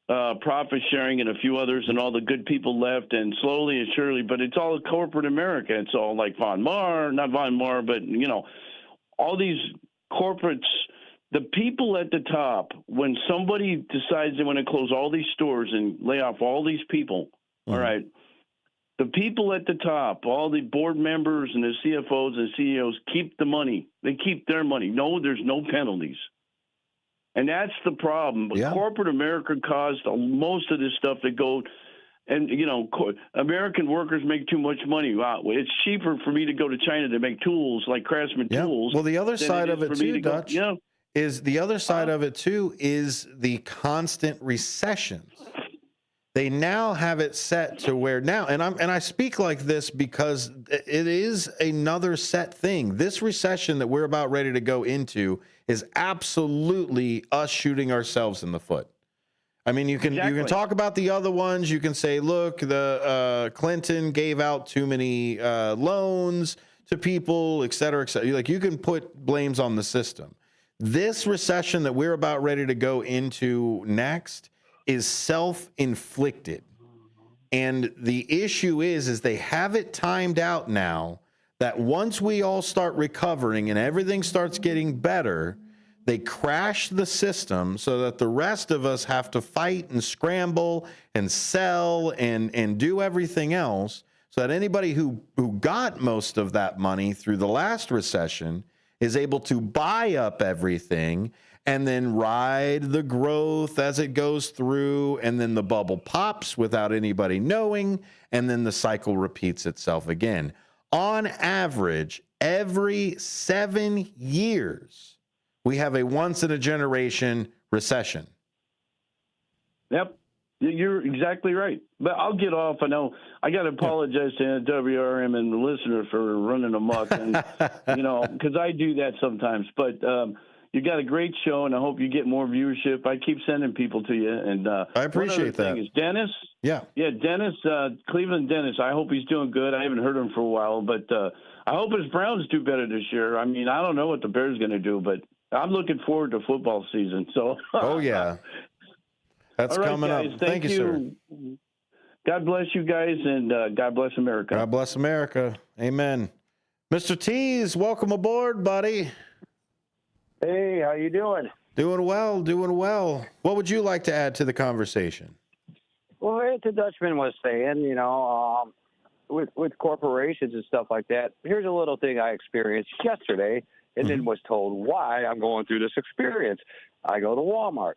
profit sharing and a few others, and all the good people left, and slowly and surely, but it's all corporate America. It's all like not Von Maur, but, all these corporates, the people at the top, when somebody decides they want to close all these stores and lay off all these people, all right, the people at the top, all the board members and the CFOs and CEOs keep the money. They keep their money. No, there's no penalties. And that's the problem. But corporate America caused most of this stuff to go. And, American workers make too much money. Wow, it's cheaper for me to go to China to make tools like Craftsman tools. Well, the other side of it too, Dutch, is the other side of it too is the constant recessions. They now have it set to where now, and I speak like this because it is another set thing. This recession that we're about ready to go into is absolutely us shooting ourselves in the foot. I mean, you can talk about the other ones. You can say, look, the Clinton gave out too many loans to people, et cetera, et cetera. Like, you can put blames on the system. This recession that we're about ready to go into next is self-inflicted. And the issue is they have it timed out now that once we all start recovering and everything starts getting better, they crash the system so that the rest of us have to fight and scramble and sell and do everything else, so that anybody who got most of that money through the last recession is able to buy up everything and then ride the growth as it goes through, and then the bubble pops without anybody knowing, and then the cycle repeats itself again. On average, every 7 years, we have a once-in-a-generation recession. Yep, you're exactly right. But I'll get off. I know I got to apologize to WRMN and the listeners for running amok, and because I do that sometimes. But you got a great show, and I hope you get more viewership. I keep sending people to you, and I appreciate that. Is Dennis? Yeah, Dennis, Cleveland Dennis. I hope he's doing good. I haven't heard him for a while, but I hope his Browns do better this year. I mean, I don't know what the Bears going to do, but I'm looking forward to football season. So, oh yeah, that's right, coming guys, up. Thank you, sir. God bless you guys, and God bless America. God bless America. Amen. Mr. Tees, welcome aboard, buddy. Hey, how you doing? Doing well, doing well. What would you like to add to the conversation? Well, as the Dutchman was saying, with corporations and stuff like that, here's a little thing I experienced yesterday, and then was told why I'm going through this experience. I go to Walmart.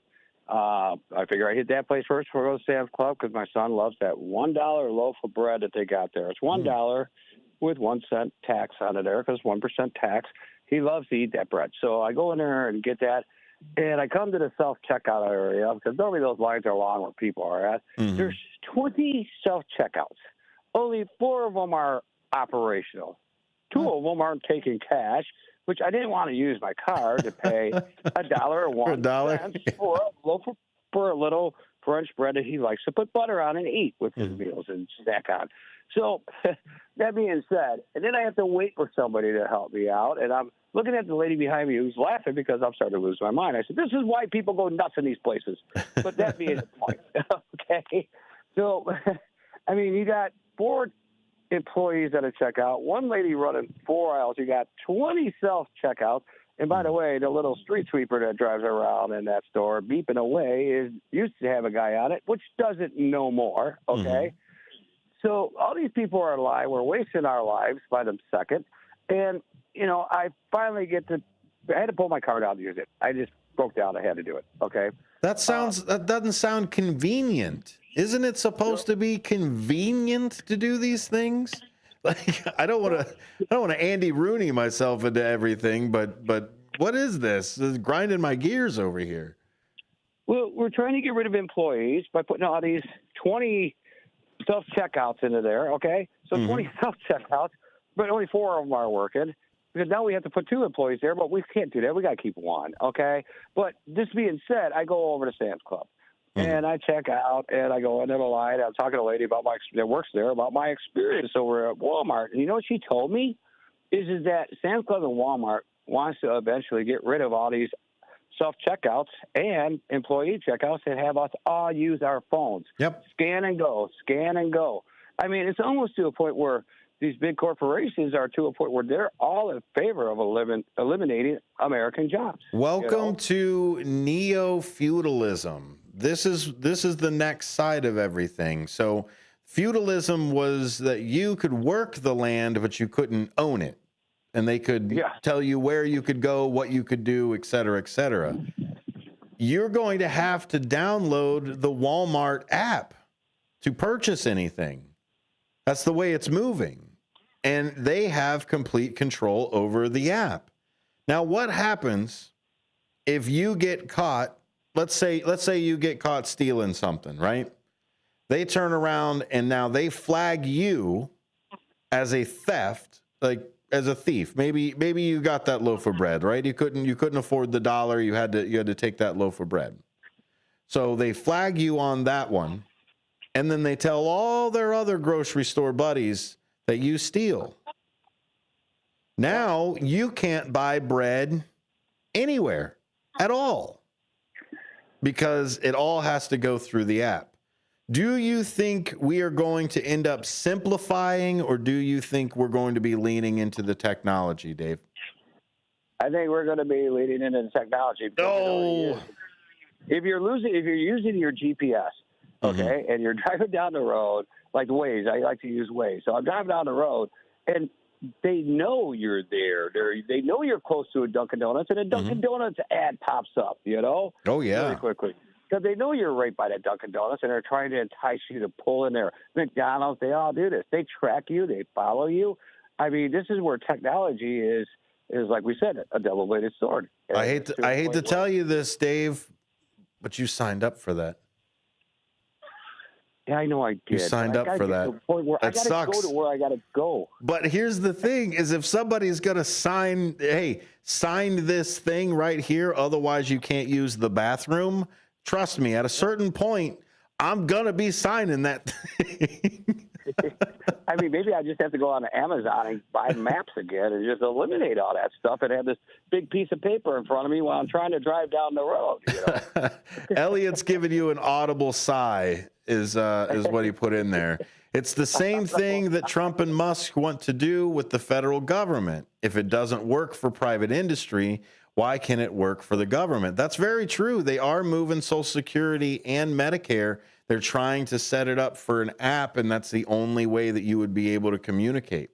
I figure I hit that place first before I go to Sam's Club because my son loves that $1 loaf of bread that they got there. It's $1 with 1 cent tax on it there because 1% tax. He loves to eat that bread. So I go in there and get that. And I come to the self-checkout area because normally those lines are long where people are at. There's 20 self-checkouts. Only 4 of them are operational. 2 of them aren't taking cash, which I didn't want to use my card to pay $1 or 1 cent for a loaf for a little French bread that he likes to put butter on and eat with his meals and snack on. So that being said, and then I have to wait for somebody to help me out, and I'm looking at the lady behind me who's laughing because I'm starting to lose my mind. I said, this is why people go nuts in these places. But that being the point, okay? So, I mean, you got 4 employees at a checkout, 1 lady running 4 aisles. You got 20 self-checkouts. And by the way, the little street sweeper that drives around in that store beeping away used to have a guy on it, which doesn't no more, okay? So all these people are alive. We're wasting our lives by the second. And, you know, I finally I had to pull my card out and use it. I just broke down. I had to do it, okay? That doesn't sound convenient. Isn't it supposed to be convenient to do these things? Like, I don't want to Andy Rooney myself into everything, but what is this? This is grinding my gears over here. Well, we're trying to get rid of employees by putting all these 20 self-checkouts into there, okay? So 20 self-checkouts, but only 4 of them are working. Because now we have to put 2 employees there, but we can't do that. We got to keep 1, okay? But this being said, I go over to Sam's Club. And I check out, and I go into the line. I'm talking to a lady that works there about my experience over at Walmart. And you know what she told me? Is that Sam's Club and Walmart wants to eventually get rid of all these self-checkouts and employee checkouts and have us all use our phones. Yep. Scan and go, scan and go. I mean, it's almost to a point where these big corporations are to a point where they're all in favor of eliminating American jobs. Welcome to neo-feudalism. This is the next side of everything. So feudalism was that you could work the land, but you couldn't own it. And they could tell you where you could go, what you could do, et cetera, et cetera. You're going to have to download the Walmart app to purchase anything. That's the way it's moving. And they have complete control over the app. Now, what happens if you get caught? Let's say you get caught stealing something, right? They turn around and now they flag you as a theft, like as a thief. Maybe you got that loaf of bread, right? You couldn't afford the $1. You had to take that loaf of bread. So they flag you on that one, and then they tell all their other grocery store buddies that you steal. Now you can't buy bread anywhere at all, because it all has to go through the app. Do you think we are going to end up simplifying, or do you think we're going to be leaning into the technology, Dave? I think we're going to be leaning into the technology. No. If you're using your GPS, okay, and you're driving down the road, like Waze, I like to use Waze. So I'm driving down the road, and they know you're there. They know you're close to a Dunkin' Donuts, and a Dunkin' Donuts ad pops up, you know? Oh, yeah. Really quickly. Because they know you're right by that Dunkin' Donuts, and they're trying to entice you to pull in there. McDonald's, they all do this. They track you. They follow you. I mean, this is where technology is like we said, a double-bladed sword. I hate to tell you this, Dave, but you signed up for that. Yeah, I know I did. You signed up for that. That sucks. Go to where I got to go. But here's the thing, is if somebody's going to sign this thing right here, otherwise you can't use the bathroom, trust me, at a certain point, I'm going to be signing that thing. I mean, maybe I just have to go on to Amazon and buy maps again and just eliminate all that stuff and have this big piece of paper in front of me while I'm trying to drive down the road. You know? Elliot's giving you an audible sigh is what he put in there. It's the same thing that Trump and Musk want to do with the federal government. If it doesn't work for private industry, why can it work for the government? That's very true. They are moving Social Security and Medicare. They're trying to set it up for an app, and that's the only way that you would be able to communicate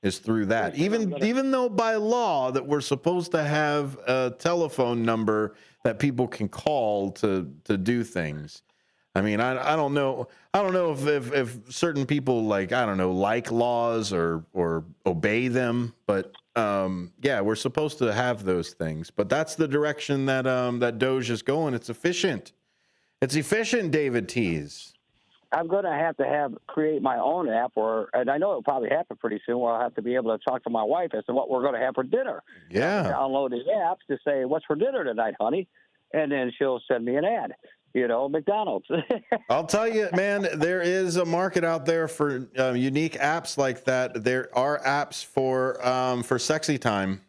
is through that. Even though by law that we're supposed to have a telephone number that people can call to do things. I mean, I don't know. I don't know if certain people like laws or obey them, but yeah, we're supposed to have those things. But that's the direction that that Doge is going. It's efficient. It's efficient, David Tees. I'm going to create my own app, and I know it'll probably happen pretty soon, where I'll have to be able to talk to my wife as to what we're going to have for dinner. Yeah. Download the app to say, "What's for dinner tonight, honey?" And then she'll send me an ad. McDonald's. I'll tell you, man, there is a market out there for unique apps like that. There are apps for sexy time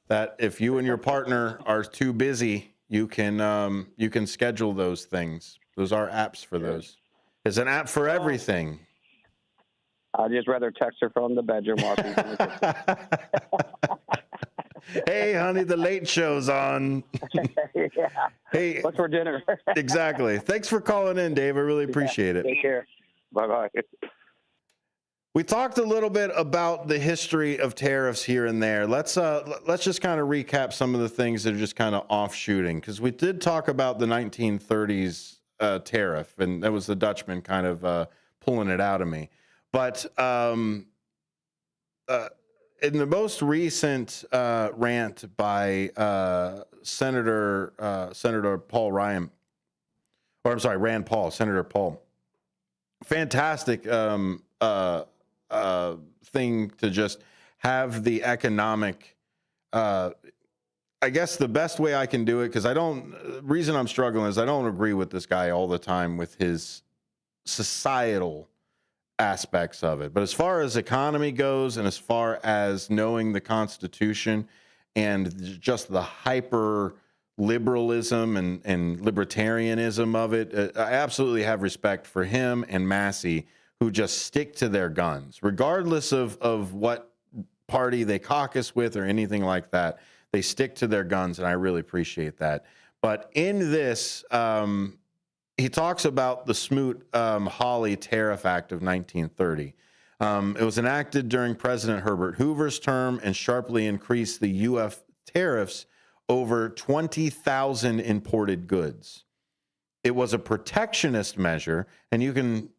that if you and your partner are too busy, you can schedule those things. Those are apps for those. There's an app for everything. I'd just rather text her from the bedroom. Hey, honey, the late show's on. Yeah. Hey, what's for dinner? Exactly. Thanks for calling in, Dave. I really appreciate it. Take care. Bye-bye. We talked a little bit about the history of tariffs here and there. Let's just kind of recap some of the things that are just kind of offshooting, because we did talk about the 1930s tariff, and that was the Dutchman kind of pulling it out of me. But in the most recent rant by Senator Paul Ryan, or I'm sorry, Rand Paul, Senator Paul, fantastic thing to just have the economic. I guess the best way I can do it, because reason I'm struggling is I don't agree with this guy all the time with his societal aspects of it. But as far as economy goes, and as far as knowing the Constitution and just the hyper liberalism and libertarianism of it, I absolutely have respect for him and Massey, who just stick to their guns, regardless of what party they caucus with or anything like that. They stick to their guns, and I really appreciate that. But in this, he talks about the Smoot-Hawley Tariff Act of 1930. It was enacted during President Herbert Hoover's term and sharply increased the U.S. tariffs over 20,000 imported goods. It was a protectionist measure, and you can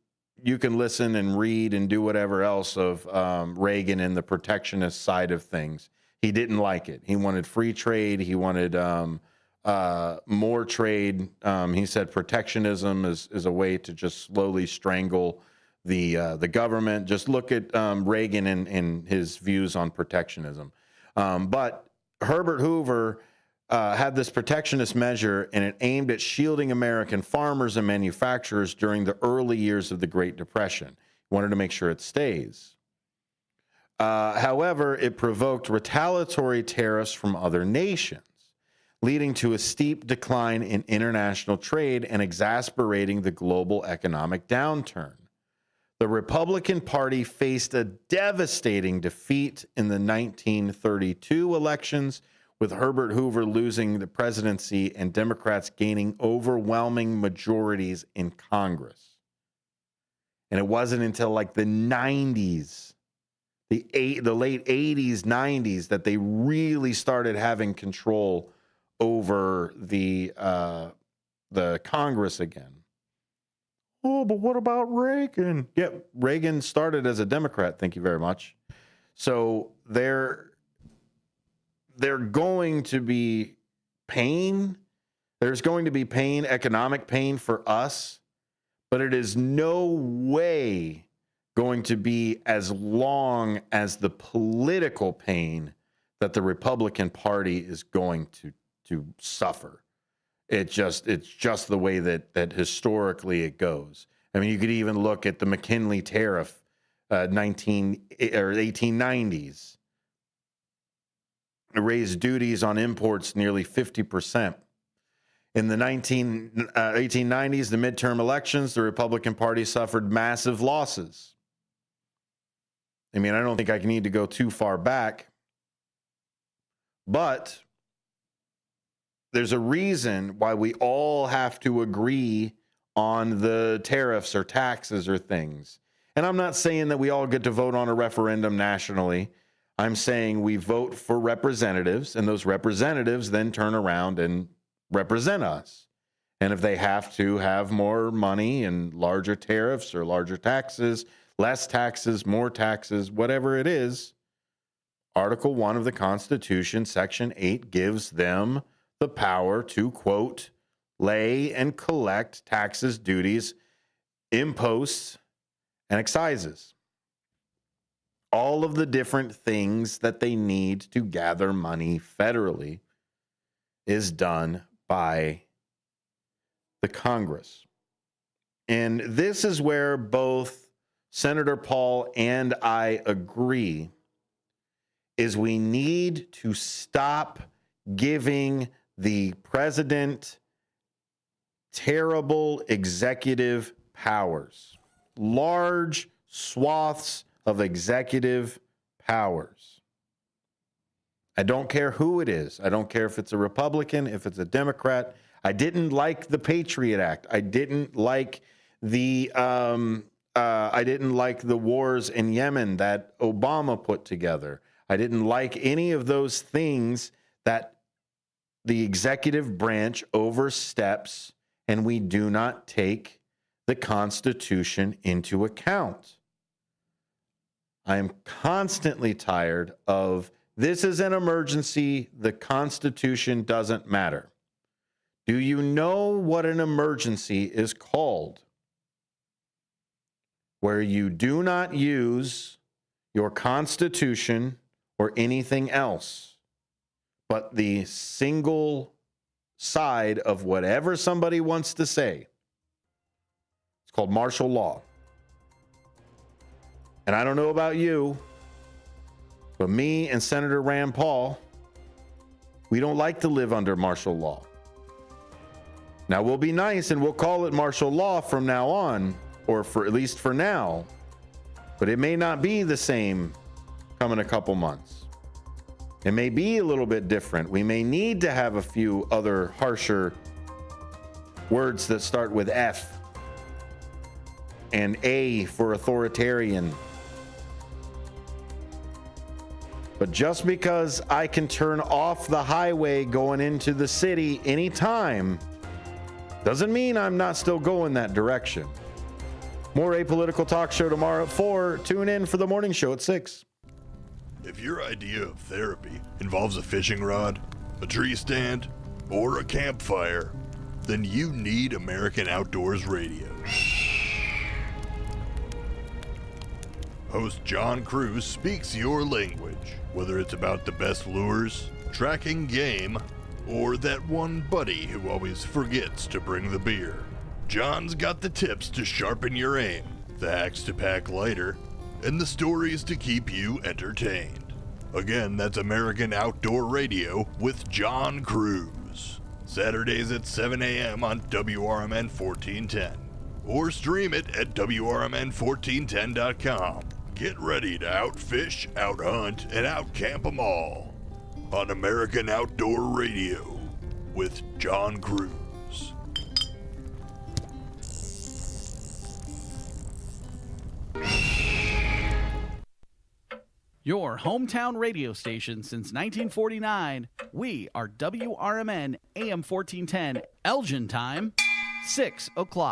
listen and read and do whatever else of Reagan and the protectionist side of things. He didn't like it. He wanted free trade. He wanted more trade. He said protectionism is a way to just slowly strangle the government. Just look at Reagan and his views on protectionism. But Herbert Hoover had this protectionist measure, and it aimed at shielding American farmers and manufacturers during the early years of the Great Depression. He wanted to make sure it stays. However, it provoked retaliatory tariffs from other nations, leading to a steep decline in international trade and exacerbating the global economic downturn. The Republican Party faced a devastating defeat in the 1932 elections, with Herbert Hoover losing the presidency and Democrats gaining overwhelming majorities in Congress. And it wasn't until like the 90s, the late 80s, 90s, that they really started having control over the Congress again. Oh, but what about Reagan? Yep, Reagan started as a Democrat. Thank you very much. So they're going to be pain. There's going to be pain, economic pain for us, but it is no way going to be as long as the political pain that the Republican Party is going to suffer. It's just the way that historically it goes. I mean, you could even look at the McKinley tariff, 1890s. It raised duties on imports nearly 50%. In the 1890s, the midterm elections, the Republican Party suffered massive losses. I mean, I don't think I need to go too far back, but there's a reason why we all have to agree on the tariffs or taxes or things. And I'm not saying that we all get to vote on a referendum nationally. I'm saying we vote for representatives, and those representatives then turn around and represent us. And if they have to have more money and larger tariffs or larger taxes, less taxes, more taxes, whatever it is, Article 1 of the Constitution, Section 8, gives them the power to, quote, lay and collect taxes, duties, imposts, and excises. All of the different things that they need to gather money federally is done by the Congress. And this is where both Senator Paul and I agree, is we need to stop giving the president terrible executive powers, large swaths of executive powers. I don't care who it is. I don't care if it's a Republican, if it's a Democrat. I didn't like the Patriot Act. I didn't like the wars in Yemen that Obama put together. I didn't like any of those things that the executive branch oversteps, and we do not take the Constitution into account. I am constantly tired of this is an emergency, the Constitution doesn't matter. Do you know what an emergency is called? Where you do not use your Constitution or anything else, but the single side of whatever somebody wants to say. It's called martial law. And I don't know about you, but me and Senator Rand Paul, we don't like to live under martial law. Now, we'll be nice and we'll call it martial law from now on, or for at least for now, but it may not be the same come in a couple months. It may be a little bit different. We may need to have a few other harsher words that start with F and A for authoritarian. But just because I can turn off the highway going into the city anytime doesn't mean I'm not still going that direction. More Apolitical Talk Show tomorrow at 4. Tune in for the morning show at 6. If your idea of therapy involves a fishing rod, a tree stand, or a campfire, then you need American Outdoors Radio. Host John Cruz speaks your language, whether it's about the best lures, tracking game, or that one buddy who always forgets to bring the beer. John's got the tips to sharpen your aim, the hacks to pack lighter, and the stories to keep you entertained. Again, that's American Outdoor Radio with John Cruz. Saturdays at 7 a.m. on WRMN 1410. Or stream it at WRMN1410.com. Get ready to outfish, outhunt, and outcamp 'em all on American Outdoor Radio with John Cruz. Your hometown radio station since 1949. We are WRMN AM 1410, Elgin time, 6 o'clock.